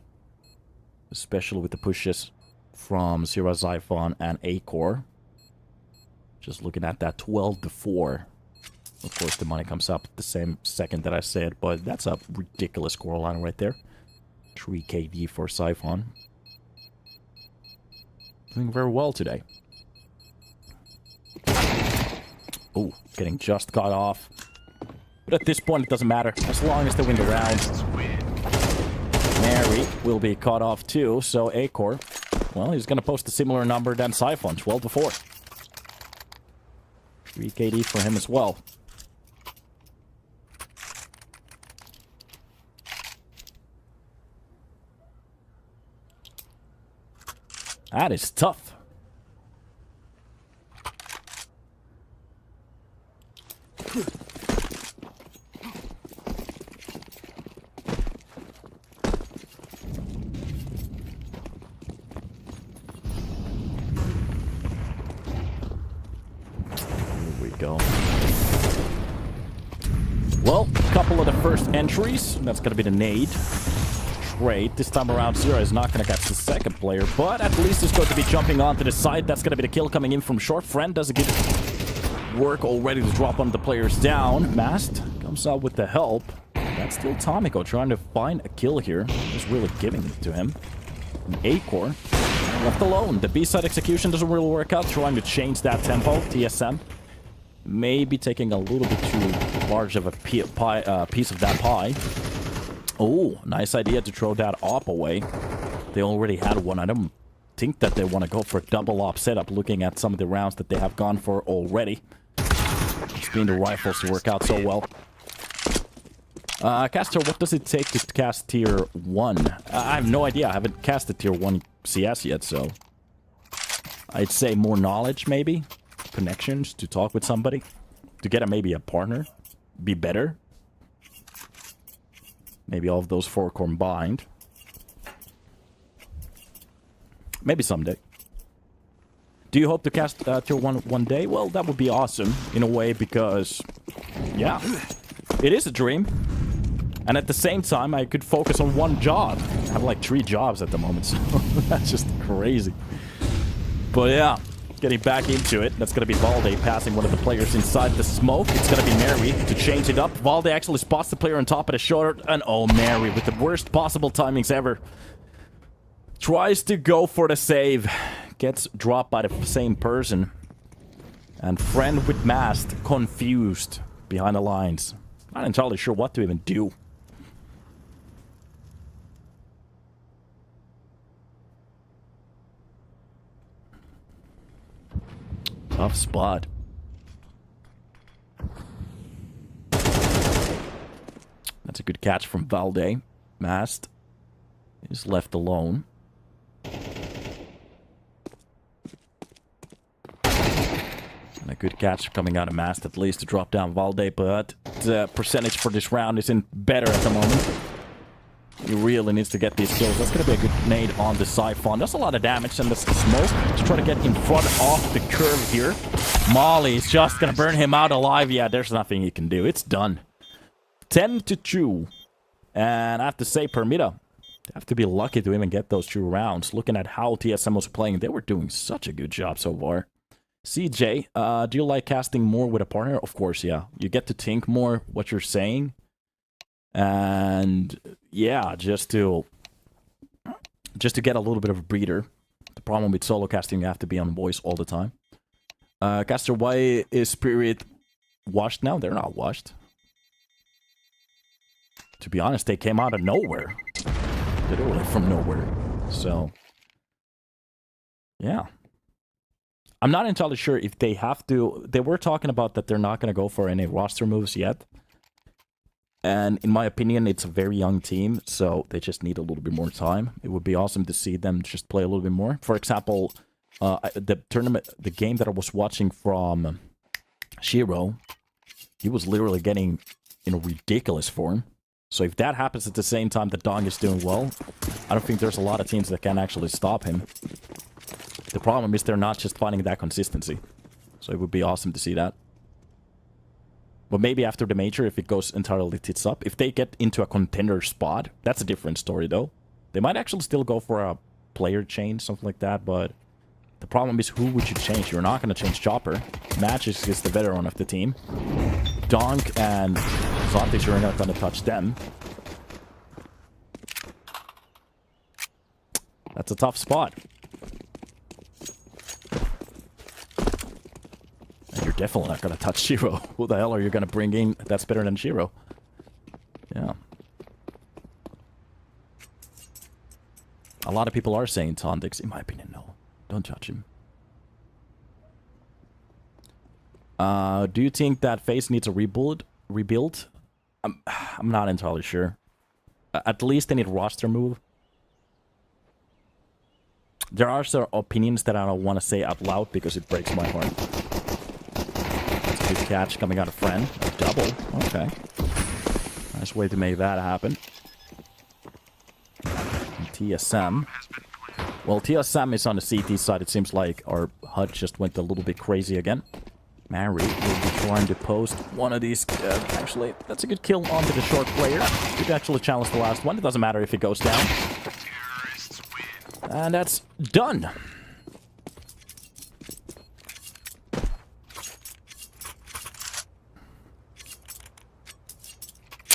Especially with the pushes from Zera, Zyphon, and kONO. Just looking at that 12 to 4. Of course, the money comes up the same second that I said, but that's a ridiculous scoreline right there. 3 KD for Zyphon. Doing very well today. Oh, getting just cut off. But at this point, it doesn't matter. As long as they win the round. Mary will be cut off too, so Acor, well, he's going to post a similar number than Siphon, 12 to 4. 3 KD for him as well. That is tough. Go. Well, a couple of the first entries. That's going to be the nade. Trade. This time around, Zero is not going to catch the second player, but at least he's going to be jumping onto the side. That's going to be the kill coming in from short. Friend does a good work already to drop one of the players down. Mast comes out with the help. That's still Tomiko trying to find a kill here. Just really giving it to him. Acor left alone. The B-side execution doesn't really work out. Trying to change that tempo. TSM. Maybe taking a little bit too large of a piece of that pie. Oh, nice idea to throw that op away. They already had one. I don't think that they want to go for a double op setup, looking at some of the rounds that they have gone for already. Spin the rifles to work out so well. Caster, what does it take to cast tier 1? I have no idea. I haven't casted tier 1 CS yet, so... I'd say more knowledge, maybe? Connections to talk with somebody, to get maybe a partner, be better. Maybe all of those 4 combined. Maybe someday. Do you hope to cast tier 1 one day? Well, that would be awesome in a way because, yeah, it is a dream. And at the same time, I could focus on one job. I have like 3 jobs at the moment, so that's just crazy. But yeah. Getting back into it. That's going to be Valde passing one of the players inside the smoke. It's going to be Mary to change it up. Valde actually spots the player on top of the shoulder. And oh, Mary with the worst possible timings ever. Tries to go for the save. Gets dropped by the same person. And friend with Mast confused behind the lines. Not entirely sure what to even do. Tough spot. That's a good catch from Valde. Mast is left alone. And a good catch coming out of Mast at least to drop down Valde, but the percentage for this round isn't better at the moment. He really needs to get these kills. That's going to be a good nade on the Siphon. That's a lot of damage, and that's the smoke to try to get in front of the curve here. Molly is just going to burn him out alive. Yeah, there's nothing he can do. It's done. 10 to 2. And I have to say, Permitta, they have to be lucky to even get those 2 rounds. Looking at how TSM was playing, they were doing such a good job so far. CJ, do you like casting more with a partner? Of course, yeah. You get to think more what you're saying. And yeah, just to get a little bit of a breather. The problem with solo casting, you have to be on voice all the time. Caster, why is Spirit washed now? They're not washed. To be honest, they came out of nowhere. Literally from nowhere. So, yeah. I'm not entirely sure if they have to... They were talking about that they're not going to go for any roster moves yet. And in my opinion, it's a very young team, so they just need a little bit more time. It would be awesome to see them just play a little bit more. For example, the game that I was watching from Shiro, he was literally getting in a ridiculous form. So if that happens at the same time that Dong is doing well, I don't think there's a lot of teams that can actually stop him. The problem is they're not just finding that consistency. So it would be awesome to see that. But maybe after the major, if it goes entirely tits up. If they get into a contender spot, that's a different story, though. They might actually still go for a player change, something like that, but... The problem is, who would you change? You're not going to change Chopper. Matches is the veteran of the team. Donk and Zotic, you're not going to touch them. That's a tough spot. And you're definitely not going to touch Shiro. Who the hell are you going to bring in that's better than Shiro? Yeah. lot of people are saying Tondix. In my opinion, no. Don't judge him. Do you think that FaZe needs a rebuild? I'm not entirely sure. At least they need a roster move. There are some opinions that I don't want to say out loud because it breaks my heart. That's a good catch coming out of Friend. A double. Okay. Nice way to make that happen. And TSM. Well, TSM is on the CT side. It seems like our HUD just went a little bit crazy again. Mary will be trying to post one of these. Actually, that's a good kill onto the short player. You can actually challenge the last one. It doesn't matter if it goes down. And that's done.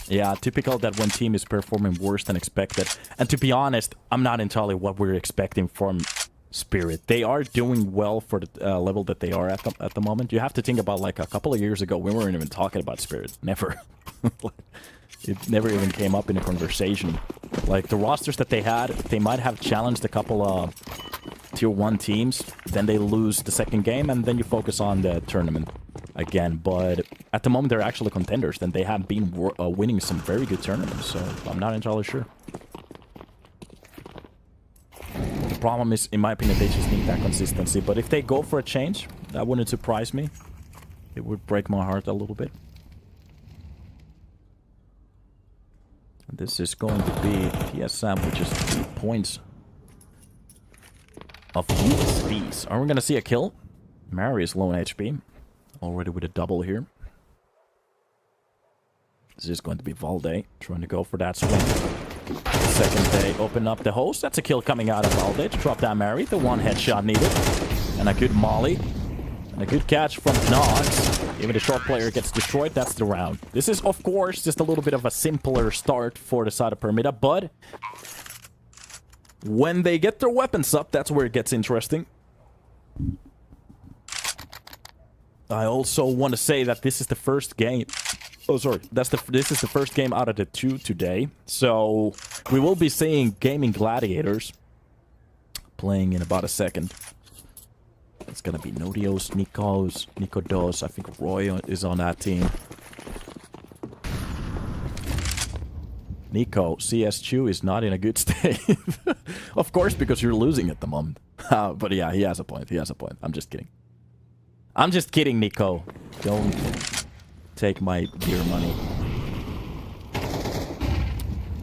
Yeah, typical that one team is performing worse than expected. And to be honest, I'm not entirely what we're expecting from Spirit. They are doing well for the level that they are at the moment. You have to think about, like, a couple of years ago, we weren't even talking about Spirit. Never. It never even came up in a conversation. Like, the rosters that they had, they might have challenged a couple of Tier 1 teams. Then they lose the second game, and then you focus on the tournament again. But at the moment, they're actually contenders. Then they have been winning some very good tournaments. So I'm not entirely sure. The problem is, in my opinion, they just need that consistency. But if they go for a change, that wouldn't surprise me. It would break my heart a little bit. And this is going to be TSM, which is 3 points of USBs. Are we going to see a kill? Mary is low on HP. Already with a double here. This is going to be Valde trying to go for that swing. Second they open up the host. That's a kill coming out of Valde to drop down Mary. The one headshot needed. And a good molly. And a good catch from Nox. Even the short player gets destroyed. That's the round. This is, of course, just a little bit of a simpler start for the side of Permitta. But when they get their weapons up, that's where it gets interesting. I also want to say that this is the first game. Oh, sorry. This is the first game out of the 2 today. So we will be seeing Gaimin Gladiators playing in about a second. It's gonna be Nodios, Nico Dos. I think Roy is on that team. Nico, CS2 is not in a good state. Of course, because you're losing at the moment. But yeah, he has a point. He has a point. I'm just kidding. I'm just kidding, Nico. Don't take my dear money.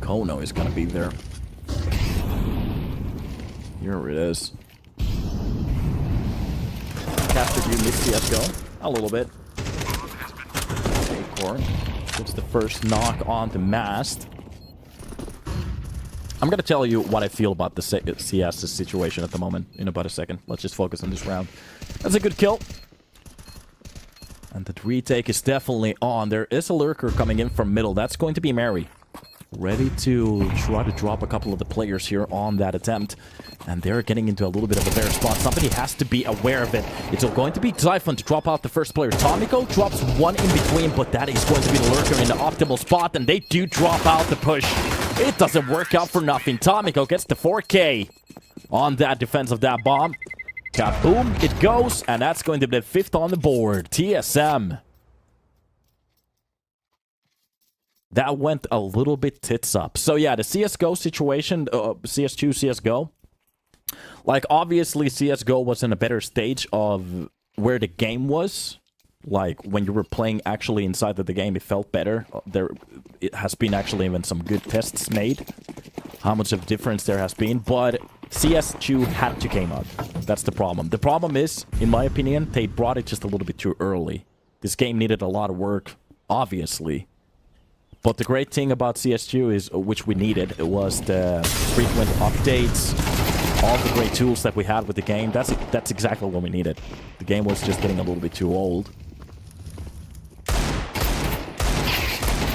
kONO is gonna be there. Here it is. Caster, you missed CSGO a little bit. Acorn gets the first knock on the mast. I'm gonna tell you what I feel about the CS situation at the moment in about a second. Let's just focus on this round. That's a good kill. And the retake is definitely on. There is a lurker coming in from middle. That's going to be Mary. Ready to try to drop a couple of the players here on that attempt. And they're getting into a little bit of a better spot. Somebody has to be aware of it. It's going to be Typhon to drop out the first player. Tomiko drops one in between, but that is going to be the lurker in the optimal spot. And they do drop out the push. It doesn't work out for nothing. Tomiko gets the 4K on that defense of that bomb. Kaboom, it goes, and that's going to be the 5th on the board. TSM. That went a little bit tits up. So yeah, the CSGO situation, CS2, CSGO. Like, obviously, CSGO was in a better stage of where the game was. Like, when you were playing actually inside of the game, it felt better. It has been actually even some good tests made. How much of a difference there has been. But CS2 had to came out. That's the problem. The problem is, in my opinion, they brought it just a little bit too early. This game needed a lot of work, obviously. But the great thing about CS2 is, which we needed, it was the frequent updates, all the great tools that we had with the game. That's exactly what we needed. The game was just getting a little bit too old.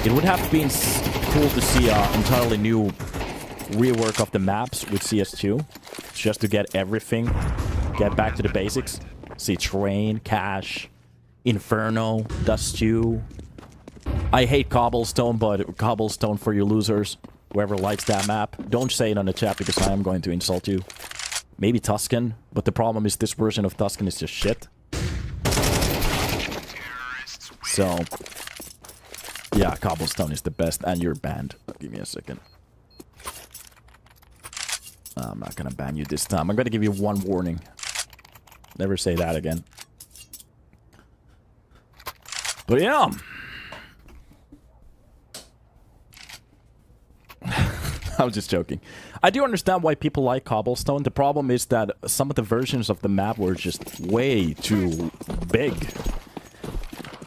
It would have been cool to see an entirely new rework of the maps with CS2, just to get everything, get back to the basics. See Train, Cache, Inferno, Dust 2. I hate Cobblestone, but Cobblestone for you losers. Whoever likes that map, don't say it on the chat because I am going to insult you. Maybe Tuscan, but the problem is this version of Tuscan is just shit. So, yeah, Cobblestone is the best, and you're banned. Give me a second. I'm not gonna ban you this time. I'm gonna give you one warning. Never say that again. But yeah. I was just joking. I do understand why people like Cobblestone. The problem is that some of the versions of the map were just way too big.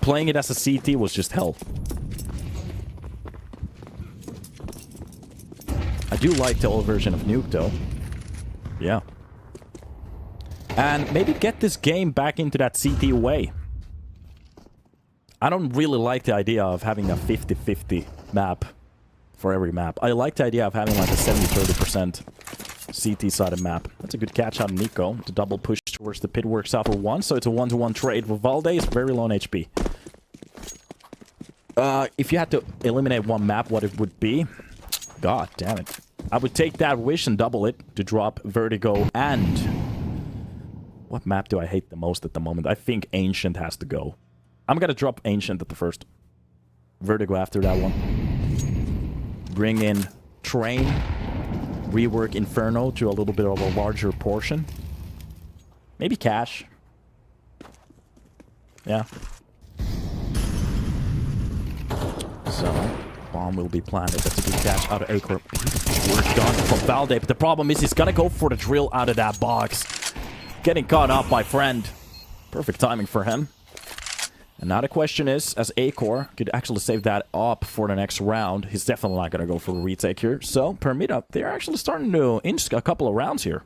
Playing it as a CT was just hell. I do like the old version of Nuke, though. Yeah. And maybe get this game back into that CT way. I don't really like the idea of having a 50-50 map for every map. I like the idea of having like a 70-30% CT-sided map. That's a good catch out of Nico. The double push towards the pit works out for one, so it's a 1-to-1 trade. Valde is very low on HP. If you had to eliminate one map, what it would be? God damn it. I would take that wish and double it to drop Vertigo and... What map do I hate the most at the moment? I think Ancient has to go. I'm gonna drop Ancient at the first. Vertigo after that one. Bring in Train. Rework Inferno to a little bit of a larger portion. Maybe Cash. Yeah. So, bomb will be planted. That's a good catch out of Acre. Work done from Valde, but the problem is he's gonna go for the drill out of that box. Getting caught up by Friend. Perfect timing for him. And now the question is, as Acor could actually save that up for the next round, he's definitely not going to go for a retake here. So, Permitta, they're actually starting to inch a couple of rounds here.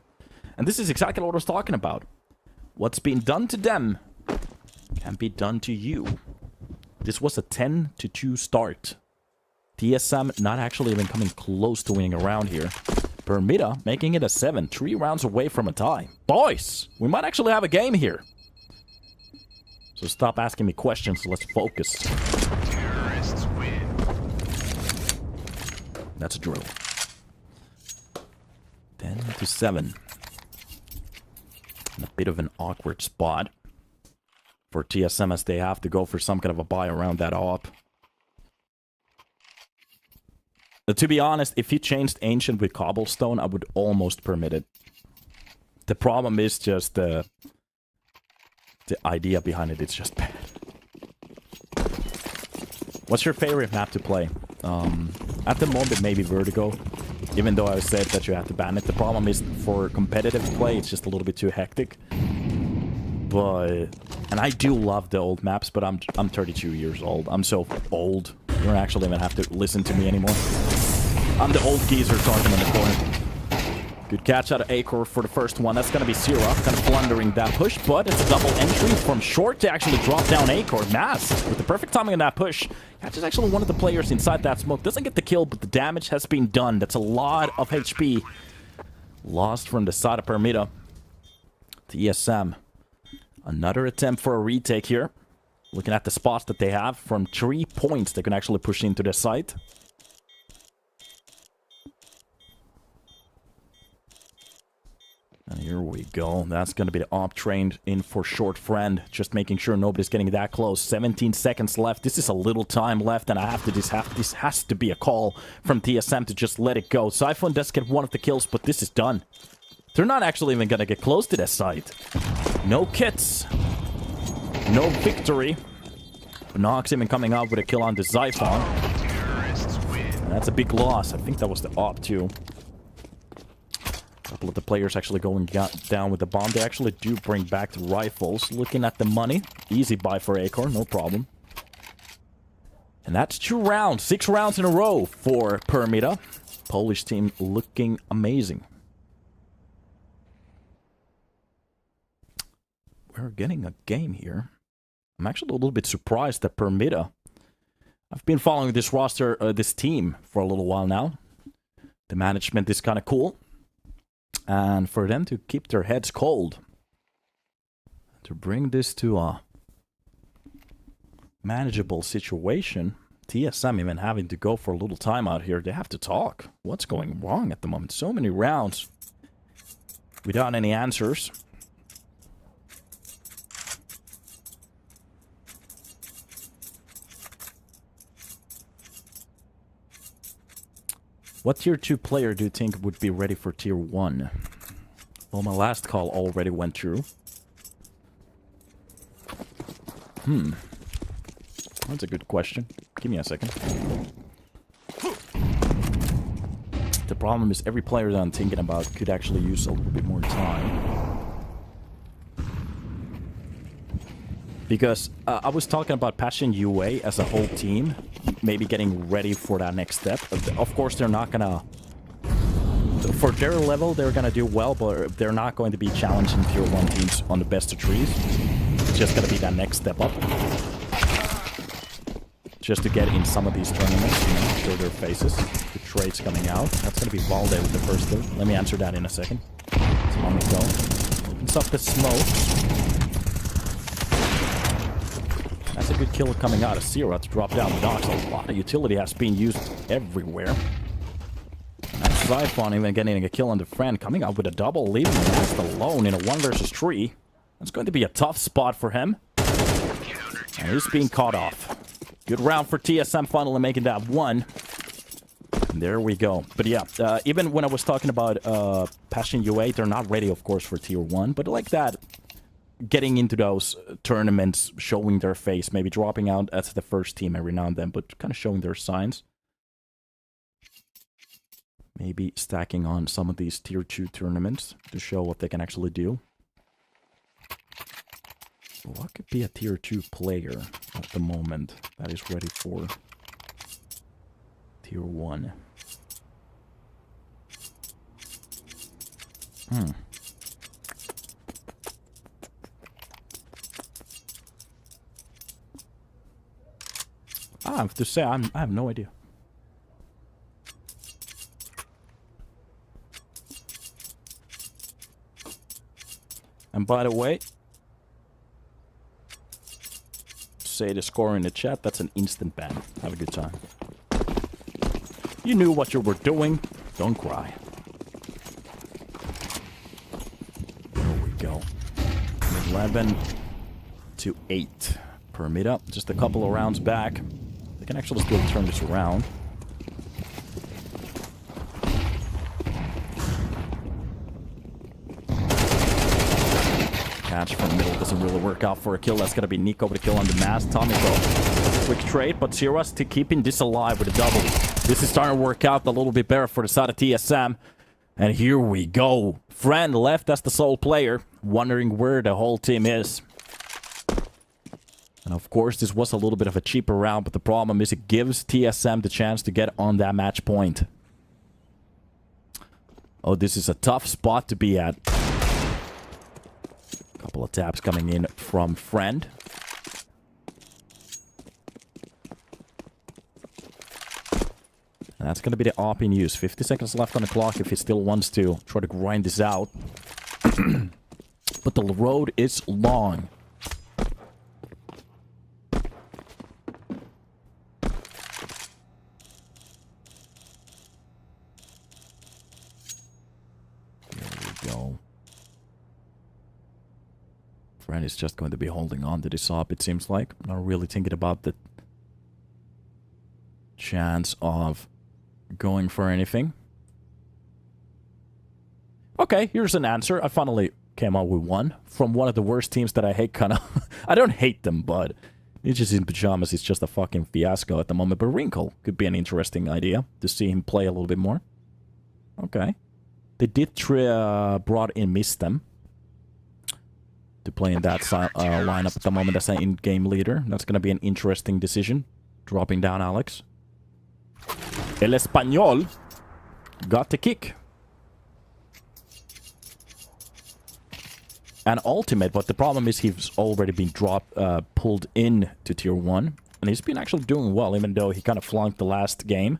And this is exactly what I was talking about. What's been done to them can be done to you. This was a 10-2 start. TSM not actually even coming close to winning a round here. Permitta making it a 7, 3 rounds away from a tie. Boys, we might actually have a game here. So stop asking me questions, let's focus. Terrorists win. That's a drill. 10-7. A bit of an awkward spot for TSM as they have to go for some kind of a buy around that op. But to be honest, if you changed Ancient with Cobblestone, I would almost permit it. The problem is just the idea behind it. It's just bad. What's your favorite map to play? At the moment, maybe Vertigo. Even though I said that you have to ban it. The problem is for competitive play, it's just a little bit too hectic. But... And I do love the old maps, but I'm 32 years old. I'm so old. You don't actually even have to listen to me anymore. I'm the old geezer talking in the corner. Good catch out of Acor for the first one. That's going to be Zero, kind of blundering that push, but it's a double entry from short to actually drop down Acor. Nas, with the perfect timing on that push, catches actually one of the players inside that smoke. Doesn't get the kill, but the damage has been done. That's a lot of HP lost from the side of Permitta. TSM. Another attempt for a retake here. Looking at the spots that they have, from 3 points they can actually push into the site. And here we go. That's going to be the op trained in for short Friend. Just making sure nobody's getting that close. 17 seconds left. This is a little time left, and this has to be a call from TSM to just let it go. Siphon does get one of the kills, but this is done. They're not actually even going to get close to that site. No kits. No victory. Nox even coming out with a kill on the Xiphon. And that's a big loss. I think that was the op too. A couple of the players actually going down with the bomb. They actually do bring back the rifles. Looking at the money. Easy buy for Acor, no problem. And that's 2 rounds. 6 rounds in a row for Permitta. Polish team looking amazing. We're getting a game here. I'm actually a little bit surprised that Permitta... I've been following this roster, this team, for a little while now. The management is kind of cool. And for them to keep their heads cold, to bring this to a manageable situation, TSM even having to go for a little time out here. They have to talk. What's going wrong at the moment? So many rounds without any answers. What tier 2 player do you think would be ready for tier 1? Well, my last call already went through. That's a good question. Give me a second. The problem is every player that I'm thinking about could actually use a little bit more time. Because I was talking about Passion UA as a whole team, maybe getting ready for that next step. Of course, they're not gonna... For their level, they're gonna do well, but they're not going to be challenging tier 1 teams on the best of 3s. It's just gonna be that next step up. Just to get in some of these tournaments, you know, show their faces. The trades coming out. That's gonna be Valde with the first kill. Let me answer that in a second. So let me go. Opens up the smoke. That's a good kill coming out of Zero to drop down the docks. A lot of utility has been used everywhere. And Siphon even getting a kill on the friend, coming up with a double, leaving him just alone in a 1 versus 3. That's going to be a tough spot for him. And he's being caught off. Good round for TSM, finally making that 1. And there we go. But yeah, even when I was talking about Passion UA, they're not ready, of course, for tier 1. But like that, getting into those tournaments, showing their face, maybe dropping out as the first team every now and then, but kind of showing their signs. Maybe stacking on some of these tier 2 tournaments to show what they can actually do. What could be a tier 2 player at the moment that is ready for tier 1? I have to say, I have no idea. And by the way, say the score in the chat, that's an instant ban. Have a good time. You knew what you were doing. Don't cry. There we go. 11 to 8. Permitta, just a couple of rounds back. They can actually still turn this around. Catch from the middle doesn't really work out for a kill. That's going to be Nico with a kill on the mask. Tomiko, quick trade, but Zera's to keeping this alive with a double. This is starting to work out a little bit better for the side of TSM. And here we go. Friend left as the sole player, wondering where the whole team is. And of course, this was a little bit of a cheaper round, but the problem is it gives TSM the chance to get on that match point. Oh, this is a tough spot to be at. Couple of taps coming in from Friend. And that's going to be the AWP in use. 50 seconds left on the clock if he still wants to try to grind this out. But the road is long. Friend is just going to be holding on to this up, it seems like. Not really thinking about the chance of going for anything. Okay, here's an answer. I finally came out with one from one of the worst teams that I hate, kind of. I don't hate them, but it's just in pajamas. It's just a fucking fiasco at the moment. But Wrinkle could be an interesting idea to see him play a little bit more. Okay. They did brought in Mistem to play in that lineup at the moment as an in-game leader. That's going to be an interesting decision. Dropping down Alex. El Español got the kick. And ultimate, but the problem is he's already been pulled in to tier 1. And he's been actually doing well, even though he kind of flunked the last game.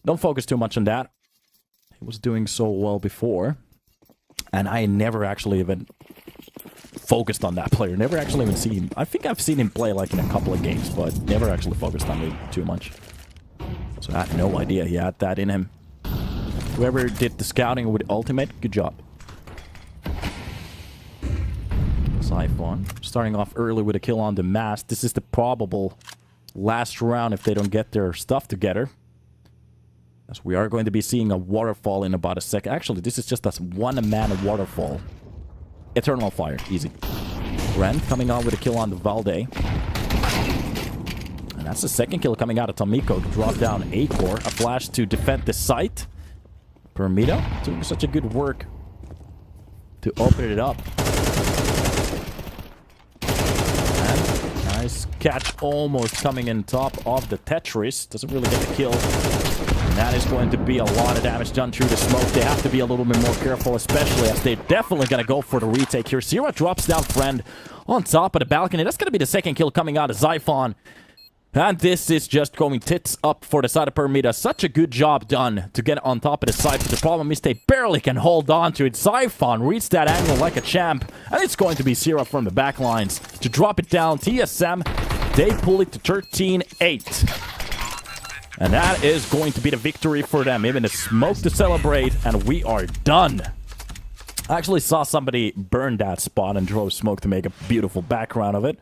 Don't focus too much on that. He was doing so well before. And I never actually even focused on that player. Never actually even seen him. I think I've seen him play like in a couple of games, but never actually focused on him too much. So I had no idea he had that in him. Whoever did the scouting with ultimate, good job. Siphon starting off early with a kill on the mast. This is the probable last round if they don't get their stuff together. As we are going to be seeing a waterfall in about a second. Actually, this is just a one-man waterfall. Eternal Fire, easy. Ren coming on with a kill on the Valde. And that's the second kill coming out of Tomiko to drop down a core. A flash to defend the site. Permitta doing such a good work to open it up. And nice catch, almost coming in top of the Tetris. Doesn't really get the kill. And that is going to be a lot of damage done through the smoke. They have to be a little bit more careful, especially as they're definitely going to go for the retake here. Zero drops down Friend on top of the balcony. That's going to be the second kill coming out of Xiphon. And this is just going tits up for the side of Permitta. Such a good job done to get on top of the side. But the problem is they barely can hold on to it. Xiphon reached that angle like a champ. And it's going to be Zero from the back lines to drop it down. TSM, they pull it to 13-8. And that is going to be the victory for them. Even a smoke to celebrate. And we are done. I actually saw somebody burn that spot and drove smoke to make a beautiful background of it.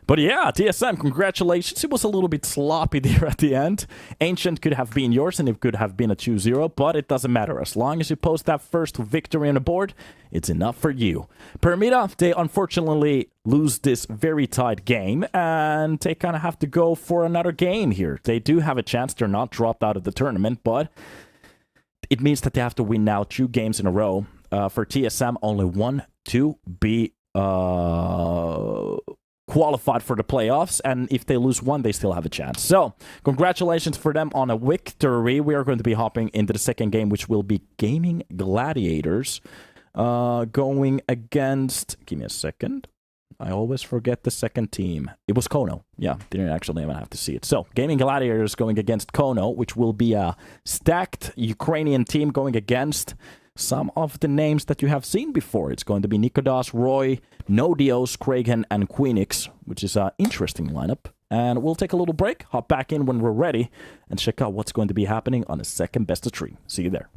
But yeah, TSM, congratulations. It was a little bit sloppy there at the end. Ancient could have been yours and it could have been a 2-0, but it doesn't matter. As long as you post that first victory on the board, it's enough for you. Permitta, they unfortunately lose this very tight game and they kind of have to go for another game here. They do have a chance. They're not dropped out of the tournament, but it means that they have to win now 2 games in a row. For TSM, only 1 to be qualified for the playoffs, and if they lose 1, they still have a chance. So, congratulations for them on a victory. We are going to be hopping into the second game, which will be Gaimin Gladiators, going against... Give me a second. I always forget the second team. It was kONO. Yeah, didn't actually even have to see it. So, Gaimin Gladiators going against kONO, which will be a stacked Ukrainian team going against some of the names that you have seen before. It's going to be Nikodas, Roy, Nodios, Kragen, and Queenix, which is an interesting lineup. And we'll take a little break, hop back in when we're ready, and check out what's going to be happening on the second best of 3. See you there.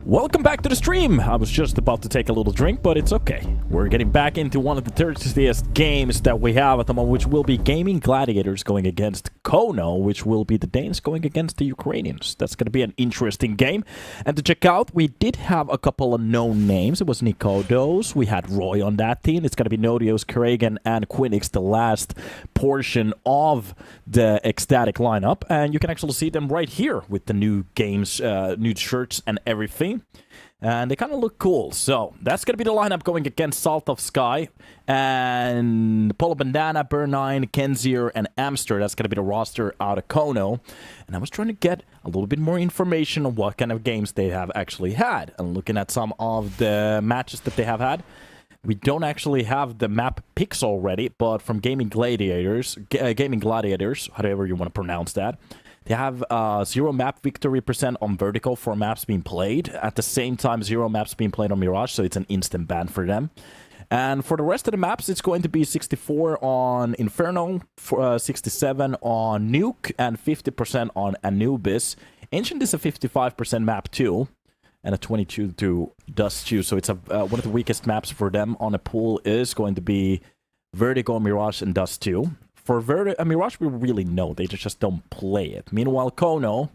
Welcome back to the stream. I was just about to take a little drink, but it's okay. We're getting back into one of the thirstiest games that we have at the moment, which will be Gaimin Gladiators going against kONO, which will be the Danes going against the Ukrainians. That's going to be an interesting game. And to check out, we did have a couple of known names. It was Nikodos. We had Roy on that team. It's going to be Nodios, Kragan, and Quinix, the last portion of the ecstatic lineup. And you can actually see them right here with the new games, new shirts and everything. And they kind of look cool. So that's going to be the lineup going against Salt of Sky and Polo Bandana, Burn9, Kenzier, and Amster. That's going to be the roster out of kONO. And I was trying to get a little bit more information on what kind of games they have actually had. And looking at some of the matches that they have had, we don't actually have the map picks already, but from Gaimin Gladiators, however you want to pronounce that, they have 0 map victory percent on vertical for maps being played. At the same time, 0 maps being played on Mirage, so it's an instant ban for them. And for the rest of the maps, it's going to be 64 on Inferno, 67 on Nuke, and 50% on Anubis. Ancient is a 55% map too, and a 22 to Dust 2, so it's one of the weakest maps for them on a pool is going to be Vertigo, Mirage, and Dust 2. For Mirage, we really know. They just don't play it. Meanwhile, kONO,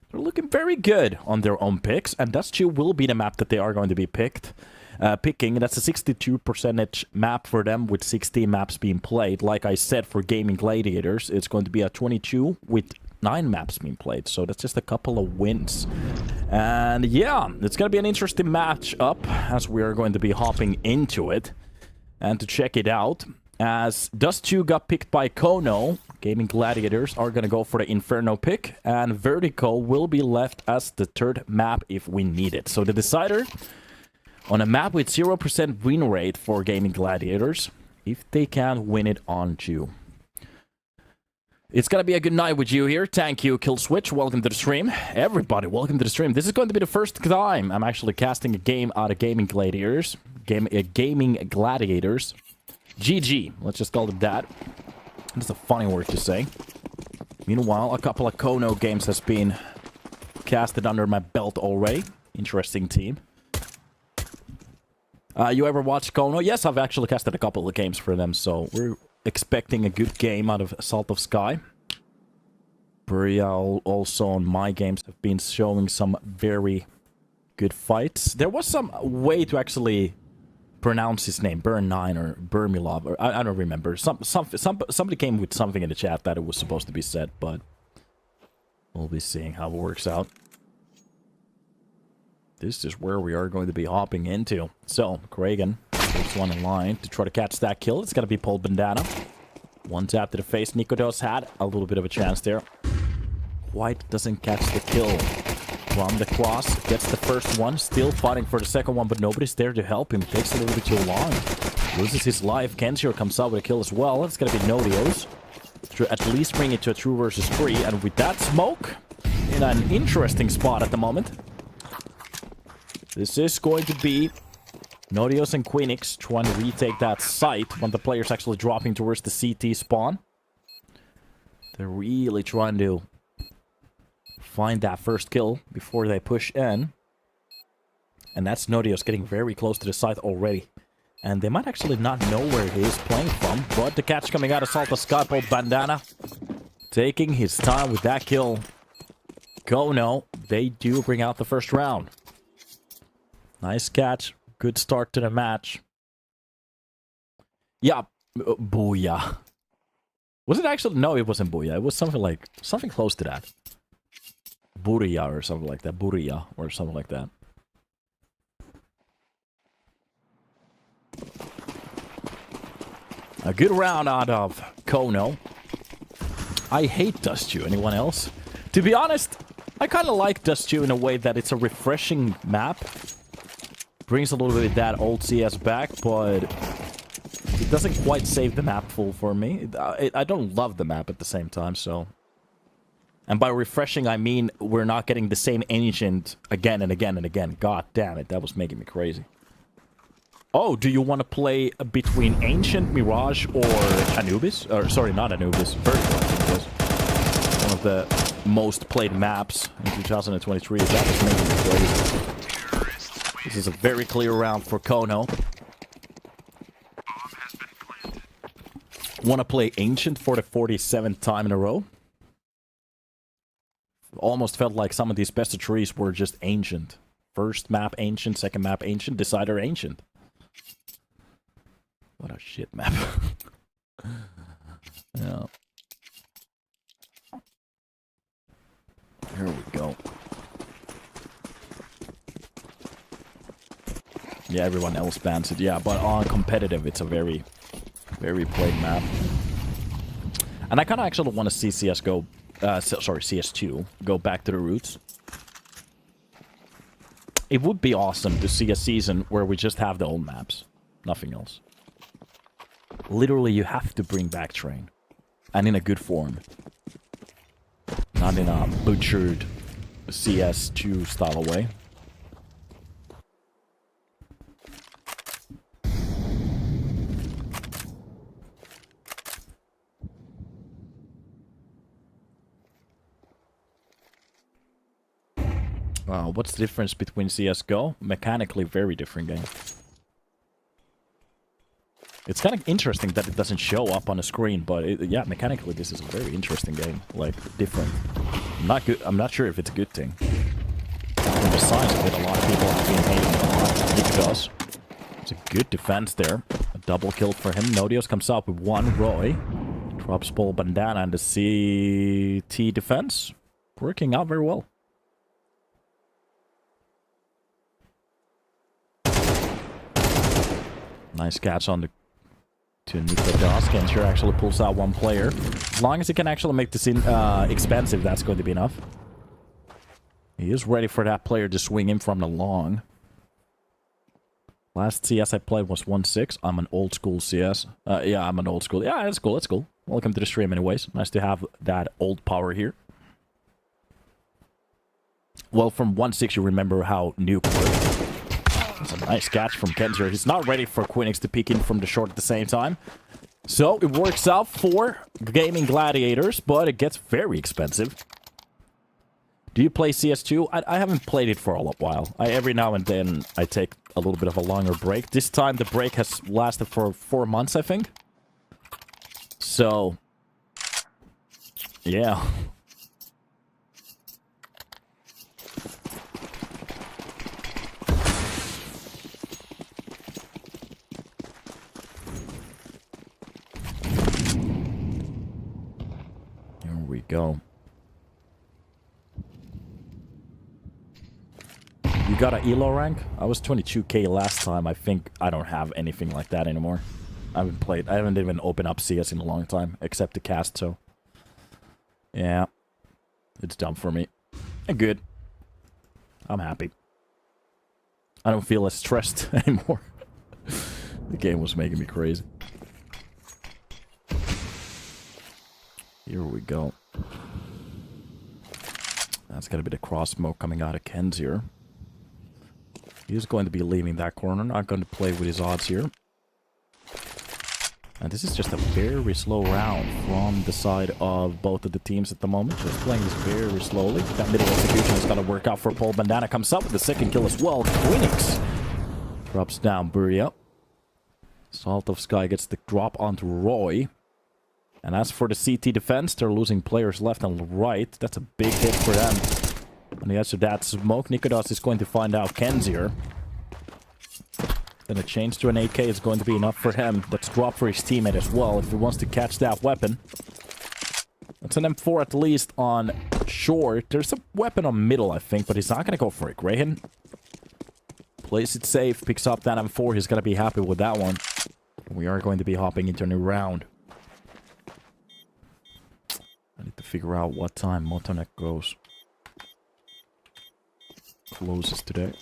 they're looking very good on their own picks. And Dust 2 will be the map that they are going to be picking. That's a 62% map for them with 16 maps being played. Like I said, for Gaimin Gladiators, it's going to be a 22 with 9 maps being played. So that's just a couple of wins. And yeah, it's going to be an interesting match up as we are going to be hopping into it. And to check it out, as Dust 2 got picked by kONO, Gaimin Gladiators are going to go for the Inferno pick, and Vertigo will be left as the third map if we need it. So the decider on a map with 0% win rate for Gaimin Gladiators, if they can win it on 2. It's going to be a good night with you here. Thank you, Killswitch. Welcome to the stream. Everybody, welcome to the stream. This is going to be the first time I'm actually casting a game out of Gaimin Gladiators. Gaimin Gladiators. GG. Let's just call it that. That's a funny word to say. Meanwhile, a couple of kONO games has been casted under my belt already. Interesting team. You ever watch kONO? Yes, I've actually casted a couple of games for them, so we're expecting a good game out of Salt of Sky. Pera also on my games have been showing some very good fights. There was some way to actually pronounce his name, Burn9 or Burmilov, or I don't remember. Somebody came with something in the chat that it was supposed to be said, but we'll be seeing how it works out. This is where we are going to be hopping into. So, Kragan, first one in line to try to catch that kill. It's going to be Pol Bandana. One tap to the face. Nikodos had a little bit of a chance there. White doesn't catch the kill. From the cross, gets the first one, still fighting for the second one, but nobody's there to help him. Takes a little bit too long. Loses his life. Kenzier comes out with a kill as well. It's gonna be Nodios. To at least bring it to a 2 versus 3, and with that smoke, in an interesting spot at the moment. This is going to be Nodios and Quinix trying to retake that site when the player's actually dropping towards the CT spawn. They're really trying to find that first kill before they push in. And that's Nodios getting very close to the site already. And they might actually not know where he is playing from. But the catch coming out of Salt of Sky, Pol Bandana taking his time with that kill. kONO, they do bring out the first round. Nice catch. Good start to the match. Yeah, booyah. Was it actually? No, it wasn't booyah. It was something close to that. Buriya or something like that. Buriya or something like that. A good round out of kONO. I hate Dust 2. Anyone else? To be honest, I kind of like Dust 2 in a way that it's a refreshing map. Brings a little bit of that old CS back, but it doesn't quite save the map full for me. I don't love the map at the same time, so... And by refreshing, I mean we're not getting the same ancient again and again and again. God damn it, that was making me crazy. Oh, do you want to play between Ancient, Mirage, or Anubis? Or, sorry, not Anubis. Vertigo, I think it was. One of the most played maps in 2023. That was making me crazy. This is a very clear round for kONO. Want to play Ancient for the 47th time in a row? Almost felt like some of these best of threes were just Ancient. First map Ancient, second map Ancient, Decider Ancient. What a shit map. Yeah. Here we go. Yeah, everyone else bans it. Yeah, but on competitive, it's a very, very played map. And I kind of actually want to see CS go... sorry, CS2 go back to the roots. It would be awesome to see a season where we just have the old maps. Nothing else. Literally, you have to bring back Train. And in a good form. Not in a butchered CS2 style way. What's the difference between CSGO? Mechanically, very different game. It's kind of interesting that it doesn't show up on the screen, but yeah, mechanically, this is a very interesting game. Like, different. I'm not sure if it's a good thing. From the size of it, a lot of people have been hating it a lot. It does. It's a good defense there. A double kill for him. Nodios comes out with one. Roy drops Paul Bandana and the CT defense. Working out very well. Nice catch on the to Nicolas. Genscher actually pulls out one player. As long as he can actually make the scene expensive, that's going to be enough. He is ready for that player to swing in from the long. Last CS I played was 1.6. I'm an old school CS. Yeah, I'm an old school. Yeah, that's cool, that's cool. Welcome to the stream anyways. Nice to have that old power here. Well, from 1.6 you remember how Nuke worked. That's a nice catch from Kenzer. He's not ready for Quinix to peek in from the short at the same time. So, it works out for Gaimin Gladiators, but it gets very expensive. Do you play CS2? I haven't played it for a while. Every now and then, I take a little bit of a longer break. This time, the break has lasted for 4 months, I think. So, yeah. We go. You got an ELO rank? I was 22k last time. I think I don't have anything like that anymore. I haven't even opened up CS in a long time, except the cast, so. Yeah. It's done for me. And good. I'm happy. I don't feel as stressed anymore. The game was making me crazy. Here we go. That's gonna be the cross smoke coming out of Ken's here. He's going to be leaving that corner. Not going to play with his odds here. And this is just a very slow round from the side of both of the teams at the moment. Just playing this very slowly. That middle execution is gonna work out for Paul. Bandana comes up with the second kill as well. Quinix drops down Buria. Salt of Sky gets the drop onto Roy. And as for the CT defense, they're losing players left and right. That's a big hit for them. On the edge of that smoke, Nicolas is going to find out Ken's here. Then a change to an AK is going to be enough for him. That's drop for his teammate as well, if he wants to catch that weapon. That's an M4 at least on short. There's a weapon on middle, I think, but he's not going to go for it. Grayhin plays it safe, picks up that M4. He's going to be happy with that one. We are going to be hopping into a new round. I need to figure out what time Motonek goes. Closes today.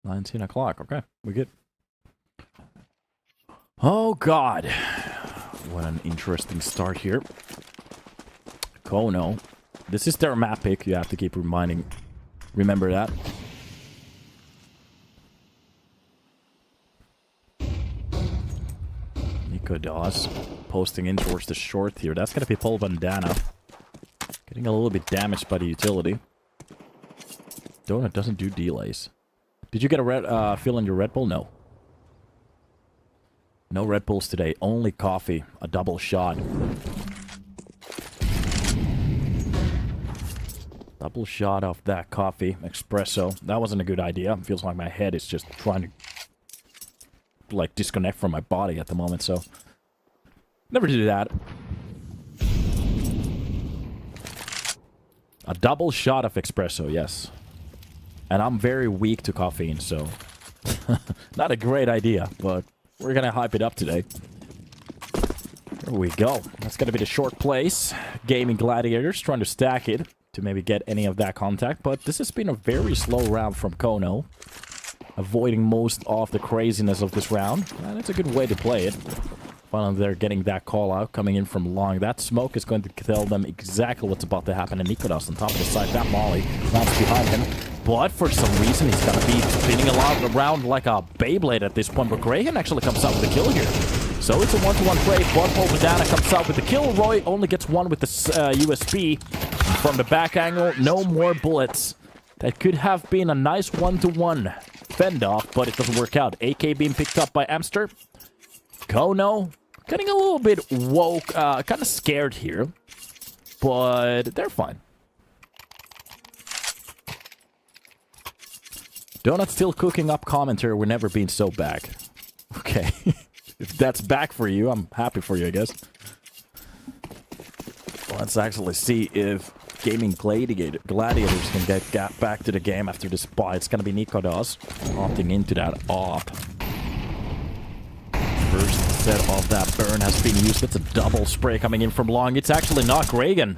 19 o'clock. Okay, we good. Oh god. What an interesting start here. kONO. This is their map pick. You have to keep remember that. kONO posting in towards the short here. That's gonna be Paul Bandana. Getting a little bit damaged by the utility. Donut doesn't do delays. Did you get a red fill in your Red Bull? No. No Red Bulls today. Only coffee. A double shot. Double shot of that coffee. Espresso. That wasn't a good idea. Feels like my head is just trying to like disconnect from my body at the moment, so never do that. A double shot of espresso, yes. And I'm very weak to caffeine, so not a great idea, but we're gonna hype it up today. There we go. That's gonna be the short place. Gaimin Gladiators trying to stack it to maybe get any of that contact, but this has been a very slow round from kONO. Avoiding most of the craziness of this round, and it's a good way to play it. Finally, they're getting that call out coming in from long. That smoke is going to tell them exactly what's about to happen. And kONO on top of the side. That molly lands behind him. But for some reason, he's going to be spinning around like a Beyblade at this point. But Grayhan actually comes out with a kill here. So it's a 1-to-1 trade. But Bandana comes out with the kill. Roy only gets one with the USB. From the back angle, no more bullets. That could have been a nice 1-to-1 fend off, but it doesn't work out. AK being picked up by Amster. kONO getting a little bit woke, kind of scared here, but they're fine. Donut still cooking up commentary. We're never been so back. Okay. If that's back for you, I'm happy for you, I guess. Let's actually see if Gaimin Gladiators can get back to the game after this buy. It's going to be kONO opting into that op. First set of that burn has been used. It's a double spray coming in from long. It's actually not Grayhan.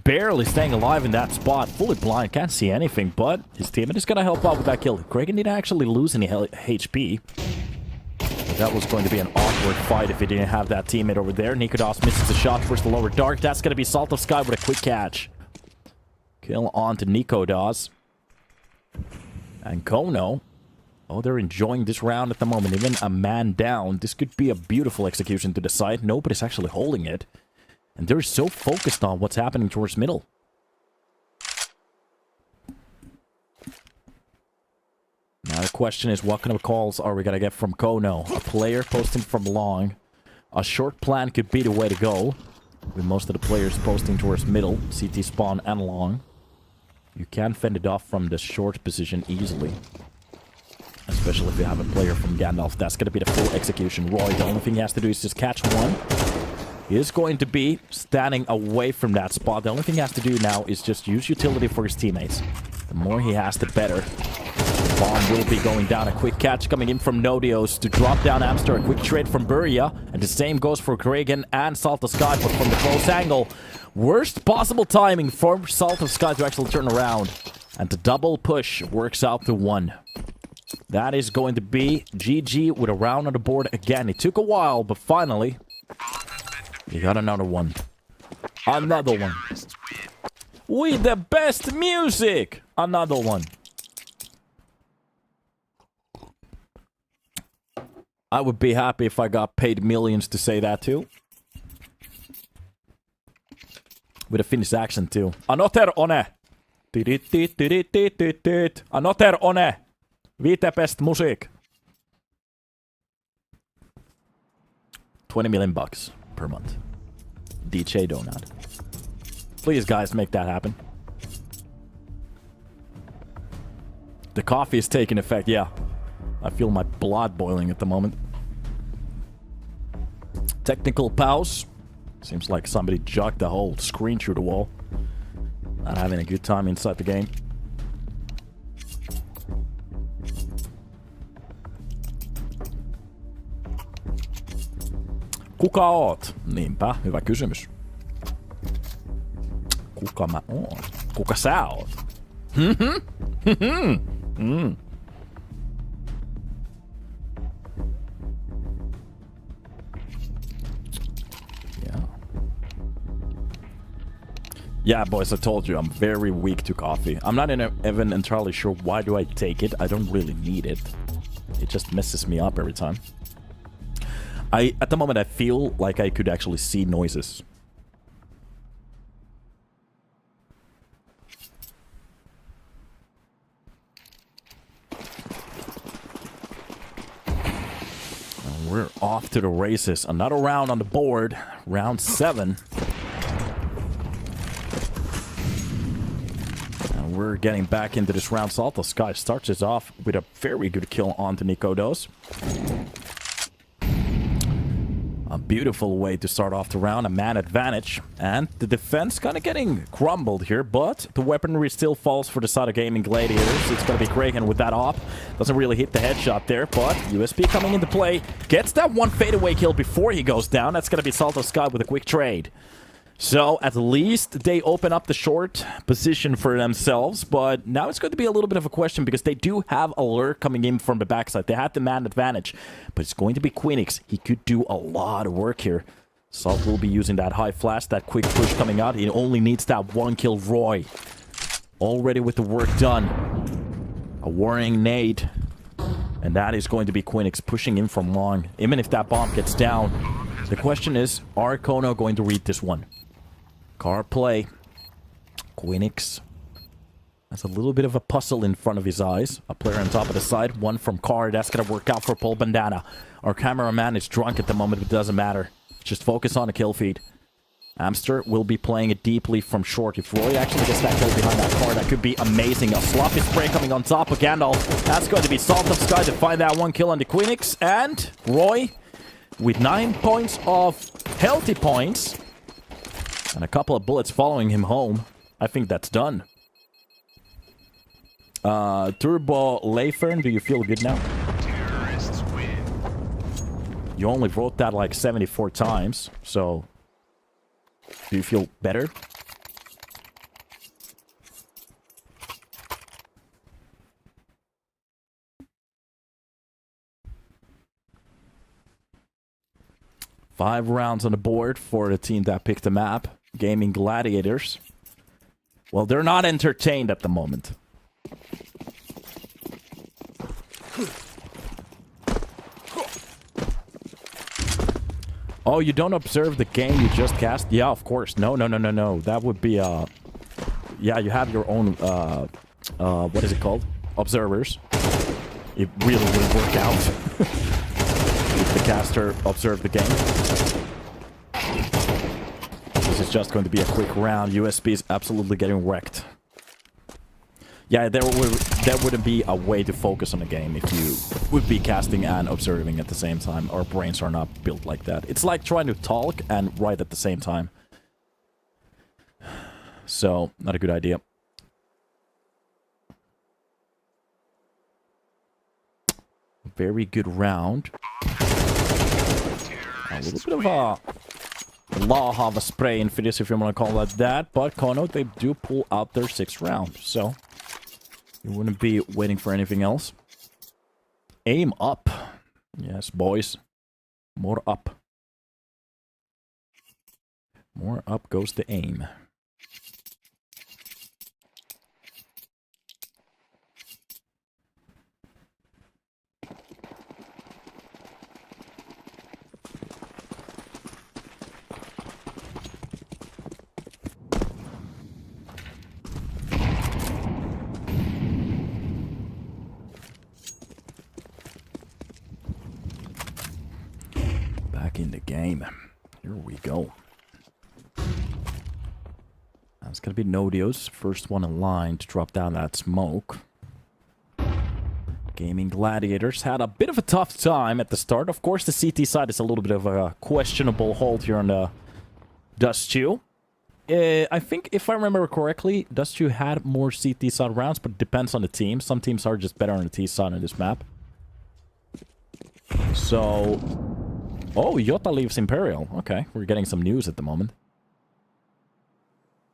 Barely staying alive in that spot. Fully blind. Can't see anything, but his teammate is going to help out with that kill. Grayhan didn't actually lose any HP. That was going to be an awkward fight if he didn't have that teammate over there. kONO misses the shot towards the lower dark. That's going to be Salt of Sky with a quick catch. Kill on to kONO. And kONO. Oh, they're enjoying this round at the moment. Even a man down. This could be a beautiful execution to the side. Nobody's actually holding it. And they're so focused on what's happening towards middle. Now the question is, what kind of calls are we going to get from kONO? A player posting from long. A short plan could be the way to go. With most of the players posting towards middle. CT spawn and long. You can fend it off from the short position easily. Especially if you have a player from Gandalf. That's going to be the full execution. Roy, the only thing he has to do is just catch one. He is going to be standing away from that spot. The only thing he has to do now is just use utility for his teammates. The more he has, the better. Bomb will be going down. A quick catch coming in from Nodios to drop down Amster. A quick trade from Buria. And the same goes for Grayhan and Salt of Sky, but from the close angle. Worst possible timing for Salt of Sky to actually turn around. And the double push works out to one. That is going to be GG with a round on the board again. It took a while, but finally, he got another one. Another one. With the best music! Another one. I would be happy if I got paid millions to say that too. With a Finnish accent too. Another one. Another one. Vita best music. 20 million bucks per month. DJ Donut. Please, guys, make that happen. The coffee is taking effect, yeah. I feel my blood boiling at the moment. Technical pause. Seems like somebody jogged the whole screen through the wall. Not having a good time inside the game. Kuka oot? Niinpä, hyvä kysymys. Kuka mä oon? Kuka sä oot? Yeah, boys, I told you, I'm very weak to coffee. I'm not even entirely sure why do I take it. I don't really need it. It just messes me up every time. At the moment, I feel like I could actually see noises. And we're off to the races. Another round on the board. Round 7. We're getting back into this round. Salto Sky starts us off with a very good kill onto Nikodos. A beautiful way to start off the round, a man advantage. And the defense kind of getting crumbled here, but the weaponry still falls for the side of Gaimin Gladiators. It's going to be Kraken with that op. Doesn't really hit the headshot there, but USP coming into play. Gets that one fadeaway kill before he goes down. That's going to be Salto Sky with a quick trade. So, at least they open up the short position for themselves, but now it's going to be a little bit of a question because they do have a lurk coming in from the backside. They have the man advantage, but it's going to be kONO. He could do a lot of work here. Salt will be using that high flash, that quick push coming out. He only needs that one kill. Roy, already with the work done. A worrying nade. And that is going to be kONO pushing in from long. Even if that bomb gets down, the question is, are kONO going to read this one? Car play. kONO has a little bit of a puzzle in front of his eyes. A player on top of the side. One from Car. That's going to work out for Paul Bandana. Our cameraman is drunk at the moment, but it doesn't matter. Just focus on the kill feed. Amster will be playing it deeply from short. If Roy actually gets that kill behind that car, that could be amazing. A sloppy spray coming on top of Gandalf. That's going to be Salt of Sky to find that one kill on the kONO. And Roy, with 9 points of healthy points, and a couple of bullets following him home, I think that's done. Turbo Leifern, do you feel good now? Terrorists win. You only wrote that like 74 times, so do you feel better? Five rounds on the board for the team that picked the map. Gaimin Gladiators. Well, they're not entertained at the moment. Oh, you don't observe the game you just cast? Yeah, of course. No. That would be, yeah, you have your own, what is it called? Observers. It really would work out if the caster observed the game. This is just going to be a quick round. USB is absolutely getting wrecked. Yeah, there wouldn't be a way to focus on a game if you would be casting and observing at the same time. Our brains are not built like that. It's like trying to talk and write at the same time. So, not a good idea. Very good round. A little bit of a law of a spray in for this, if you want to call it that. But kONO, they do pull out their 6th round. So, you wouldn't be waiting for anything else. Aim up. Yes, boys. More up. More up goes the aim. In the game. Here we go. That's gonna be Nodio's first one in line to drop down that smoke. Gaimin Gladiators had a bit of a tough time at the start. Of course, the CT side is a little bit of a questionable hold here on the Dust 2. I think, if I remember correctly, Dust 2 had more CT side rounds, but it depends on the team. Some teams are just better on the T side on this map. So... Oh, Yota leaves Imperial. Okay, we're getting some news at the moment.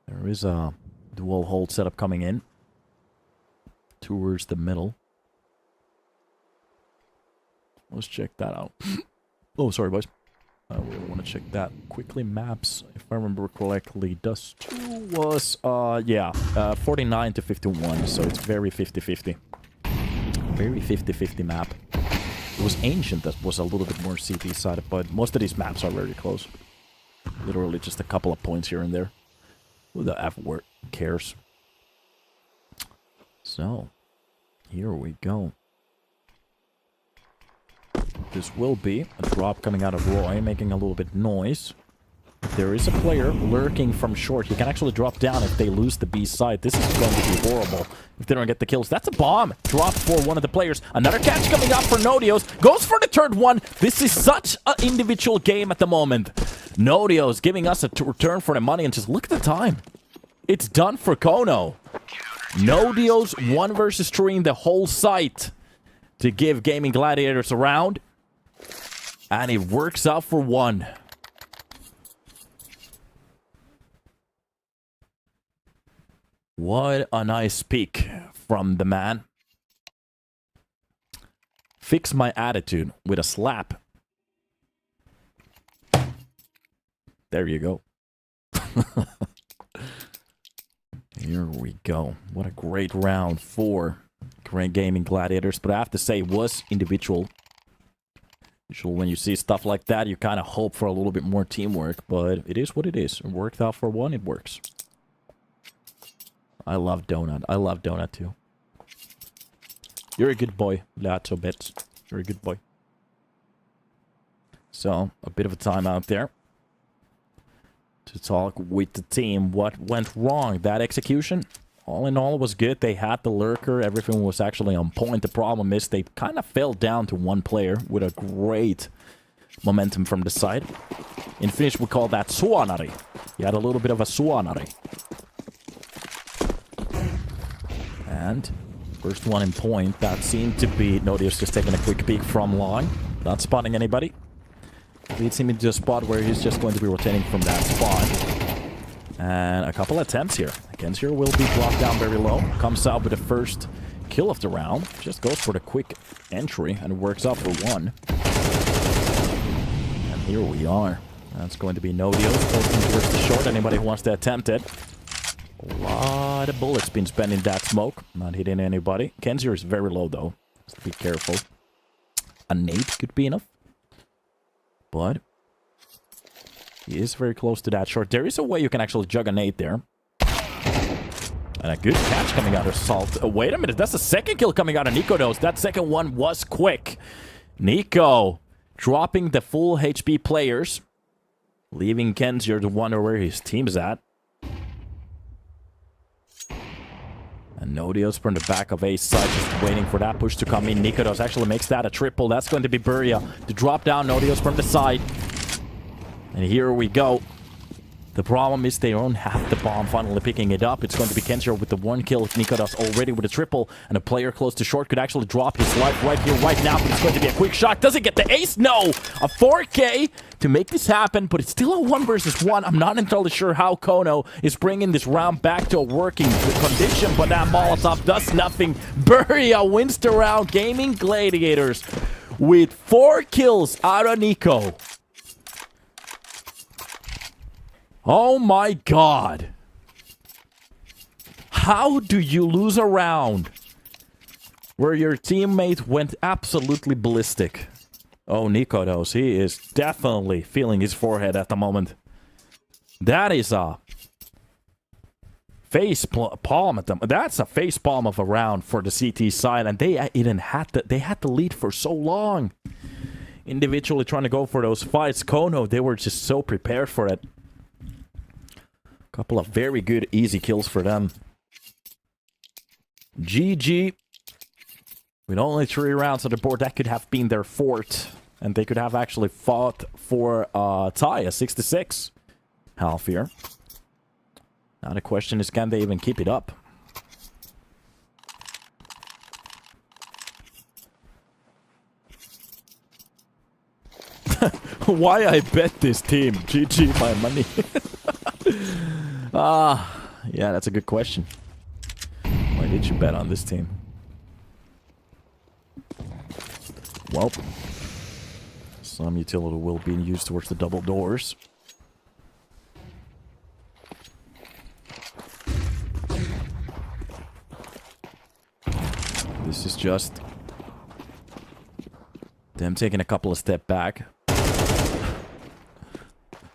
There is a dual hold setup coming in. Towards the middle. Let's check that out. Oh, sorry, boys. We want to check that quickly. Maps, if I remember correctly, Dust 2 was, 49 to 51, so it's very 50-50. Very 50-50 map. It was Ancient that was a little bit more CT-sided, but most of these maps are very close. Literally just a couple of points here and there. Who the F word cares? So, here we go. This will be a drop coming out of Roy, making a little bit noise. There is a player lurking from short. He can actually drop down if they lose the B side. This is going to be horrible if they don't get the kills. That's a bomb. Drop for one of the players. Another catch coming up for Nodios. Goes for the third one. This is such an individual game at the moment. Nodios giving us a return for the money, and just look at the time. It's done for kONO. Nodios 1 versus 3 in the whole site to give Gaming Gladiators a round. And it works out for 1. What a nice peek from the man. Fix my attitude with a slap. There you go. Here we go. What a great round for Great Gaming Gladiators. But I have to say, it was individual. Usually when you see stuff like that, you kind of hope for a little bit more teamwork. But it is what it is. It worked out for 1. It works. I love Donut. I love Donut too. You're a good boy, Lato Bits. You're a good boy. So, a bit of a timeout there. To talk with the team. What went wrong? That execution, all in all, was good. They had the lurker. Everything was actually on point. The problem is they kind of fell down to 1 player with a great momentum from the side. In Finnish, we call that suonari. He had a little bit of a suonari. And first one in point. That seemed to be Nodios just taking a quick peek from long. Not spotting anybody. Leads him into a spot where he's just going to be rotating from that spot. And a couple attempts here. Kenzier will be blocked down very low. Comes out with the first kill of the round. Just goes for the quick entry and works out for 1. And here we are. That's going to be Nodios poking towards the short. Anybody who wants to attempt it. A lot of bullets being spent in that smoke. Not hitting anybody. Kenzier is very low though. So be careful. A nade could be enough. But he is very close to that short. There is a way you can actually jug a nade there. And a good catch coming out of Salt. Wait a minute, that's the second kill coming out of nikoDose. That second one was quick. Nico dropping the full HP players. Leaving Kenzier to wonder where his team is at. And Nodios from the back of Ace side, just waiting for that push to come in. nikoDose actually makes that a triple. That's going to be Buria to drop down Nodios from the side. And here we go. The problem is they don't have the bomb finally picking it up. It's going to be Kenzier with the 1 kill. nikoDose already with a triple. And a player close to short could actually drop his life right here, right now. But it's going to be a quick shot. Does it get the ace? No! A 4K to make this happen. But it's still a 1 versus 1. I'm not entirely sure how kONO is bringing this round back to a working condition. But that Molotov does nothing. Buria wins the round. Gaming Gladiators with 4 kills out of Nico. Oh my god. How do you lose a round where your teammate went absolutely ballistic? Oh, nikoDose, he is definitely feeling his forehead at the moment. That is a face palm at them. That's a face palm of a round for the CT side, and they even had the lead for so long. Individually trying to go for those fights. kONO, they were just so prepared for it. Couple of very good, easy kills for them. GG. With only 3 rounds on the board, that could have been their 4th. And they could have actually fought for a tie, a 6-6 half here. Now the question is, can they even keep it up? Why I bet this team? GG my money. Yeah, that's a good question. Why did you bet on this team? Some utility will be used towards the double doors. This is just them taking a couple of steps back.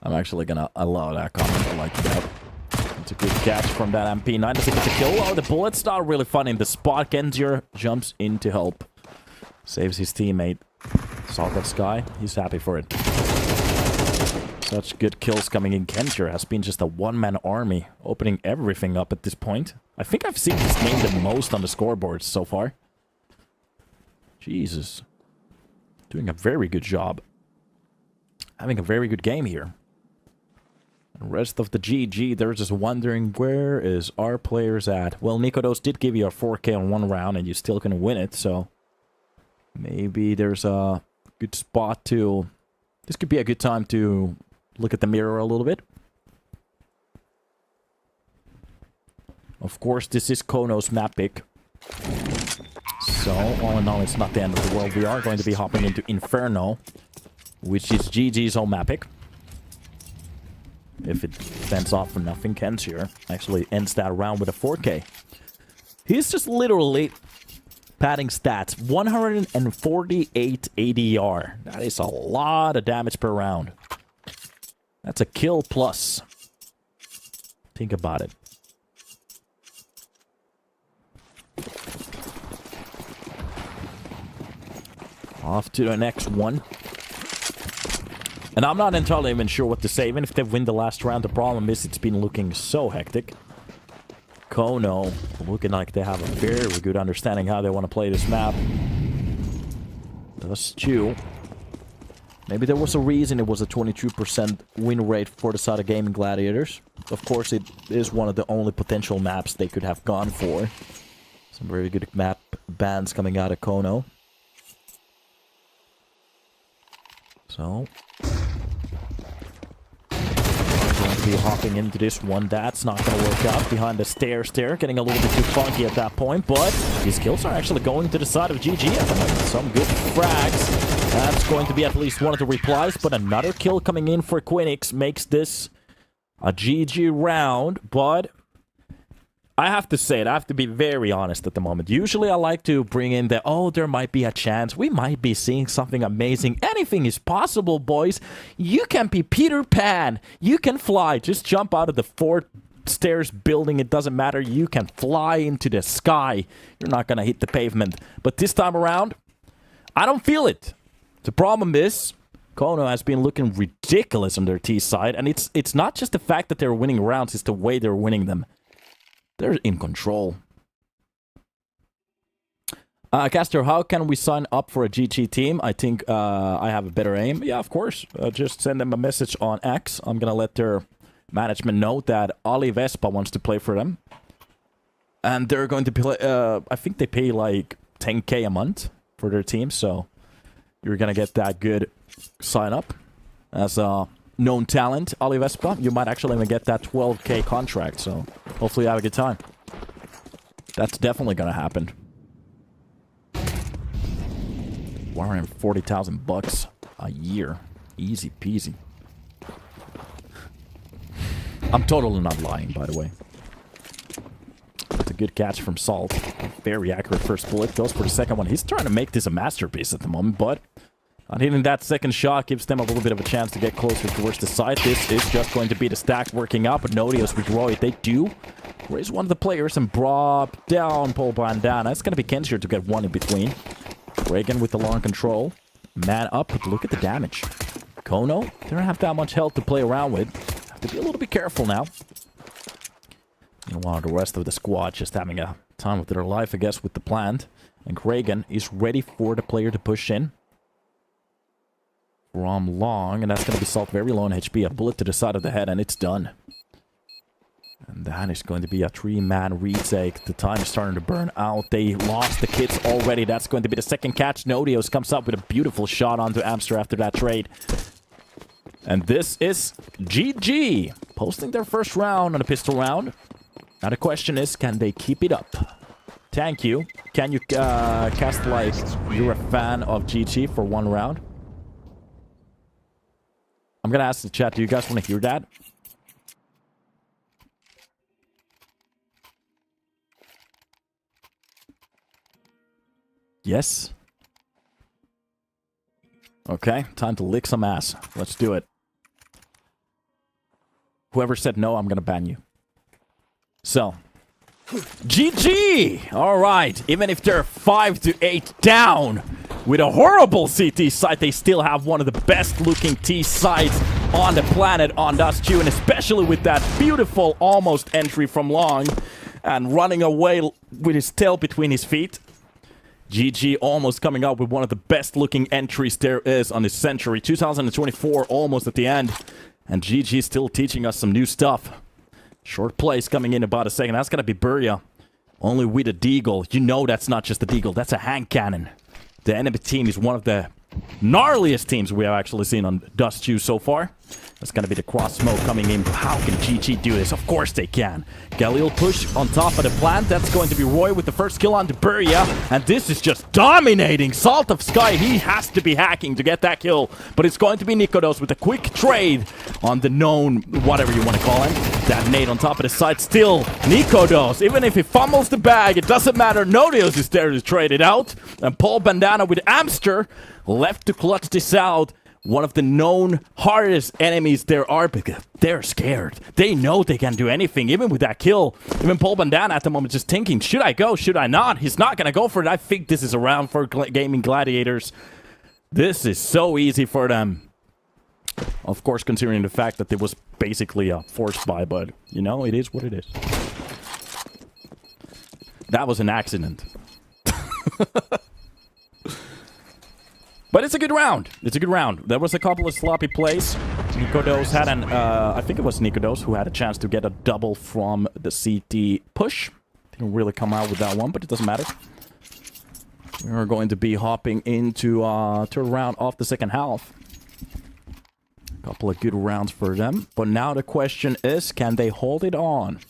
I'm actually gonna allow that comment. I like that. It's a good catch from that MP9. Does he get the kill? Oh, the bullet's not really finding the spot. Kenzier jumps in to help. Saves his teammate. Saw that sky. He's happy for it. Such good kills coming in. Kenzier has been just a one-man army, opening everything up at this point. I think I've seen his name the most on the scoreboards so far. Jesus. Doing a very good job. Having a very good game here. The rest of the GG, they're just wondering, where is our players at? Well, Nikodos did give you a 4K on one round, and you still can win it, so... maybe there's a good spot to... this could be a good time to look at the mirror a little bit. Of course, this is kONO's map pick. So, all in all, it's not the end of the world. We are going to be hopping into Inferno, which is GG's own map pick. If it fends off for nothing, Kenzier actually ends that round with a 4K. He's just literally padding stats. 148 ADR. That is a lot of damage per round. That's a kill plus. Think about it. Off to the next one. And I'm not entirely even sure what to say. Even if they win the last round, the problem is it's been looking so hectic. kONO looking like they have a very good understanding how they want to play this map. Does Stu. Maybe there was a reason it was a 22% win rate for the side of Gaimin Gladiators. Of course, it is one of the only potential maps they could have gone for. Some very good map bans coming out of kONO. So, going to be hopping into this one. That's not going to work out. Behind the stairs there, getting a little bit too funky at that point, but his kills are actually going to the side of GG at the moment. Some good frags. That's going to be at least one of the replies, but another kill coming in for Quinix makes this a GG round, but I have to say it, I have to be very honest at the moment. Usually I like to bring in the, oh, there might be a chance. We might be seeing something amazing. Anything is possible, boys. You can be Peter Pan. You can fly. Just jump out of the 4 stairs building. It doesn't matter. You can fly into the sky. You're not going to hit the pavement. But this time around, I don't feel it. The problem is, kONO has been looking ridiculous on their T side. And it's not just the fact that they're winning rounds. It's the way they're winning them. They're in control. Caster, how can we sign up for a GG team? I think I have a better aim. Yeah, of course. Just send them a message on X. I'm going to let their management know that Ali Vespa wants to play for them. And they're going to play... I think they pay like 10K a month for their team. So you're going to get that good sign up as a known talent, Ali Vespa. You might actually even get that 12K contract. So hopefully you have a good time. That's definitely going to happen. 140,000 bucks a year. Easy peasy. I'm totally not lying, by the way. It's a good catch from Salt. Very accurate first bullet. Goes for the second one. He's trying to make this a masterpiece at the moment, but not hitting that second shot gives them a little bit of a chance to get closer towards the side. This is just going to be the stack working out, but Nodios withdraw it. They do raise one of the players and drop down Paul Bandana. It's going to be Kenzier to get one in between. Reagan with the long control. Man up, but look at the damage. kONO, they don't have that much health to play around with. Have to be a little bit careful now. Meanwhile, the rest of the squad just having a time of their life, I guess, with the plant. And Reagan is ready for the player to push in. From long, and that's going to be Salt very low on HP. A bullet to the side of the head, and it's done. And that is going to be a 3-man retake. The time is starting to burn out. They lost the kits already. That's going to be the second catch. Nodios comes up with a beautiful shot onto Amster after that trade. And this is GG. Posting their first round on a pistol round. Now the question is, can they keep it up? Thank you. Can you cast like you're a fan of GG for one round? I'm gonna ask the chat, do you guys want to hear that? Yes? Okay, time to lick some ass. Let's do it. Whoever said no, I'm gonna ban you. So, GG! Alright, even if they're 5-8 down with a horrible CT site, they still have one of the best looking T sites on the planet on Dust 2, and especially with that beautiful almost entry from Long and running away with his tail between his feet. GG almost coming up with one of the best looking entries there is on this century. 2024 almost at the end, and GG still teaching us some new stuff. Short plays coming in about a second. That's gonna be Buria. Only with a deagle. You know that's not just a deagle, that's a hand cannon. The enemy team is one of the gnarliest teams we have actually seen on Dust 2 so far. That's gonna be the cross smoke coming in. How can GG do this? Of course they can. Galil push on top of the plant. That's going to be Roy with the first kill on the Buria. And this is just dominating. Salt of Sky, he has to be hacking to get that kill. But it's going to be Nikodos with a quick trade on the known, whatever you want to call him. That nade on top of the side. Still, Nikodos, even if he fumbles the bag, it doesn't matter. Nodios is there to trade it out. And Paul Bandana with Amster left to clutch this out. One of the known hardest enemies there are, because they're scared. They know they can do anything, even with that kill. Even Paul Bandana at the moment just thinking, should I go, should I not? He's not gonna go for it. I think this is a round for Gaming Gladiators. This is so easy for them. Of course, considering the fact that it was basically a forced buy, but, you know, it is what it is. That was an accident. But it's a good round. It's a good round. There was a couple of sloppy plays. Nikodos had an... I think it was Nikodos who had a chance to get a double from the CT push. Didn't really come out with that one, but it doesn't matter. We're going to be hopping into to a round off the second half. A couple of good rounds for them. But now the question is, can they hold it on?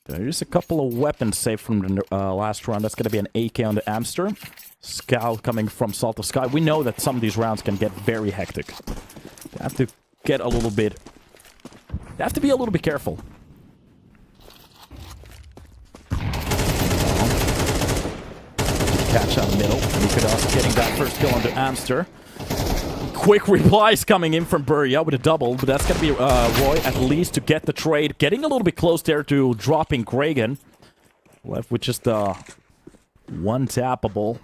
There is a couple of weapons saved from the last round. That's going to be an AK on the Amster. Scout coming from Salt of Sky. We know that some of these rounds can get very hectic. You have to get a little bit... You have to be a little bit careful. Catch out middle. Nikodos getting that first kill on the Amster. Quick replies coming in from Buria with a double, but that's going to be Roy at least to get the trade. Getting a little bit close there to dropping Kragan. Left with just one tappable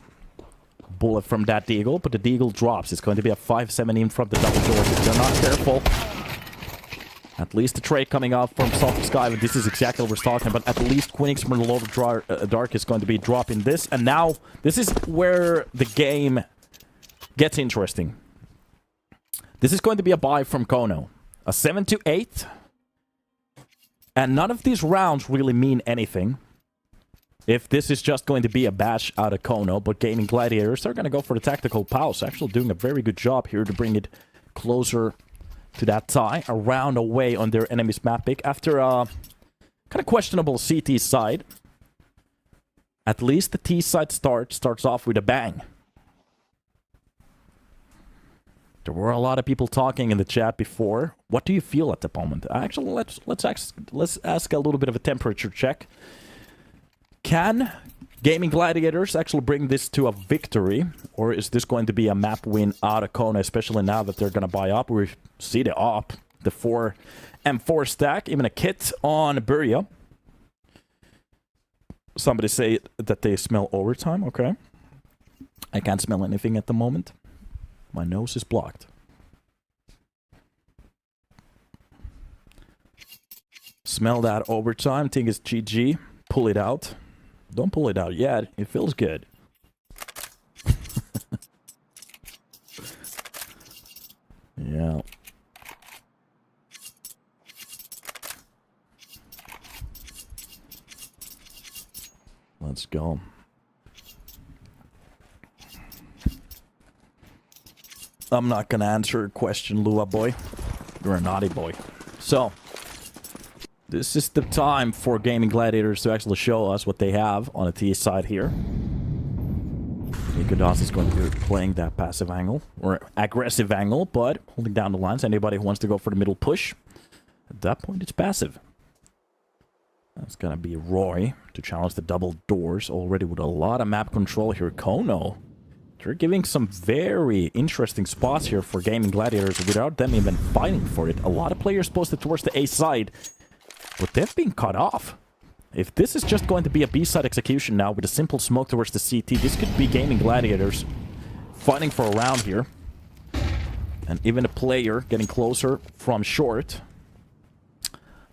bullet from that deagle, but the deagle drops. It's going to be a 517 from the double doors if they're not careful. At least the trade coming out from Salt of Sky, but this is exactly what we're talking about. At least Quinix from the Lord of Dark is going to be dropping this, and now this is where the game gets interesting. This is going to be a buy from kONO. A 7-8. And none of these rounds really mean anything. If this is just going to be a bash out of kONO, but Gaming Gladiators, they're going to go for the tactical pause. Actually doing a very good job here to bring it closer to that tie. A round away on their enemy's map pick. After a kind of questionable CT side. At least the T side starts off with a bang. There were a lot of people talking in the chat before. What do you feel at the moment? Actually, let's ask a little bit of a temperature check. Can Gaming Gladiators actually bring this to a victory? Or is this going to be a map win out of kONO, especially now that they're going to buy up? We see the op, the 4 M4 stack, even a kit on Buria. Somebody say that they smell overtime. Okay. I can't smell anything at the moment. My nose is blocked. Smell that overtime. Think it's GG. Pull it out. Don't pull it out yet. It feels good. Yeah. Let's go. I'm not gonna answer your question, Lua boy. You're a naughty boy. So, this is the time for Gaming Gladiators to actually show us what they have on the T side here. Nikodas is going to be playing that passive angle, or aggressive angle, but holding down the lines. Anybody who wants to go for the middle push, at that point it's passive. That's gonna be Roy to challenge the double doors, already with a lot of map control here. kONO, they're giving some very interesting spots here for Gaimin Gladiators without them even fighting for it. A lot of players posted towards the A side, but they've been cut off. If this is just going to be a B-side execution now with a simple smoke towards the CT, this could be Gaimin Gladiators fighting for a round here. And even a player getting closer from short.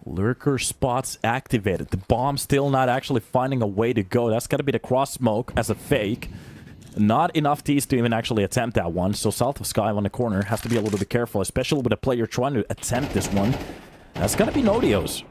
Lurker spots activated. The bomb still not actually finding a way to go. That's got to be the cross smoke as a fake. Not enough T's to even actually attempt that one. So south of Sky on the corner has to be a little bit careful, especially with a player trying to attempt this one. That's got to be Nodios.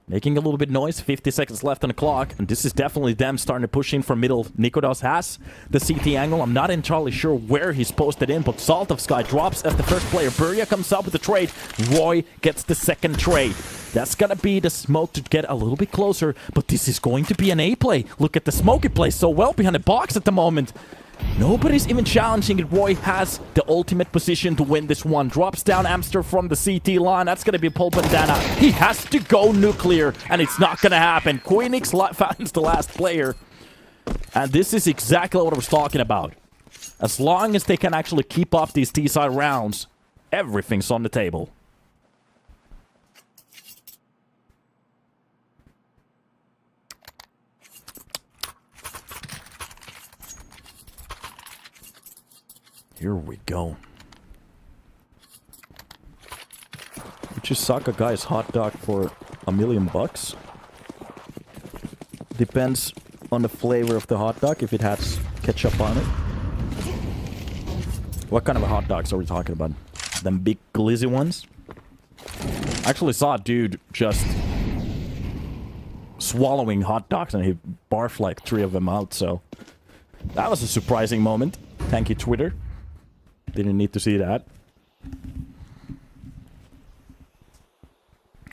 Making a little bit noise, 50 seconds left on the clock, and this is definitely them starting to push in from middle. Nikodas has the CT angle. I'm not entirely sure where he's posted in, but Salt of Sky drops as the first player. Buria comes up with the trade. Roy gets the second trade. That's gonna be the smoke to get a little bit closer, but this is going to be an A play. Look at the smoke he plays so well behind the box at the moment. Nobody's even challenging it. Roy has the ultimate position to win this one. Drops down Amster from the CT line. That's going to be Pulpandana. He has to go nuclear, and it's not going to happen. Queenix finds the last player. And this is exactly what I was talking about. As long as they can actually keep up these T-side rounds, everything's on the table. Here we go. Would you suck a guy's hot dog for $1 million? Depends on the flavor of the hot dog, if it has ketchup on it. What kind of hot dogs are we talking about? Them big glizzy ones? I actually saw a dude just swallowing hot dogs and he barfed like 3 of them out, so that was a surprising moment. Thank you, Twitter. Didn't need to see that.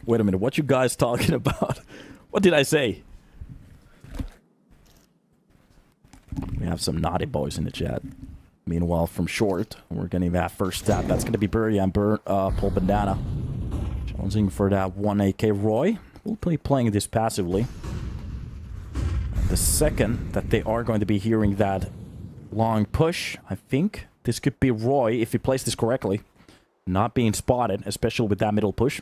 Wait a minute, what you guys talking about? What did I say? We have some naughty boys in the chat. Meanwhile, from short, we're going to have first stab. That's going to be Buria and Pulpandana. Challenging for that 1 AK Roy. We'll be playing this passively. And the second that they are going to be hearing that long push, I think this could be Roy, if he plays this correctly. Not being spotted, especially with that middle push.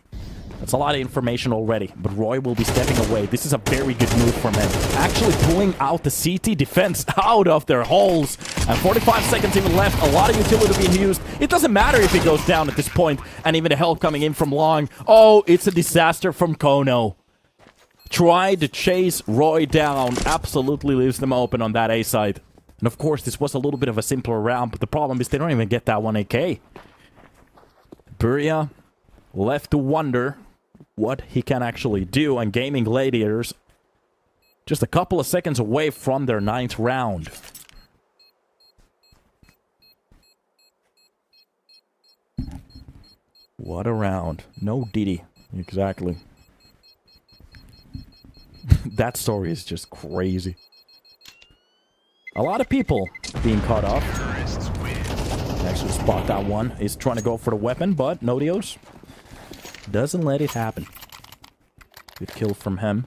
That's a lot of information already, but Roy will be stepping away. This is a very good move from him. Actually pulling out the CT defense out of their holes. And 45 seconds even left. A lot of utility being used. It doesn't matter if he goes down at this point. And even the help coming in from long. Oh, it's a disaster from kONO. Tried to chase Roy down. Absolutely leaves them open on that A side. And of course, this was a little bit of a simpler round, but the problem is they don't even get that 1 AK. Buria left to wonder what he can actually do, and Gaimin Gladiators just a couple of seconds away from their 9th round. What a round. No Diddy. Exactly. That story is just crazy. A lot of people being caught off. Actually spot that one. He's trying to go for the weapon, but Nodios doesn't let it happen. Good kill from him.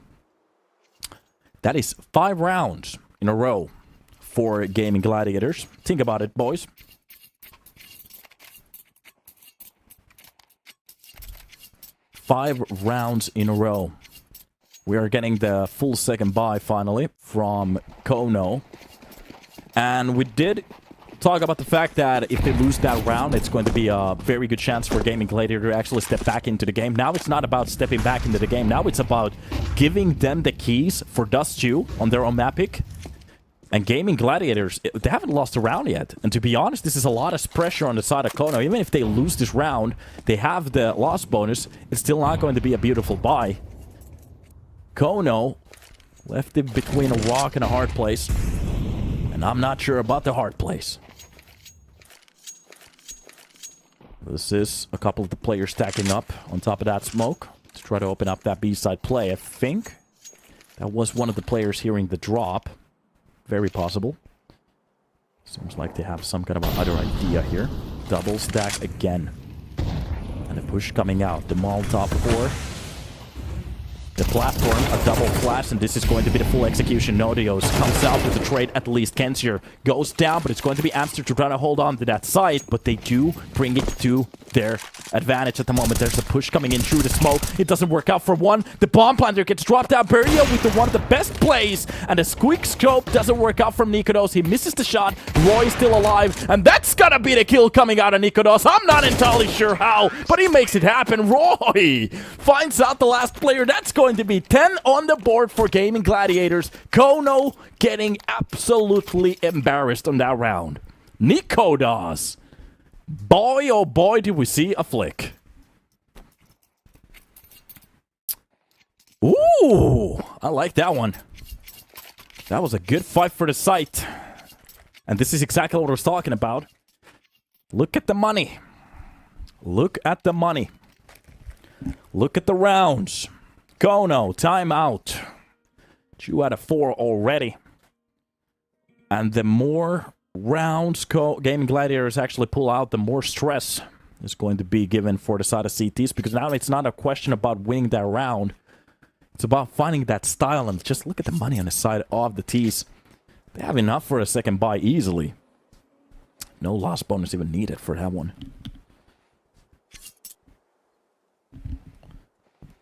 That is 5 rounds in a row for Gaimin Gladiators. Think about it, boys. Five rounds in a row. We are getting the full second buy finally from kONO. And we did talk about the fact that if they lose that round, it's going to be a very good chance for Gaimin Gladiator to actually step back into the game. Now it's not about stepping back into the game. Now it's about giving them the keys for Dust 2 on their own map pick. And Gaimin Gladiators, they haven't lost a round yet. And to be honest, this is a lot of pressure on the side of kONO. Even if they lose this round, they have the loss bonus. It's still not going to be a beautiful buy. kONO left it between a rock and a hard place. And I'm not sure about the hard place. This is a couple of the players stacking up on top of that smoke to try to open up that B-side play. I think that was one of the players hearing the drop. Very possible. Seems like they have some kind of other idea here. Double stack again. And a push coming out. The Molotov core. The platform, a double flash, and this is going to be the full execution. Nodios comes out with the trade, at least. Kensier goes down, but it's going to be Amster to try to hold on to that side, but they do bring it to their advantage at the moment. There's a push coming in through the smoke. It doesn't work out for one. The bomb planter gets dropped out. Beria with one of the best plays, and the quick scope doesn't work out from Nikodos. He misses the shot. Roy is still alive, and that's gonna be the kill coming out of Nikodos. I'm not entirely sure how, but he makes it happen. Roy finds out the last player. That's going to be 10 on the board for Gaimin Gladiators. kONO getting absolutely embarrassed on that round. Nikodos. Boy, oh boy, did we see a flick. Ooh, I like that one. That was a good fight for the site. And this is exactly what I was talking about. Look at the money. Look at the money. Look at the rounds. kONO, timeout. 2 out of 4 already. And the more rounds Gaimin Gladiators actually pull out, the more stress is going to be given for the side of CTs. Because now it's not a question about winning that round. It's about finding that style. And just look at the money on the side of the Ts. They have enough for a second buy easily. No loss bonus even needed for that one.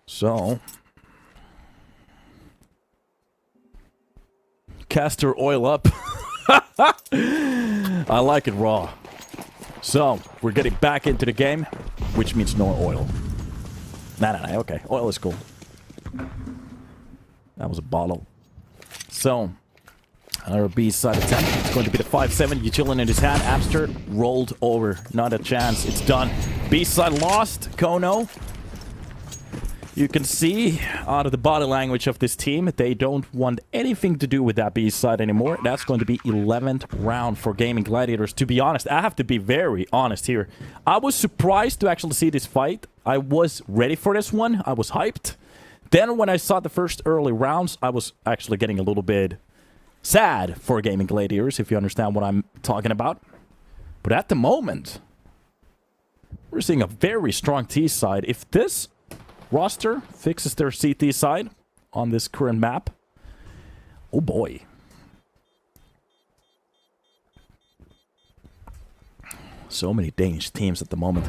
So... Castor oil up. I like it raw. So, we're getting back into the game, which means no oil. Nah, okay. Oil is cool. That was a bottle. So, another B-side attempt. It's going to be the 5-7. Utilin in his hand. Amster rolled over. Not a chance. It's done. B-side lost. kONO. You can see out of the body language of this team, they don't want anything to do with that B-side anymore. That's going to be 11th round for Gaimin Gladiators. To be honest, I have to be very honest here. I was surprised to actually see this fight. I was ready for this one. I was hyped. Then when I saw the first early rounds, I was actually getting a little bit sad for Gaimin Gladiators, if you understand what I'm talking about. But at the moment, we're seeing a very strong T-side. If this roster fixes their CT side on this current map, oh boy. So many Danish teams at the moment.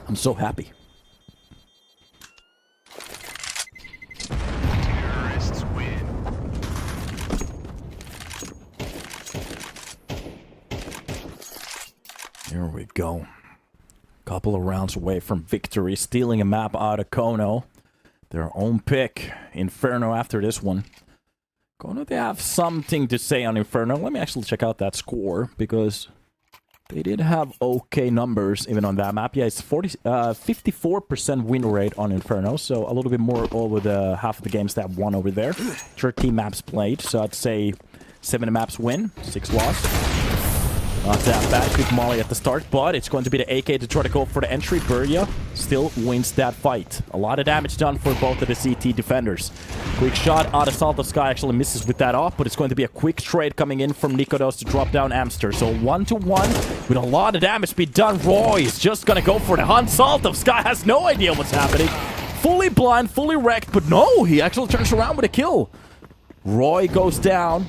I'm so happy. Terrorists win. Here we go. Couple of rounds away from victory, stealing a map out of kONO. Their own pick, Inferno after this one. kONO, they have something to say on Inferno. Let me actually check out that score, because they did have okay numbers even on that map. Yeah, it's 54% win rate on Inferno, so a little bit more over the half of the games that won over there. 13 maps played, so I'd say 7 maps win, 6 loss. Not that bad. Quick molly at the start, but it's going to be the AK to try to go for the entry. Beria still wins that fight. A lot of damage done for both of the CT defenders. Quick shot out of Salt of Sky actually misses with that off, but it's going to be a quick trade coming in from Nikodos to drop down Amster. So 1-1 with a lot of damage be done. Roy is just going to go for the hunt. Salt of Sky has no idea what's happening. Fully blind, fully wrecked, but no, he actually turns around with a kill. Roy goes down.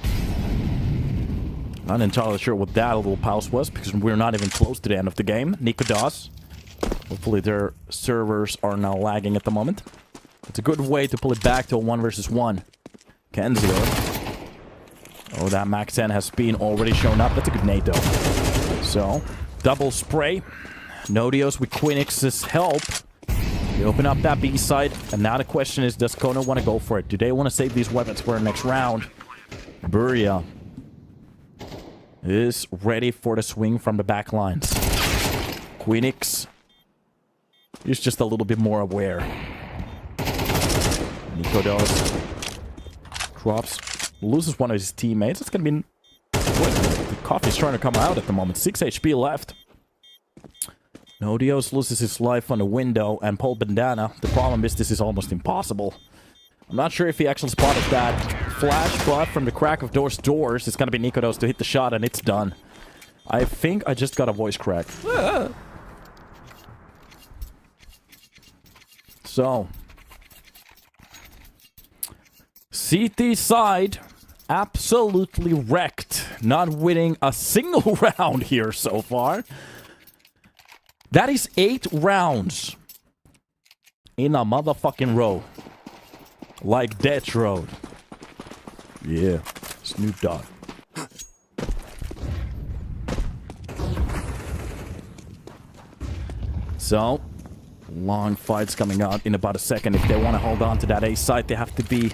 Not entirely sure what that little pause was, because we're not even close to the end of the game. Nikodos. Hopefully their servers are now lagging at the moment. It's a good way to pull it back to a 1 versus 1. Kensier. Oh, that Max 10 has been already shown up. That's a good nade, though. So, double spray. Nodios with Quinix's help. They open up that B side. And now the question is, does kONO want to go for it? Do they want to save these weapons for the next round? Beria is ready for the swing from the back lines. Quinix is just a little bit more aware. Nikodos drops, loses one of his teammates. It's gonna be... The coffee's trying to come out at the moment. 6 HP left. Nodios loses his life on the window, and Paul Bandana. The problem is this is almost impossible. I'm not sure if he actually spotted that flash, but from the crack of those doors, it's gonna be Nikodos to hit the shot, and it's done. I think I just got a voice crack. So, CT side absolutely wrecked. Not winning a single round here so far. That is 8 rounds in a motherfucking row. Like Death Road. Yeah, Snoop Dogg. So, long fights coming out in about a second. If they want to hold on to that A side, they have to be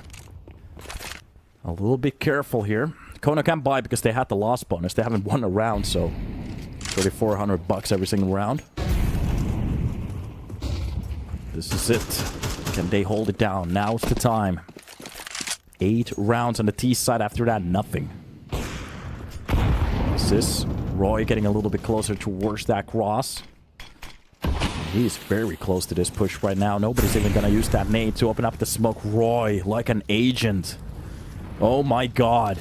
a little bit careful here. kONO can't buy because they had the loss bonus. They haven't won a round, so $3,400 every single round. This is it. Can they hold it down? Now's the time. 8 rounds on the T side. After that, nothing. This is Roy getting a little bit closer towards that cross. He's very close to this push right now. Nobody's even gonna use that nade to open up the smoke. Roy, like an agent. Oh my god.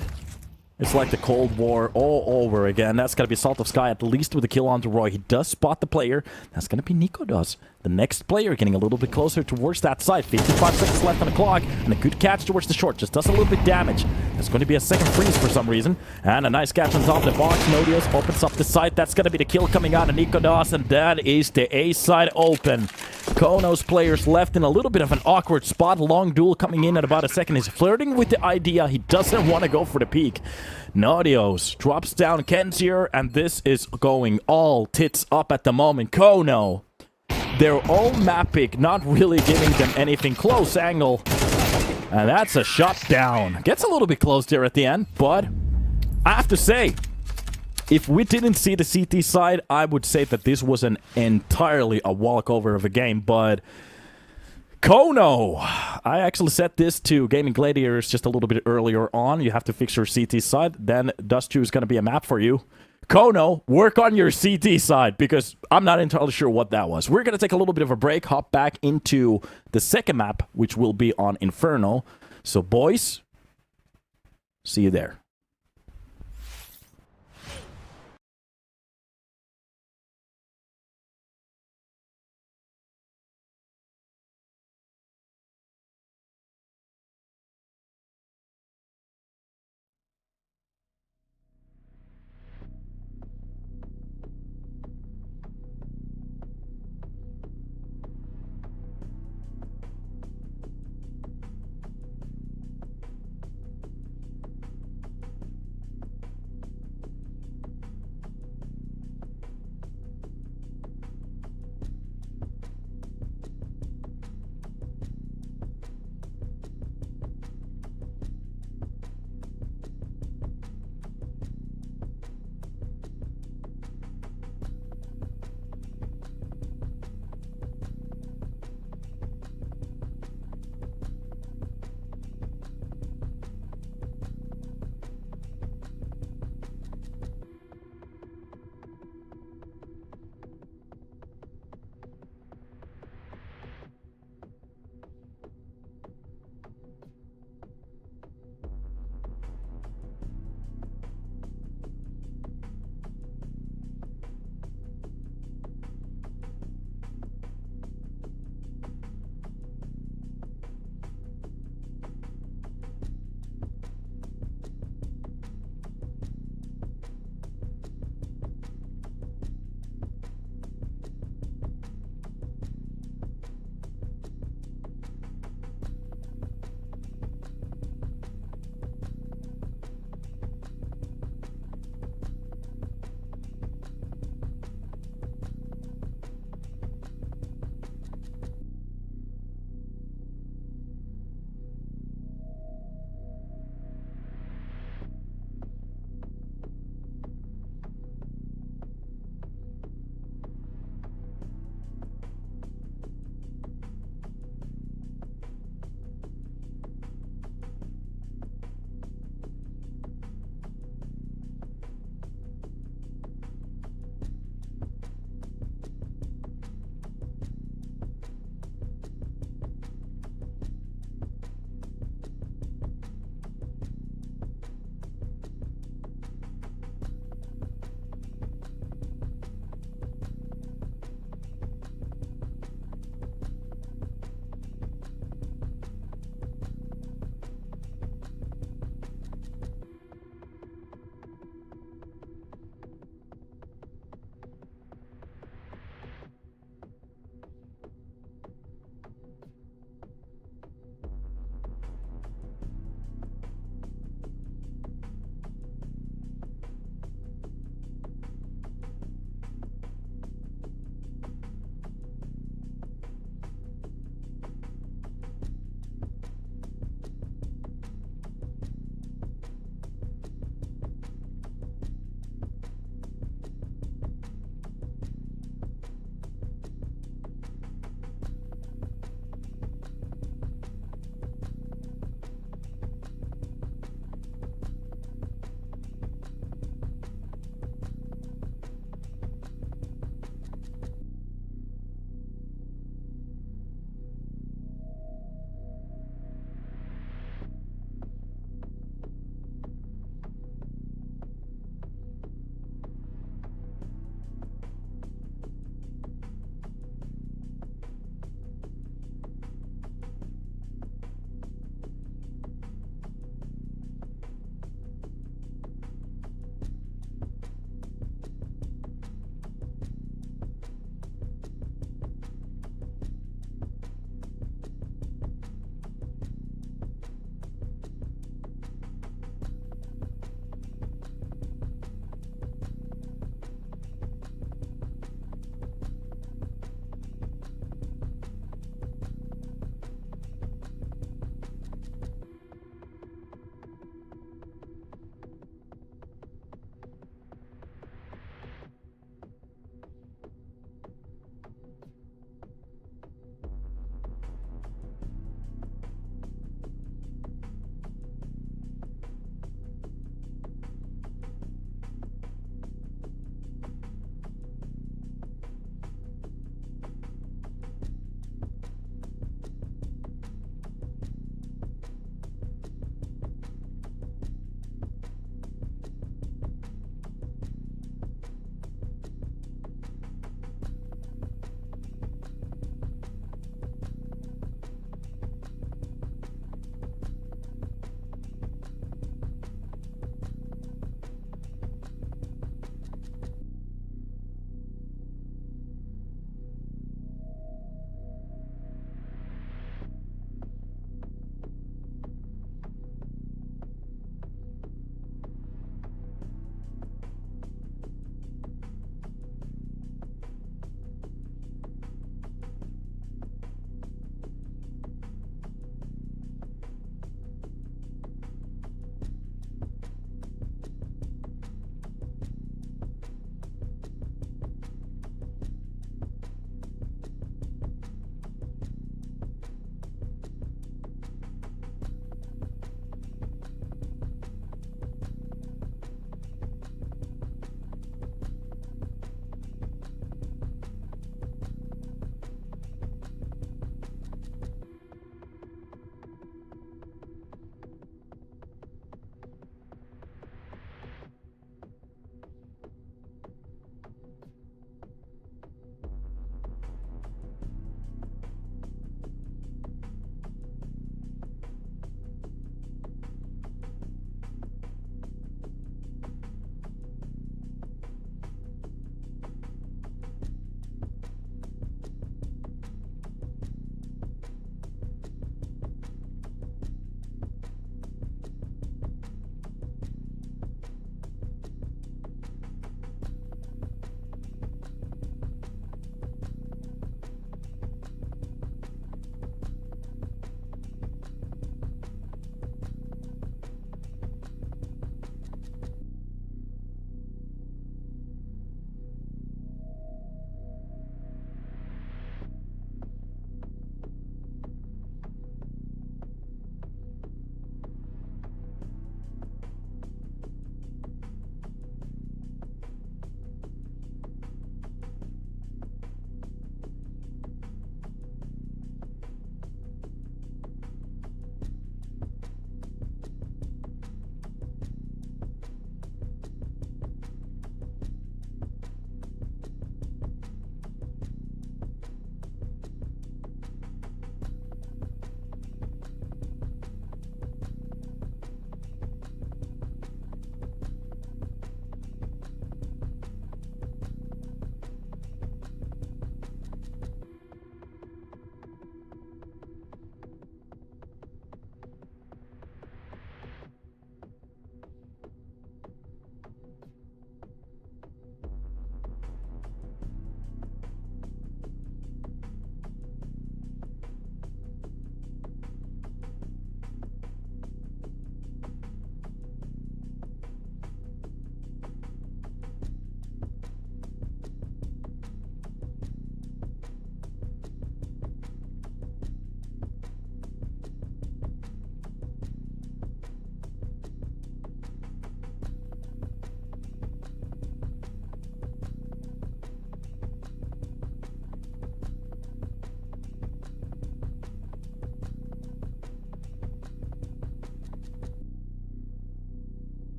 It's like the Cold War all over again. That's gonna be Salt of Sky, at least with a kill onto Roy. He does spot the player. That's gonna be nikoDoS. The next player getting a little bit closer towards that side. 55 seconds left on the clock. And a good catch towards the short. Just does a little bit damage. There's going to be a second freeze for some reason. And a nice catch on top of the box. nikoDoS opens up the side. That's going to be the kill coming out of nikoDoS. And that is the A side open. kONO's players left in a little bit of an awkward spot. Long duel coming in at about a second. He's flirting with the idea. He doesn't want to go for the peak. nikoDoS drops down Kenzier. And this is going all tits up at the moment. kONO. They're all mapping, not really giving them anything. Close angle. And that's a shot down. Gets a little bit close there at the end, but I have to say, if we didn't see the CT side, I would say that this was an entirely a walkover of a game, but kONO! I actually set this to Gaming Gladiators just a little bit earlier on. You have to fix your CT side, then Dust 2 is going to be a map for you. kONO, work on your CT side, because I'm not entirely sure what that was. We're going to take a little bit of a break, hop back into the second map, which will be on Inferno. So, boys, see you there.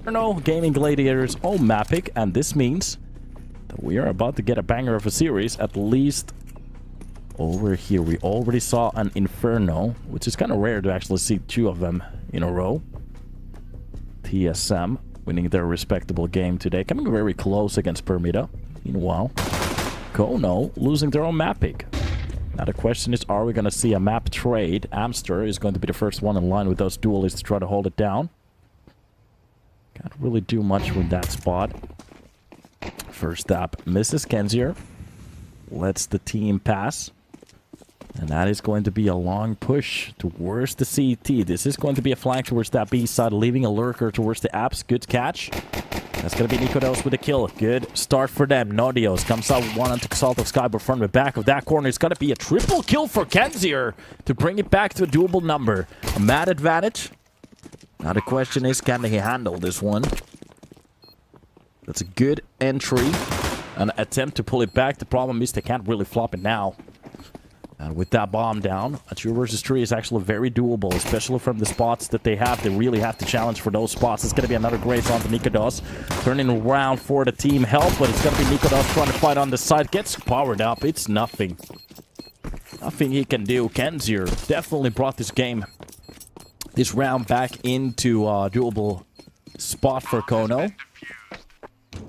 Inferno, Gaming Gladiators, oh Mapic, and this means that we are about to get a banger of a series, at least over here. We already saw an Inferno, which is kind of rare to actually see two of them in a row. TSM winning their respectable game today, coming very close against Permitta. Meanwhile, kONO losing their own map pick. Now the question is, are we going to see a map trade? Amster is going to be the first one in line with those duelists to try to hold it down. Can't really do much with that spot. First up, misses Kenzier. Lets the team pass. And that is going to be a long push towards the CT. This is going to be a flank towards that B side, leaving a lurker towards the apps. Good catch. That's going to be nikodos with a kill. Good start for them. Nodios comes out with one onto Exalt of Skyboard from the back of that corner. It's going to be a triple kill for Kenzier to bring it back to a doable number. A mad advantage. Now the question is, can he handle this one? That's a good entry. An attempt to pull it back. The problem is they can't really flop it now. And with that bomb down, a 2 versus 3 is actually very doable, especially from the spots that they have. They really have to challenge for those spots. It's going to be another grace onto nikodos. Turning around for the team help, but it's going to be nikodos trying to fight on the side. Gets powered up. It's nothing. Nothing he can do. Kenzier definitely brought this game, this round, back into a doable spot for kONO.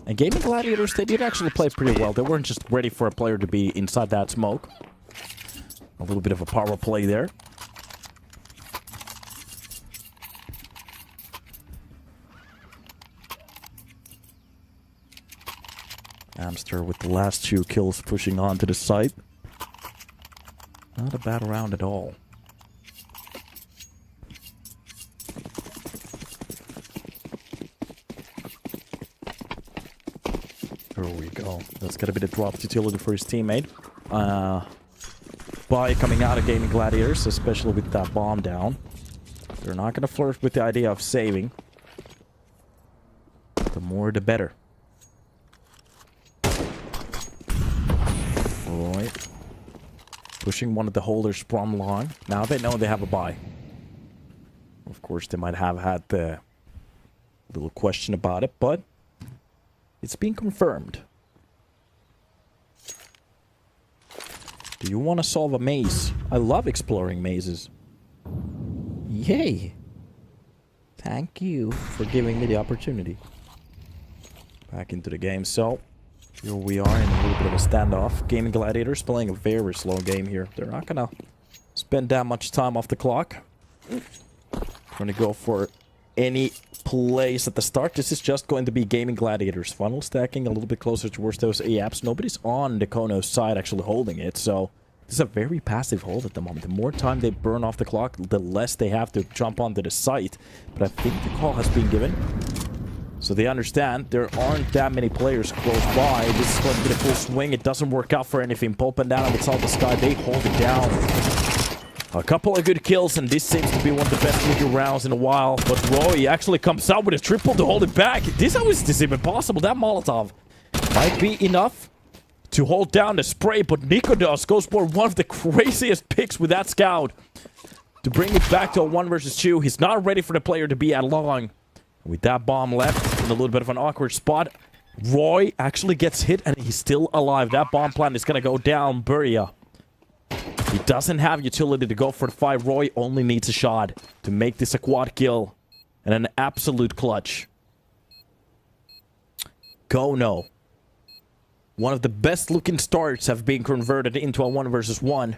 And Gaming Gladiators, they did actually play pretty well. They weren't just ready for a player to be inside that smoke. A little bit of a power play there. Amster with the last 2 kills pushing on to the site. Not a bad round at all. There we go. That's gonna be the drop utility for his teammate. By coming out of Gaming Gladiators, especially with that bomb down. They're not going to flirt with the idea of saving. The more, the better. Alright. Pushing one of the holders from long. Now they know they have a buy. Of course, they might have had the little question about it, but it's been confirmed. Do you want to solve a maze? I love exploring mazes. Yay! Thank you for giving me the opportunity. Back into the game. So, here we are in a little bit of a standoff. Gaming Gladiators playing a very slow game here. They're not gonna spend that much time off the clock. Gonna go for any plays at the start. This is just going to be Gaming Gladiators. Funnel stacking a little bit closer towards those APs. Nobody's on the kONO side actually holding it, so this is a very passive hold at the moment. The more time they burn off the clock, the less they have to jump onto the site. But I think the call has been given, so they understand there aren't that many players close by. This is going to be the full swing. It doesn't work out for anything. Pulp and down with Salt the Sky. They hold it down. A couple of good kills, and this seems to be one of the best rookie rounds in a while. But Roy actually comes out with a triple to hold it back. How is this even possible? That Molotov might be enough to hold down the spray, but nikodos goes for one of the craziest picks with that scout to bring it back to a 1 versus 2. He's not ready for the player to be at long. With that bomb left in a little bit of an awkward spot, Roy actually gets hit, and he's still alive. That bomb plant is going to go down. Buria. He doesn't have utility to go for the fight. Roy only needs a shot to make this a quad kill. And an absolute clutch. kONO. One of the best looking starts have been converted into a 1 versus 1.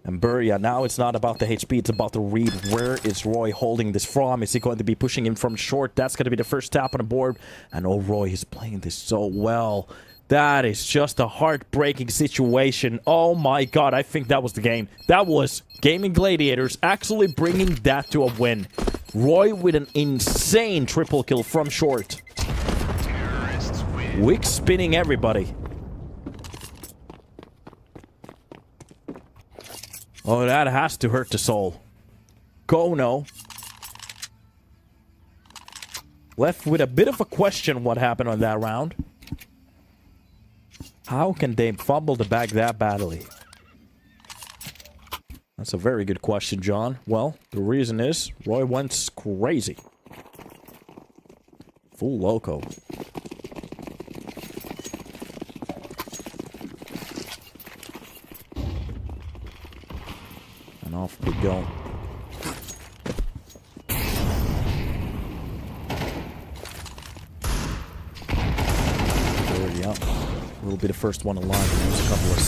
And Buria, now it's not about the HP, it's about the read. Where is Roy holding this from? Is he going to be pushing him from short? That's going to be the first tap on the board. And oh, Roy is playing this so well. That is just a heartbreaking situation. Oh my god, I think that was the game. That was Gaming Gladiators actually bringing that to a win. Roy with an insane triple kill from short. Wick spinning everybody. Oh, that has to hurt the soul. kONO left with a bit of a question what happened on that round. How can they fumble the bag that badly? That's a very good question, John. Well, the reason is Roy went crazy. Full loco. And off we go. Already up. Will be the first one alive. Use a couple of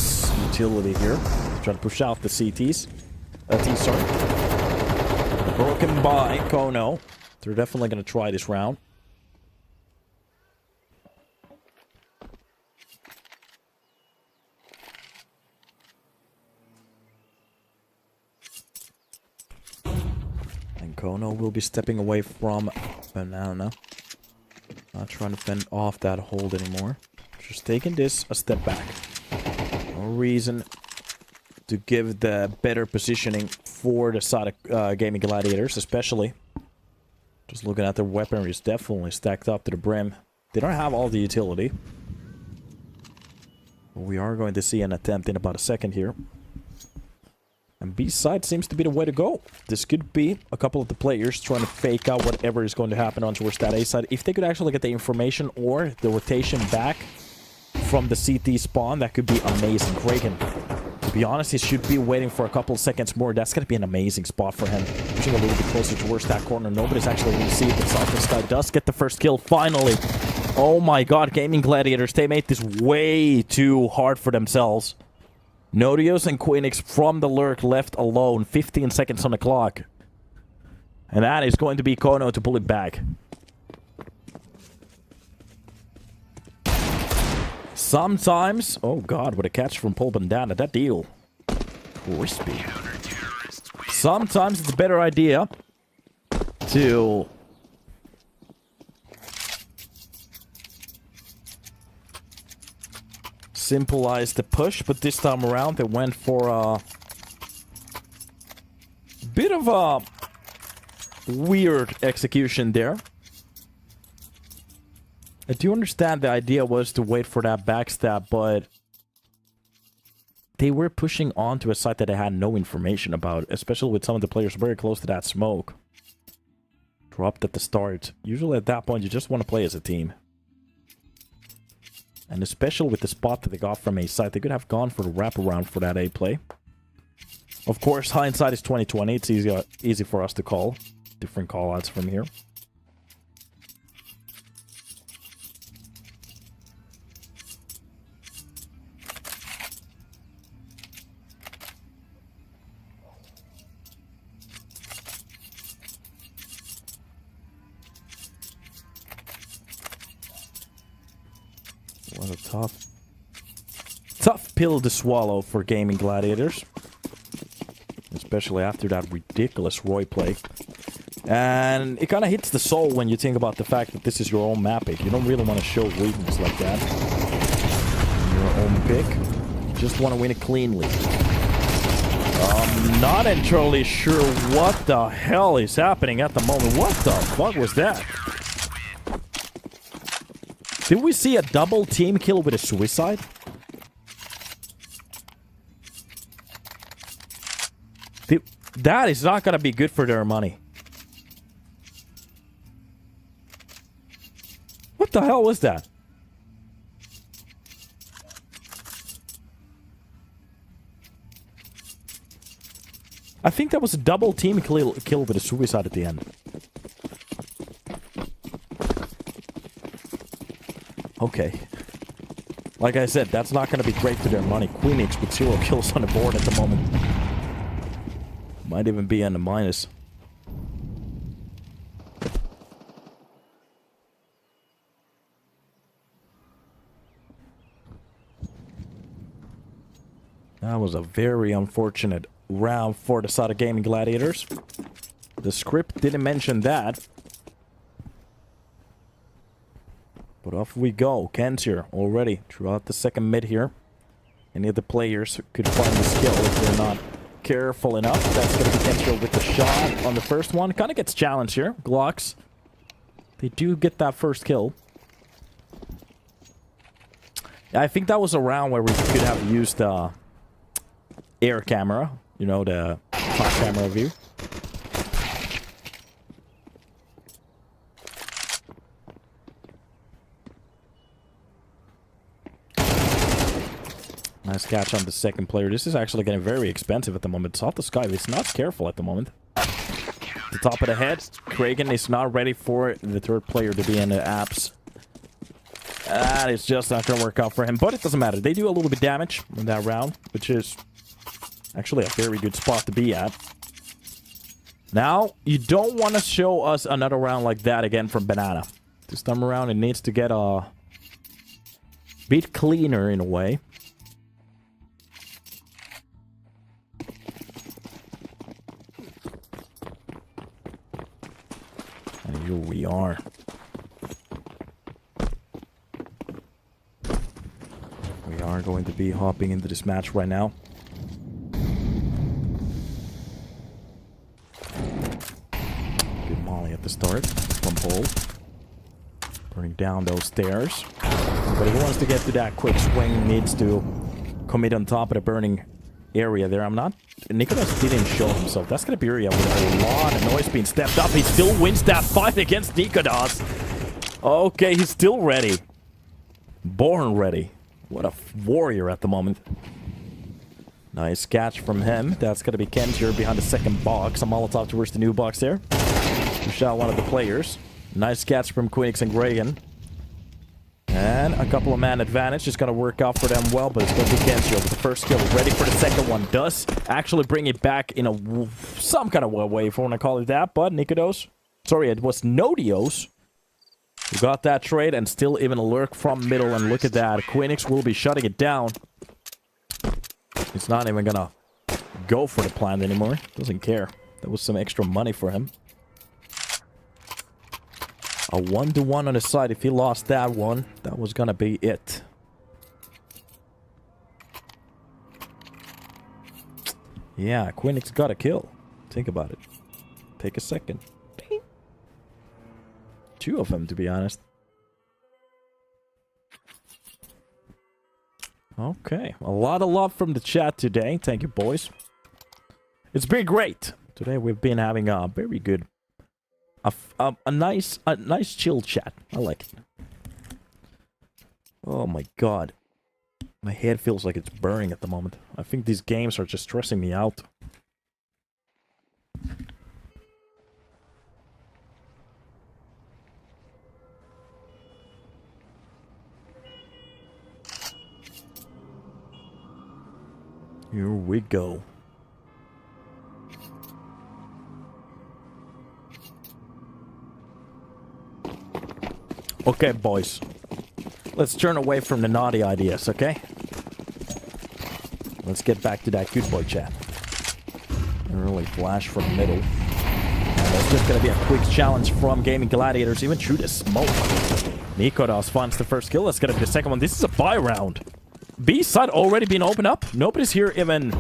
utility here. Try to push out the CTs. T, sorry. Broken by kONO. They're definitely going to try this round. And kONO will be stepping away from Banana. Not trying to fend off that hold anymore. Just taking this a step back. No reason to give the better positioning for the side of Gaming Gladiators, especially. Just looking at their weaponry, is definitely stacked up to the brim. They don't have all the utility. But we are going to see an attempt in about a second here. And B side seems to be the way to go. This could be a couple of the players trying to fake out whatever is going to happen on towards that A side. If they could actually get the information or the rotation back from the CT spawn, that could be amazing. Kraken, to be honest, he should be waiting for a couple of seconds more. That's going to be an amazing spot for him. Pushing a little bit closer towards that corner. Nobody's actually going to see it. The Southern Sky does get the first kill, finally. Oh my god, Gaming Gladiators, they made this way too hard for themselves. Nodios and Quinix from the lurk left alone. 15 seconds on the clock. And that is going to be kONO to pull it back. Sometimes... Oh god, what a catch from Paul Bandana. That deal. Crispy. Sometimes it's a better idea to... symbolize the push, but this time around they went for a bit of a weird execution there. I do understand the idea was to wait for that backstab, but they were pushing onto a site that they had no information about, especially with some of the players very close to that smoke. Dropped at the start. Usually at that point you just want to play as a team. And especially with the spot that they got from A side, they could have gone for the wraparound for that A play. Of course, hindsight is 2020. It's easy for us to call. Different call-outs from here. What a tough pill to swallow for Gaming Gladiators. Especially after that ridiculous Roy play. And it kind of hits the soul when you think about the fact that this is your own map pick. You don't really want to show weakness like that. Your own pick. You just want to win it cleanly. I'm not entirely sure what the hell is happening at the moment. What the fuck was that? Did we see a double team kill with a suicide? That is not gonna be good for their money. What the hell was that? I think that was a double team kill with a suicide at the end. Okay. Like I said, that's not going to be great for their money. Queenix with 0 kills on the board at the moment. Might even be in the minus. That was a very unfortunate round for the side of Gaming Gladiators. The script didn't mention that. But off we go. Ken's here already throughout the second mid here. Any of the players could find the skill if they're not careful enough. That's going to be Ken's here with the shot on the first one. Kind of gets challenged here. Glocks. They do get that first kill. Yeah, I think that was a round where we could have used air camera. You know, the top camera view. Nice catch on the second player. This is actually getting very expensive at the moment. Salt the Sky is not careful at the moment. The top of the head. Kragan is not ready for the third player to be in the apps. That is just not going to work out for him. But it doesn't matter. They do a little bit damage in that round, which is actually a very good spot to be at. Now, you don't want to show us another round like that again from Banana. This time around, it needs to get a bit cleaner in a way. And here we are. We are going to be hopping into this match right now. Good molly at the start from Paul. Burning down those stairs. But if he wants to get to that quick swing, he needs to commit on top of the burning area there. I'm not... Nicholas didn't show himself. That's going to be area with a lot of noise being stepped up. He still wins that fight against Nikodas. Okay, he's still ready. Born ready. What a warrior at the moment. Nice catch from him. That's going to be Kenjir behind the second box. A Molotov towards the new box there. Who shot one of the players. Nice catch from Queenix and Gragan. And a couple of man advantage. Just going to work out for them well, but it's going to be Kenjir with the first kill. Ready for the second one. Does actually bring it back in a some kind of way, if I want to call it that. But Nikodos, sorry, it was Nodios who got that trade and still even a lurk from middle. And look at that. Queenix will be shutting it down. He's not even going to go for the plant anymore. Doesn't care. That was some extra money for him. A 1-to-1 on his side. If he lost that one, that was gonna be it. Yeah, Queenix got a kill. Think about it. Take a second. Two of them, to be honest. Okay. A lot of love from the chat today. Thank you, boys. It's been great. Today we've been having a very good... A nice chill chat. I like it. Oh my god. My head feels like it's burning at the moment. I think these games are just stressing me out. Here we go. Okay, boys. Let's turn away from the naughty ideas, okay? Let's get back to that good boy chat. Early flash from middle. And that's just gonna be a quick challenge from Gaming Gladiators, even through the smoke. Nikodas finds the first kill. That's gonna be the second one. This is a buy round. B side already been opened up. Nobody's here even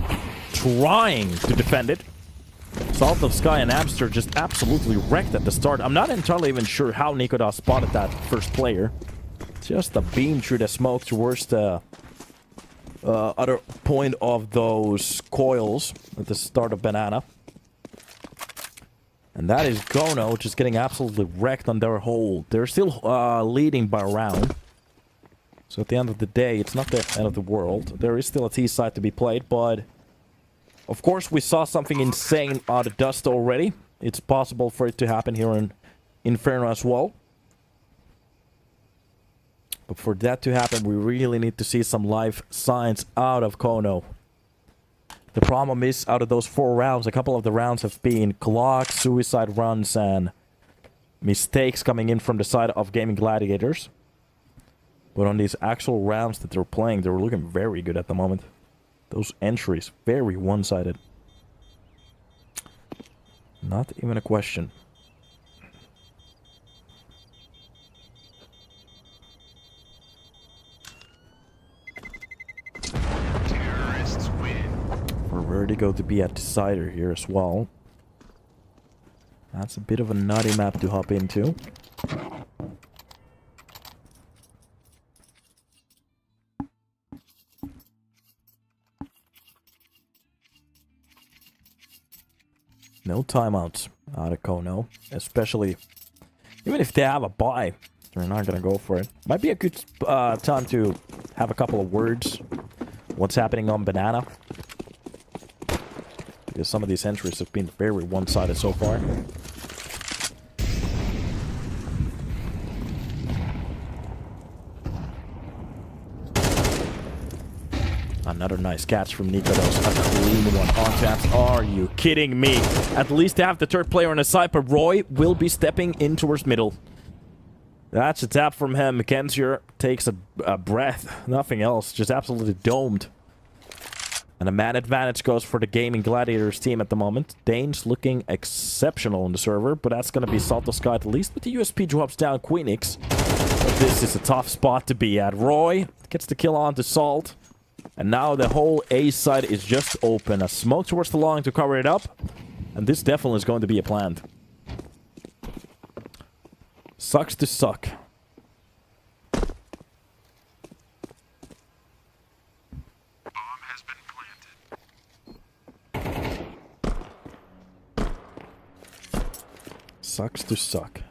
trying to defend it. Salt of Sky and Amster just absolutely wrecked at the start. I'm not entirely even sure how Nikodas spotted that first player. Just a beam through the smoke towards the other point of those coils at the start of Banana. And that is kONO just getting absolutely wrecked on their hold. They're still leading by a round. So at the end of the day, it's not the end of the world. There is still a T side to be played, but... Of course, we saw something insane out of dust already. It's possible for it to happen here in Inferno as well. But for that to happen, we really need to see some live signs out of kONO. The problem is, out of those 4 rounds, a couple of the rounds have been clocks, suicide runs, and mistakes coming in from the side of Gaming Gladiators. But on these actual rounds that they're playing, they're looking very good at the moment. Those entries, very one-sided. Not even a question. Terrorists win. For Vertigo to be a decider here as well. That's a bit of a nutty map to hop into. No timeouts out of kONO, especially even if they have a buy, they're not gonna go for it. Might be a good time to have a couple of words What's happening on Banana? Because some of these entries have been very one-sided so far. Another nice catch from nikodos. A clean one on chance. Are you kidding me? At least they have the third player on the side, but Roy will be stepping in towards middle. That's a tap from him. Kensier takes a breath. Nothing else. Just absolutely domed. And a man advantage goes for the Gaimin Gladiators team at the moment. Dane's looking exceptional on the server, but that's going to be Salt of Sky at least. But the USP drops down Queenix. But this is a tough spot to be at. Roy gets the kill onto Salt. And now the whole A side is just open. A smoke towards the long to cover it up. And this definitely is going to be a plant. Sucks to suck. Bomb has been planted. Sucks to suck.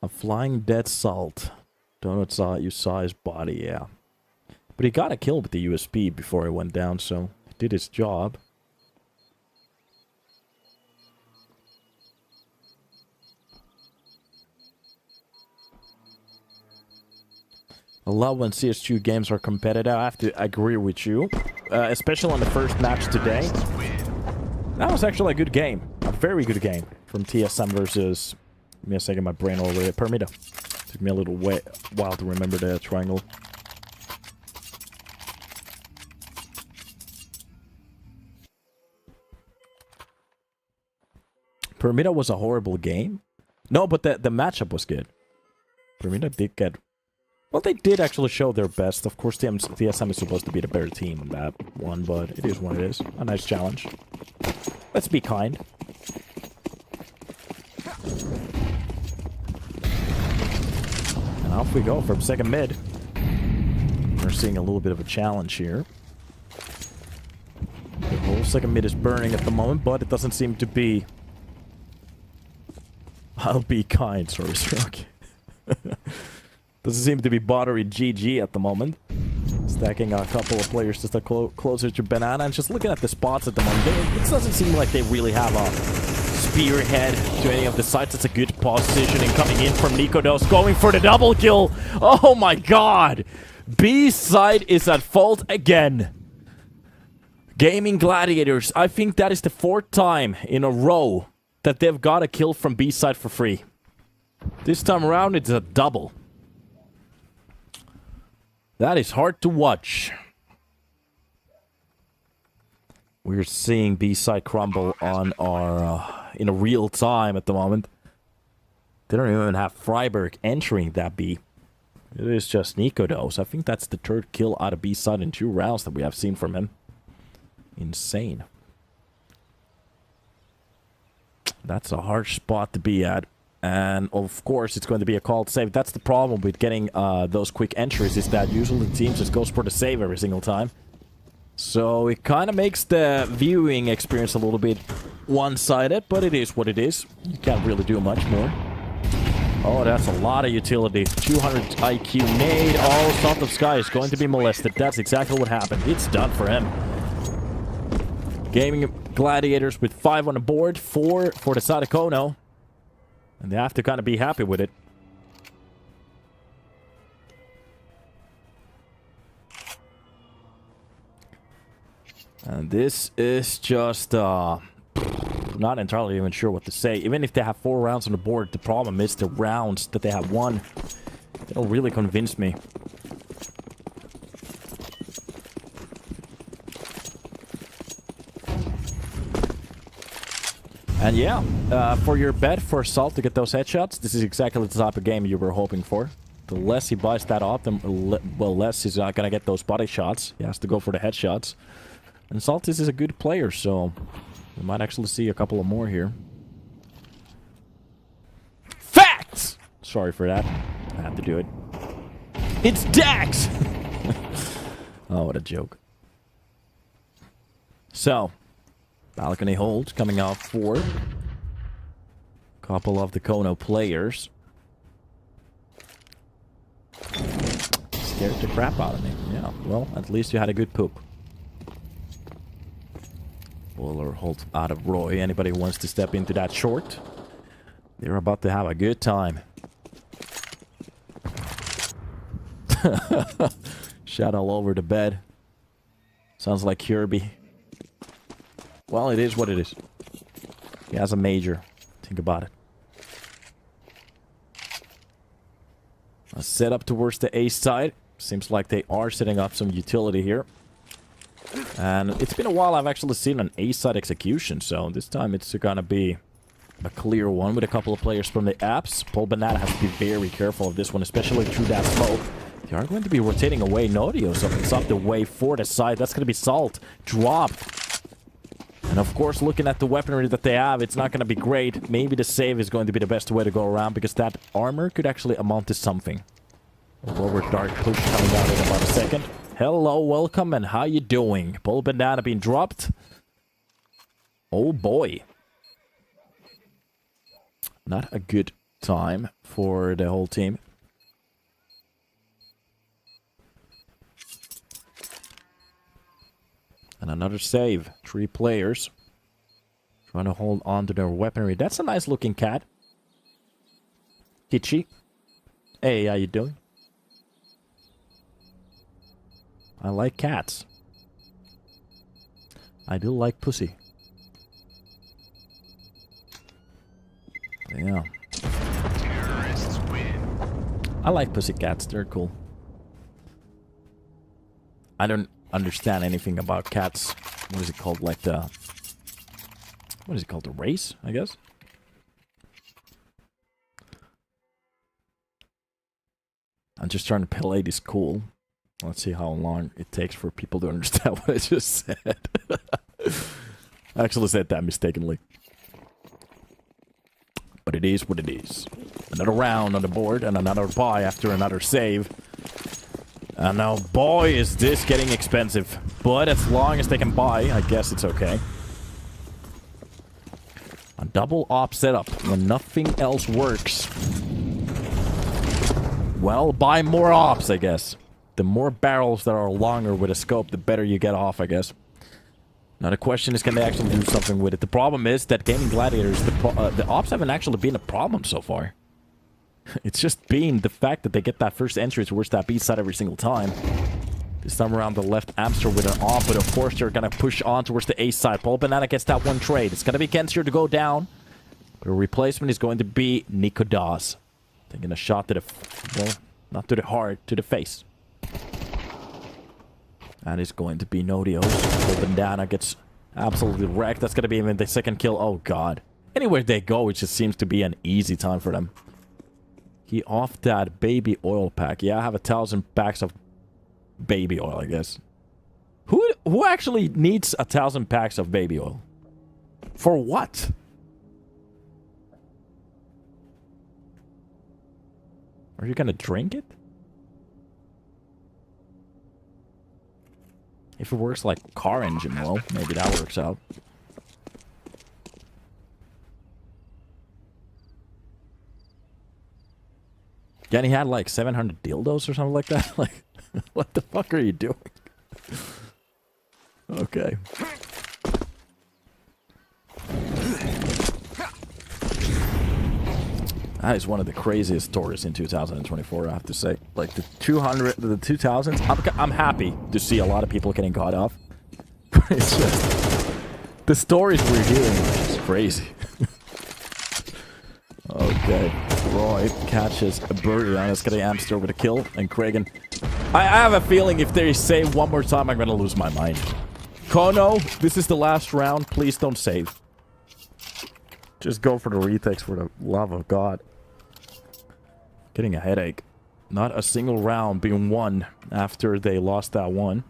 A flying dead Salt. Donut you saw his body, yeah. But he got a kill with the USP before he went down, so he did his job. I love when CS2 games are competitive. I have to agree with you. Especially on the first match today. That was actually a good game. A very good game from TSM versus... Give me a second, my brain already... Permitta. Took me a little while to remember the triangle. Permitta was a horrible game. No, but the matchup was good. Permitta did get... Well, they did actually show their best. Of course, TSM is supposed to be the better team in that one, but it is what it is. A nice challenge. Let's be kind. And off we go from second mid. We're seeing a little bit of a challenge here. The whole second mid is burning at the moment, but it doesn't seem to be... I'll be kind, sorry, Stroke. Doesn't seem to be bothering GG at the moment. Stacking a couple of players just closer to Banana, and just looking at the spots at the moment, it doesn't seem like they really have a spearhead to any of the sites. It's a good positioning coming in from nikodos, going for the double kill. Oh my god! B side is at fault again. Gaimin Gladiators, I think that is the 4th time in a row that they've got a kill from B side for free. This time around, it's a double. That is hard to watch. We're seeing B side crumble on our in a real time at the moment. They don't even have Freiburg entering that B. It is just nikodos. I think that's the 3rd kill out of B side in 2 rounds that we have seen from him. Insane. That's a harsh spot to be at. And of course, it's going to be a call to save. That's the problem with getting those quick entries, is that usually the team just goes for the save every single time. So it kind of makes the viewing experience a little bit one-sided, but it is what it is. You can't really do much more. Oh, that's a lot of utility. 200 IQ nade. Oh, Salt of Sky is going to be molested. That's exactly what happened. It's done for him. Gaimin Gladiators with 5 on the board, 4 for the side of kONO. And they have to kind of be happy with it. And this is just, not entirely even sure what to say. Even if they have 4 rounds on the board, the problem is the rounds that they have won. They don't really convince me. And yeah, for your bet for Salt to get those headshots, this is exactly the type of game you were hoping for. The less he buys that off, the less he's not gonna get those body shots. He has to go for the headshots. And Salt is a good player, so we might actually see a couple of more here. Facts! Sorry for that. I had to do it. It's Dax! Oh, what a joke. So, Balcony hold coming out for couple of the kONO players. Scared the crap out of me. Yeah, well, at least you had a good poop. Bowler hold out of Roy. Anybody who wants to step into that short? They're about to have a good time. Shot all over the bed. Sounds like Kirby. Well, it is what it is. He has a major. Think about it. A setup towards the A side. Seems like they are setting up some utility here. And it's been a while I've actually seen an A side execution, so this time it's gonna be a clear one with a couple of players from the apps. Permitta has to be very careful of this one, especially through that smoke. They are going to be rotating away Nodio, so it's up the way for the side. That's going to be Salt. Dropped. And of course, looking at the weaponry that they have, it's not going to be great. Maybe the save is going to be the best way to go around, because that armor could actually amount to something. A lower dark push coming out in about a second. Hello, welcome, and how you doing? Permitta being dropped. Oh boy. Not a good time for the whole team. And another save. 3 players. Trying to hold on to their weaponry. That's a nice looking cat. Kitschy. Hey, how you doing? I like cats. I do like pussy. Yeah. Terrorists win. I like pussycats. They're cool. I don't understand anything about cats. What is it called? Like the... What is it called? The race, I guess? I'm just trying to play this cool. Let's see how long it takes for people to understand what I just said. I actually said that mistakenly. But it is what it is. Another round on the board and another buy after another save. And now, boy, is this getting expensive. But as long as they can buy, I guess it's okay. A double op setup when nothing else works. Well, buy more ops, I guess. The more barrels that are longer with a scope, the better you get off, I guess. Now the question is, can they actually do something with it? The problem is that gaming gladiators, the ops haven't actually been a problem so far. It's just been the fact that they get that first entry towards that B side every single time. This time around the left Amster with an op, but of course they're gonna push on towards the A side. Permitta gets that one trade. It's gonna be Kensier to go down. But a replacement is going to be Nico Das. Taking a shot to the... well, not to the heart, to the face. That is going to be Nodio's. Permitta gets absolutely wrecked. That's going to be even the second kill. Oh, God. Anywhere they go, it just seems to be an easy time for them. He off that baby oil pack. Yeah, I have 1,000 packs of baby oil, I guess. Who actually needs 1,000 packs of baby oil? For what? Are you going to drink it? If it works like car engine, well, maybe that works out. Yeah, and he had like 700 dildos or something like that. Like, what the fuck are you doing? Okay. That is one of the craziest stories in 2024, I have to say. Like, the 2000s, I'm happy to see a lot of people getting caught off. It's just... the stories we're hearing is crazy. Okay. Roy catches a birdie on us, getting Amster with a kill, and Kragan. I have a feeling if they save one more time, I'm gonna lose my mind. kONO, this is the last round. Please don't save. Just go for the retakes, for the love of God. Getting a headache. Not a single round being won after they lost that one.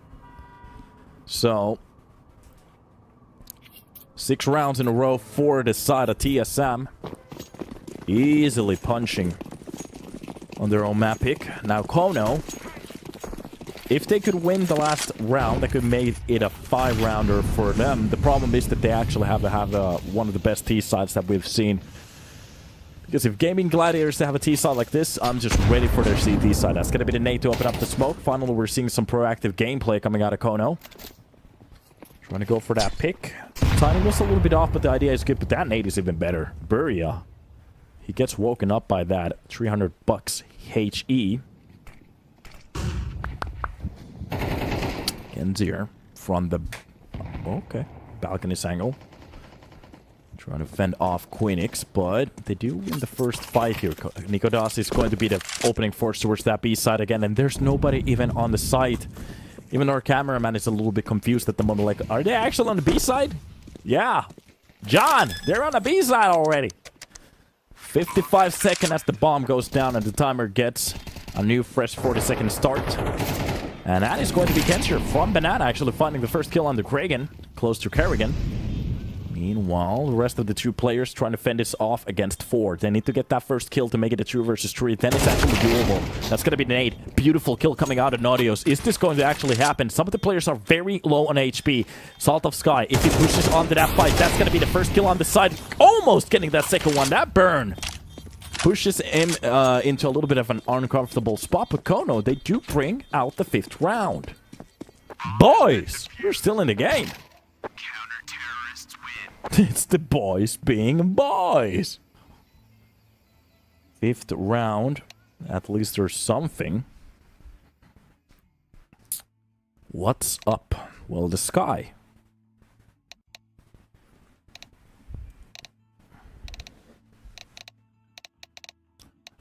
So, 6 rounds in a row for the side of TSM. Easily punching on their own map pick. Now kONO If they could win the last round, that could make it a 5-rounder for them. The problem is that they actually have to have one of the best T sides that we've seen. Because if Gaimin Gladiators have a T side like this, I'm just ready for their CT side. That's going to be the nade to open up the smoke. Finally, we're seeing some proactive gameplay coming out of kONO. Trying to go for that pick. Timing was a little bit off, but the idea is good. But that nade is even better. Buria. He gets woken up by that. 300 bucks HE. Genzir from the... Okay. Balcony's angle. Trying to fend off Queenix, but they do win the first fight here. nikodas is going to be the opening force towards that B side again, and there's nobody even on the side. Even our cameraman is a little bit confused at the moment. Like, are they actually on the B side? Yeah. John, they're on the B side already. 55 seconds as the bomb goes down and the timer gets a new fresh 40-second start. And that is going to be Genzir from Banana actually finding the first kill on the Kragan, close to Kerrigan. Meanwhile, the rest of the 2 players trying to fend this off against 4. They need to get that first kill to make it a 2 versus 3. Then it's actually doable. That's going to be the nade. Beautiful kill coming out of Nautilus. Is this going to actually happen? Some of the players are very low on HP. Salt of Sky, if he pushes onto that fight, that's going to be the first kill on the side. Almost getting that second one. That burn pushes him into a little bit of an uncomfortable spot. But kONO, they do bring out the 5th round. Boys, we're still in the game. It's the boys being boys. 5th round. At least there's something. What's up? Well, the sky.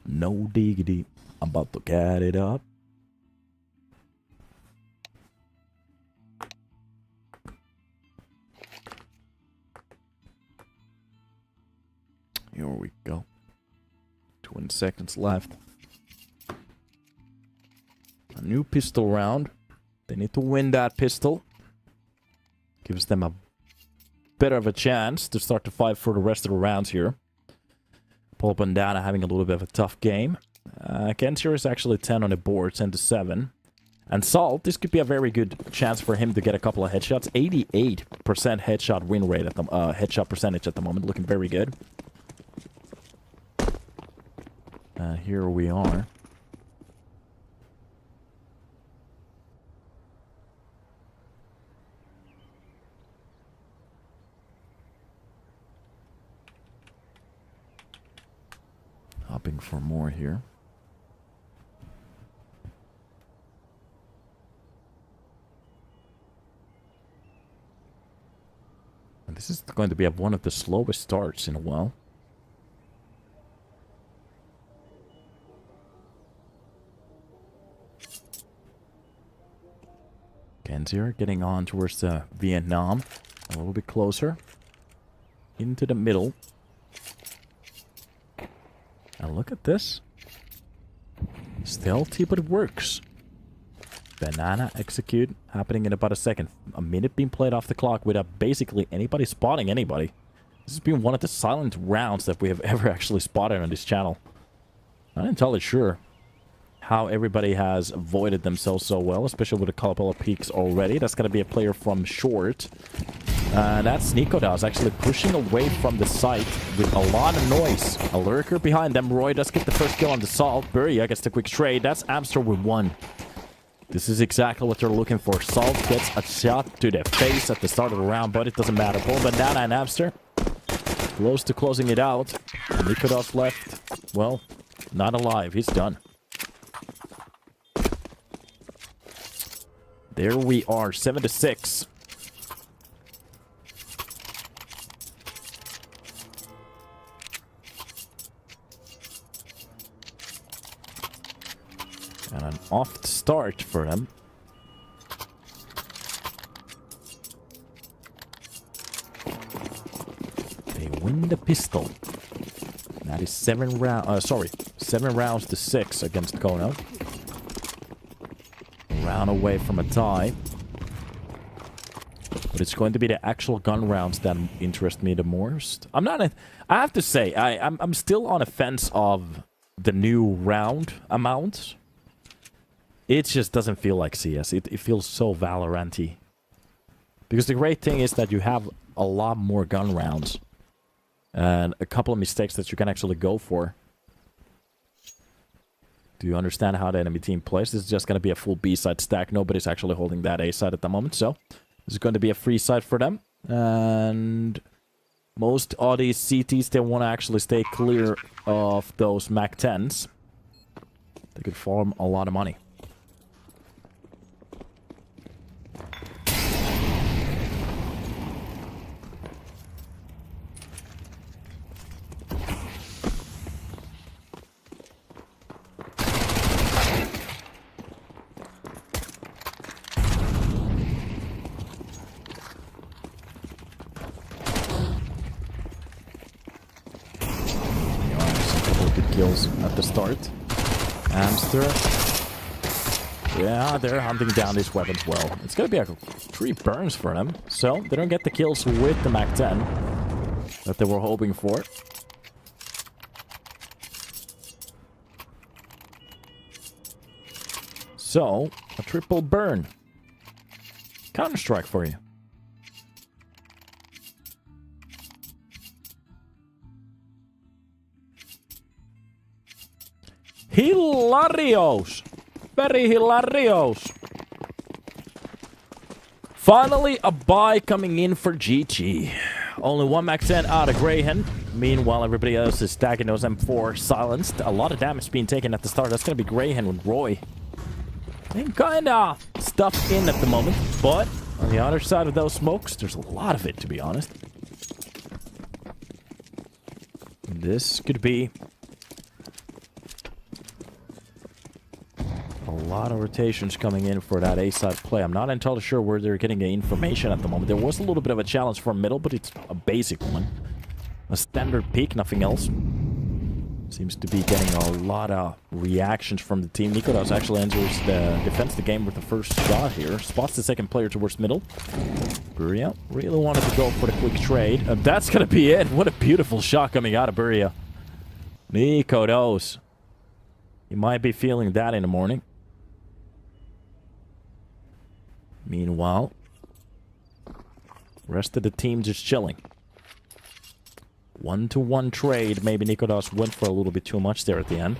No diggity. I'm about to get it up. Here we go. 20 seconds left. A new pistol round. They need to win that pistol. Gives them a better of a chance to start to fight for the rest of the rounds here. Paul Bandana having a little bit of a tough game. Genzir is actually 10 on the board, 10 to 7. And Salt, this could be a very good chance for him to get a couple of headshots. 88% headshot win rate at the headshot percentage at the moment, looking very good. Here we are. Hopping for more here. And this is going to be one of the slowest starts in a while. Genzir getting on towards Vietnam. A little bit closer. Into the middle. And look at this. Stealthy, but it works. Banana execute happening in about a second. A minute being played off the clock without basically anybody spotting anybody. This has been one of the silent rounds that we have ever actually spotted on this channel. Not entirely sure how everybody has avoided themselves so well, especially with a couple of peaks already. That's going to be a player from short. That's nikodas actually pushing away from the site with a lot of noise. A lurker behind them. Roy does get the first kill on the Salt. Buria gets the quick trade. That's Amster with 1. This is exactly what they're looking for. Salt gets a shot to the face at the start of the round, but it doesn't matter. Paul Bandana and Amster close to closing it out. nikodas left. Well, not alive. He's done. There we are, 7 to 6. And an off start for them. They win the pistol. That is 7 rounds to 6 against kONO. Round away from a tie. But it's going to be the actual gun rounds that interest me the most. I have to say, I'm still on a fence of the new round amount. It just doesn't feel like CS. It feels so Valorant-y. Because the great thing is that you have a lot more gun rounds. And a couple of mistakes that you can actually go for. Do you understand how the enemy team plays? This is just going to be a full B-side stack. Nobody's actually holding that A-side at the moment. So, this is going to be a free side for them. And most of these CTs, they want to actually stay clear of those MAC-10s. They could farm a lot of money. Kills at the start. Hamster. Yeah, they're hunting down these weapons well. It's gonna be 3 burns for them. So, they don't get the kills with the MAC-10 that they were hoping for. So, a triple burn. Counter-Strike for you. Hilarious! Very hilarious! Finally, a buy coming in for GG. Only 1 MAC-10 out of Greyhen. Meanwhile, everybody else is stacking those M4 silenced. A lot of damage being taken at the start. That's going to be Greyhen with Roy. And kind of stuffed in at the moment. But on the other side of those smokes, there's a lot of it, to be honest. This could be a lot of rotations coming in for that A-side play. I'm not entirely sure where they're getting the information at the moment. There was a little bit of a challenge from middle, but it's a basic one. A standard peek, nothing else. Seems to be getting a lot of reactions from the team. Nikodas actually enters the defense the game with the first shot here. Spots the second player towards middle. Buria really wanted to go for the quick trade. That's going to be it. What a beautiful shot coming out of Buria. Nikodas. You might be feeling that in the morning. Meanwhile, rest of the team just chilling. 1-to-1 trade. Maybe Nikodas went for a little bit too much there at the end.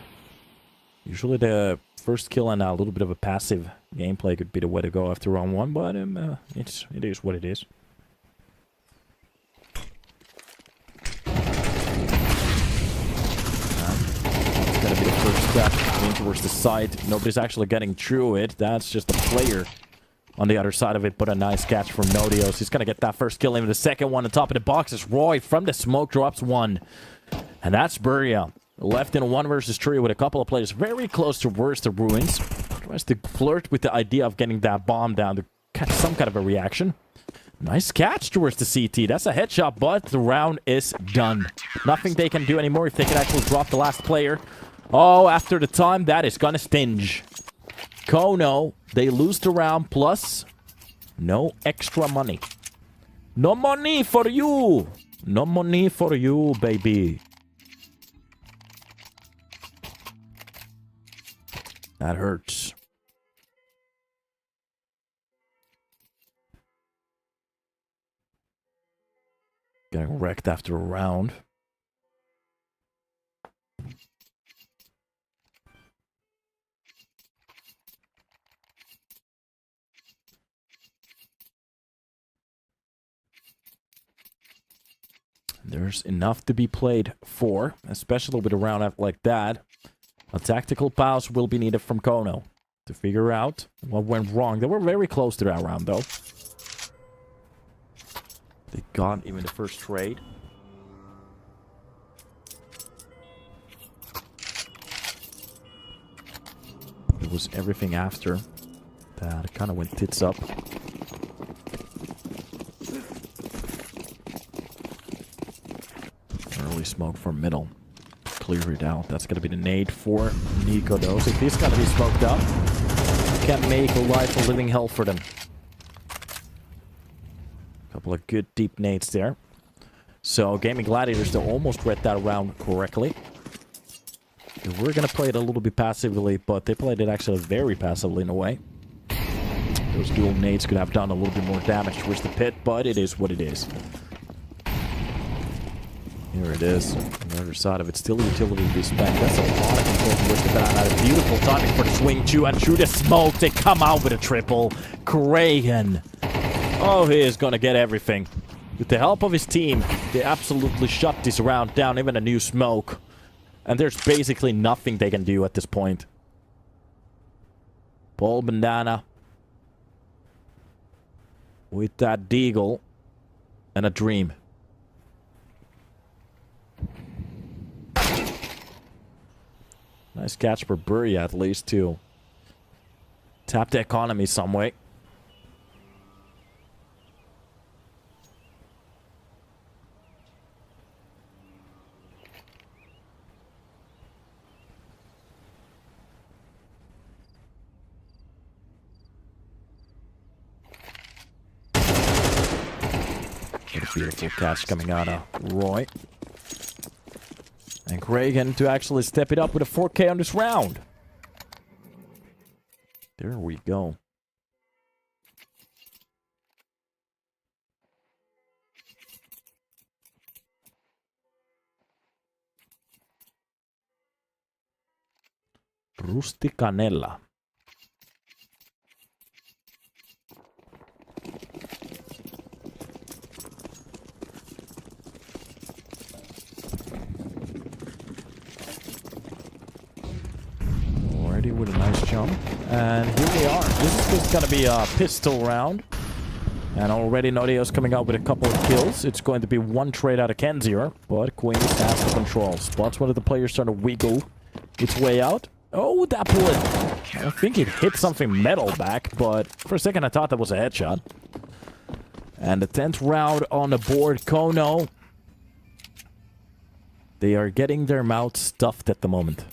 Usually the first kill and a little bit of a passive gameplay could be the way to go after round 1, but it is what it is. It's gonna be the first step in towards the side. Nobody's actually getting through it. That's just a player on the other side of it, but a nice catch from Nodios. He's going to get that first kill in the second one on top of the box as Roy from the smoke drops 1. And that's Buria. Left in a 1 versus 3 with a couple of players very close towards the ruins. Tries to flirt with the idea of getting that bomb down to catch some kind of a reaction. Nice catch towards the CT. That's a headshot, but the round is done. Nothing they can do anymore if they can actually drop the last player. Oh, after the time, that is going to stinge. kONO, they lose the round, plus no extra money. No money for you! No money for you, baby. That hurts. Getting wrecked after a round. There's enough to be played for, especially with a round like that. A tactical pause will be needed from kONO to figure out what went wrong. They were very close to that round, though. They got even the first trade. It was everything after that kind of went tits up. Early smoke from middle. Clear it out. That's going to be the nade for Nikodas. If he's got to be smoked up, can't make life a living hell for them. Couple of good deep nades there. So, Gaimin Gladiators, they almost read that round correctly. They were going to play it a little bit passively, but they played it actually very passively in a way. Those dual nades could have done a little bit more damage towards the pit, but it is what it is. Here it is. On the other side of it, still utility to be spent. That's a lot of control towards the banana. Beautiful timing for the swing too, and through the smoke, they come out with a triple. kONO. Oh, he is going to get everything. With the help of his team, they absolutely shut this round down, even a new smoke. And there's basically nothing they can do at this point. Paul Bandana. With that deagle. And a dream. Nice catch for Burry at least, too. Tap the economy some way. What a beautiful catch coming out of Roy. And Kragan to actually step it up with a 4K on this round. There we go. Rusticanella. With a nice jump. And here we are. This is just going to be a pistol round. And already Nordeo's coming out with a couple of kills. It's going to be one trade out of Kenzier. But Queen has the control. Spots one of the players trying to wiggle its way out. Oh, that bullet. I think it hit something metal back. But for a second I thought that was a headshot. And the 10th round on the board. kONO. They are getting their mouths stuffed at the moment.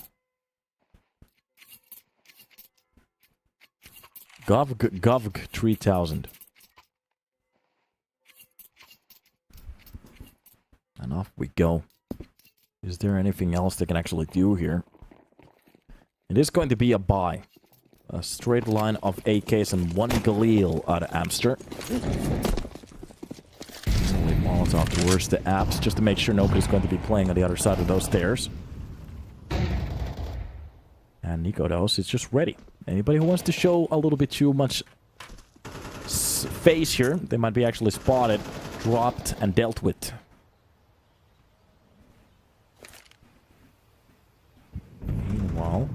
Govg 3000. And off we go. Is there anything else they can actually do here? It is going to be a buy. A straight line of AKs and one Galil out of Amster. Only Molotov towards the apps just to make sure nobody's going to be playing on the other side of those stairs. And Nikodos is just ready. Anybody who wants to show a little bit too much face here, they might be actually spotted, dropped, and dealt with. Meanwhile,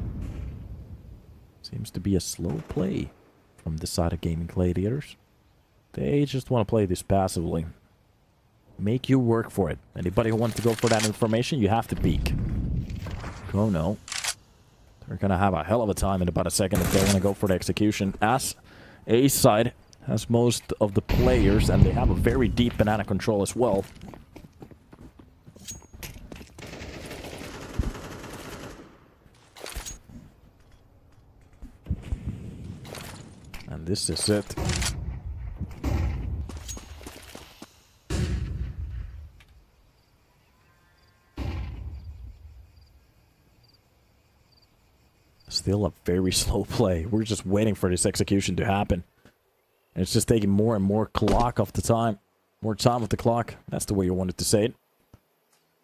seems to be a slow play from the side of Gaming Gladiators. They just want to play this passively. Make you work for it. Anybody who wants to go for that information, you have to peek. kONO. They're going to have a hell of a time in about a second if they want to go for the execution. As A side has most of the players, and they have a very deep banana control as well. And this is it. Still a very slow play. We're just waiting for this execution to happen. And it's just taking more and more clock off the time. More time off the clock. That's the way you wanted to say it.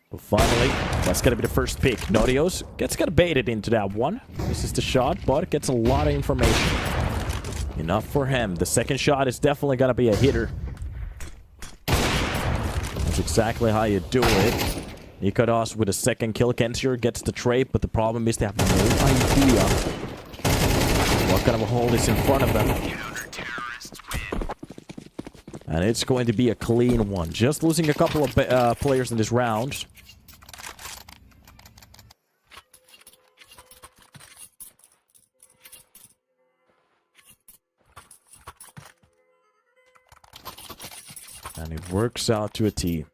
But finally, that's going to be the first pick. Nodios gets kind of baited into that one. This is the shot, but gets a lot of information. Enough for him. The second shot is definitely going to be a hitter. That's exactly how you do it. Nikodos with a second kill. Kenzier gets the trade, but the problem is they have no idea what kind of a hole is in front of them. And it's going to be a clean one. Just losing a couple of players in this round. And it works out to a T.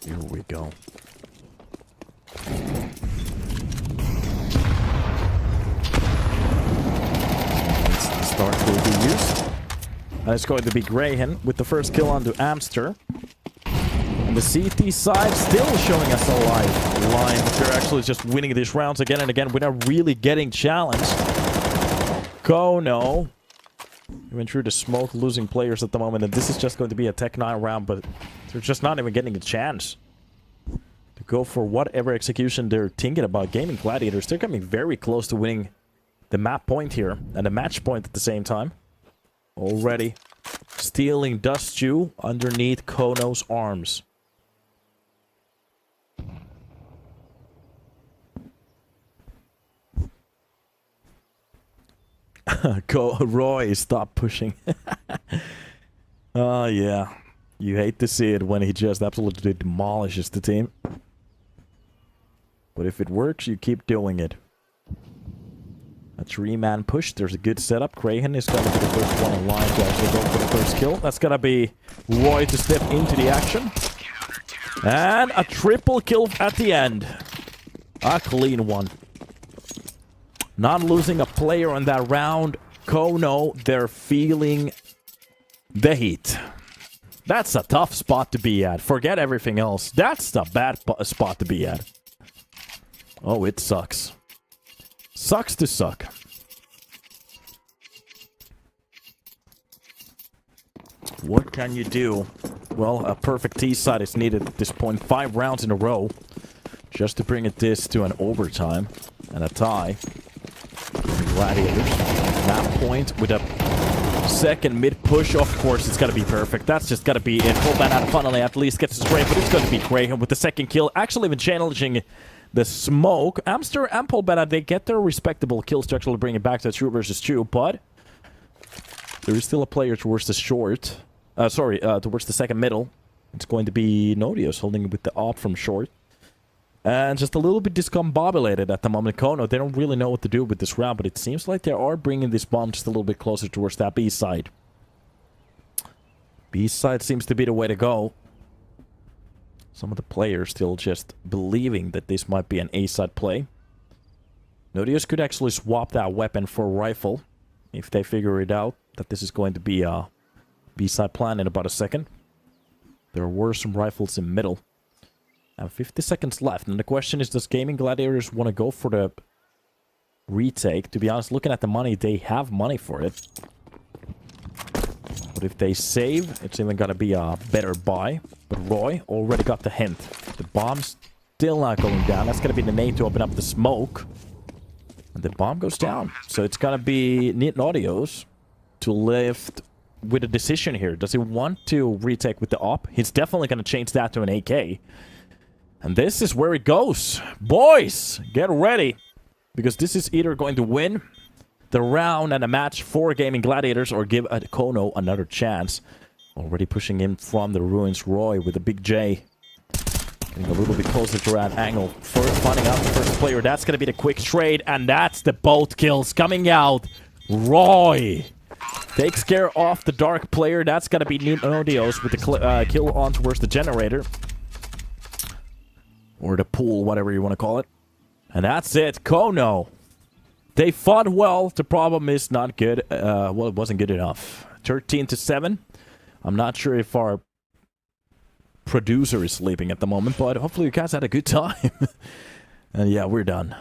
Here we go. Dark will be used. And it's going to be Greyhen with the first kill onto Amster. And the CT side still showing us a live line. They're actually just winning these rounds again and again without really getting challenged. kONO. Even through the smoke, losing players at the moment. And this is just going to be a Tech 9 round, but they're just not even getting a chance to go for whatever execution they're thinking about. Gaimin Gladiators, they're coming very close to winning the map point here and the match point at the same time. Already stealing Dust Dew underneath kONO's arms. Roy, stop pushing. Oh, yeah. You hate to see it when he just absolutely demolishes the team. But if it works, you keep doing it. A 3-man push. There's a good setup. Greyhen is going to be the first one in line to actually go for the first kill. That's going to be Roy to step into the action. And a triple kill at the end. A clean one. Not losing a player on that round. kONO, they're feeling the heat. That's a tough spot to be at. Forget everything else. That's a bad spot to be at. Oh, it sucks. Sucks to suck. What can you do? Well, a perfect T side is needed at this point. 5 rounds in a row. Just to bring this to an overtime and a tie. Gladiators. Map point with a second mid push. Of course, it's got to be perfect. That's just got to be it. Polbana finally at least gets his spray, but it's going to be Greyhen with the second kill. Actually, even challenging the smoke. Amster and Polbana, they get their respectable kills to actually bring it back to 2 versus 2, but there is still a player towards the short. Towards the second middle. It's going to be Nodios holding it with the op from short. And just a little bit discombobulated at the moment. kONO, they don't really know what to do with this round, but it seems like they are bringing this bomb just a little bit closer towards that B side. B side seems to be the way to go. Some of the players still just believing that this might be an A side play. Nodios could actually swap that weapon for a rifle if they figure it out that this is going to be a B side plan in about a second. There were some rifles in middle. And 50 seconds left. And the question is, does Gaimin Gladiators want to go for the retake? To be honest, looking at the money, they have money for it. But if they save, it's even going to be a better buy. But Roy already got the hint. The bomb's still not going down. That's going to be the nade to open up the smoke. And the bomb goes down. So it's going to be Nodios to lift with a decision here. Does he want to retake with the op? He's definitely going to change that to an AK. And this is where it goes. Boys, get ready. Because this is either going to win the round and a match for Gaimin Gladiators or give kONO another chance. Already pushing in from the ruins. Roy with a big J. Getting a little bit closer to that angle. Finding out the first player. That's going to be the quick trade. And that's the both kills coming out. Roy takes care of the dark player. That's going to be Nodios with the kill on towards the generator. Or the pool, whatever you want to call it. And that's it. kONO. They fought well. The problem is not good. Well, it wasn't good enough. 13-7. I'm not sure if our producer is sleeping at the moment, but hopefully you guys had a good time. And yeah, we're done.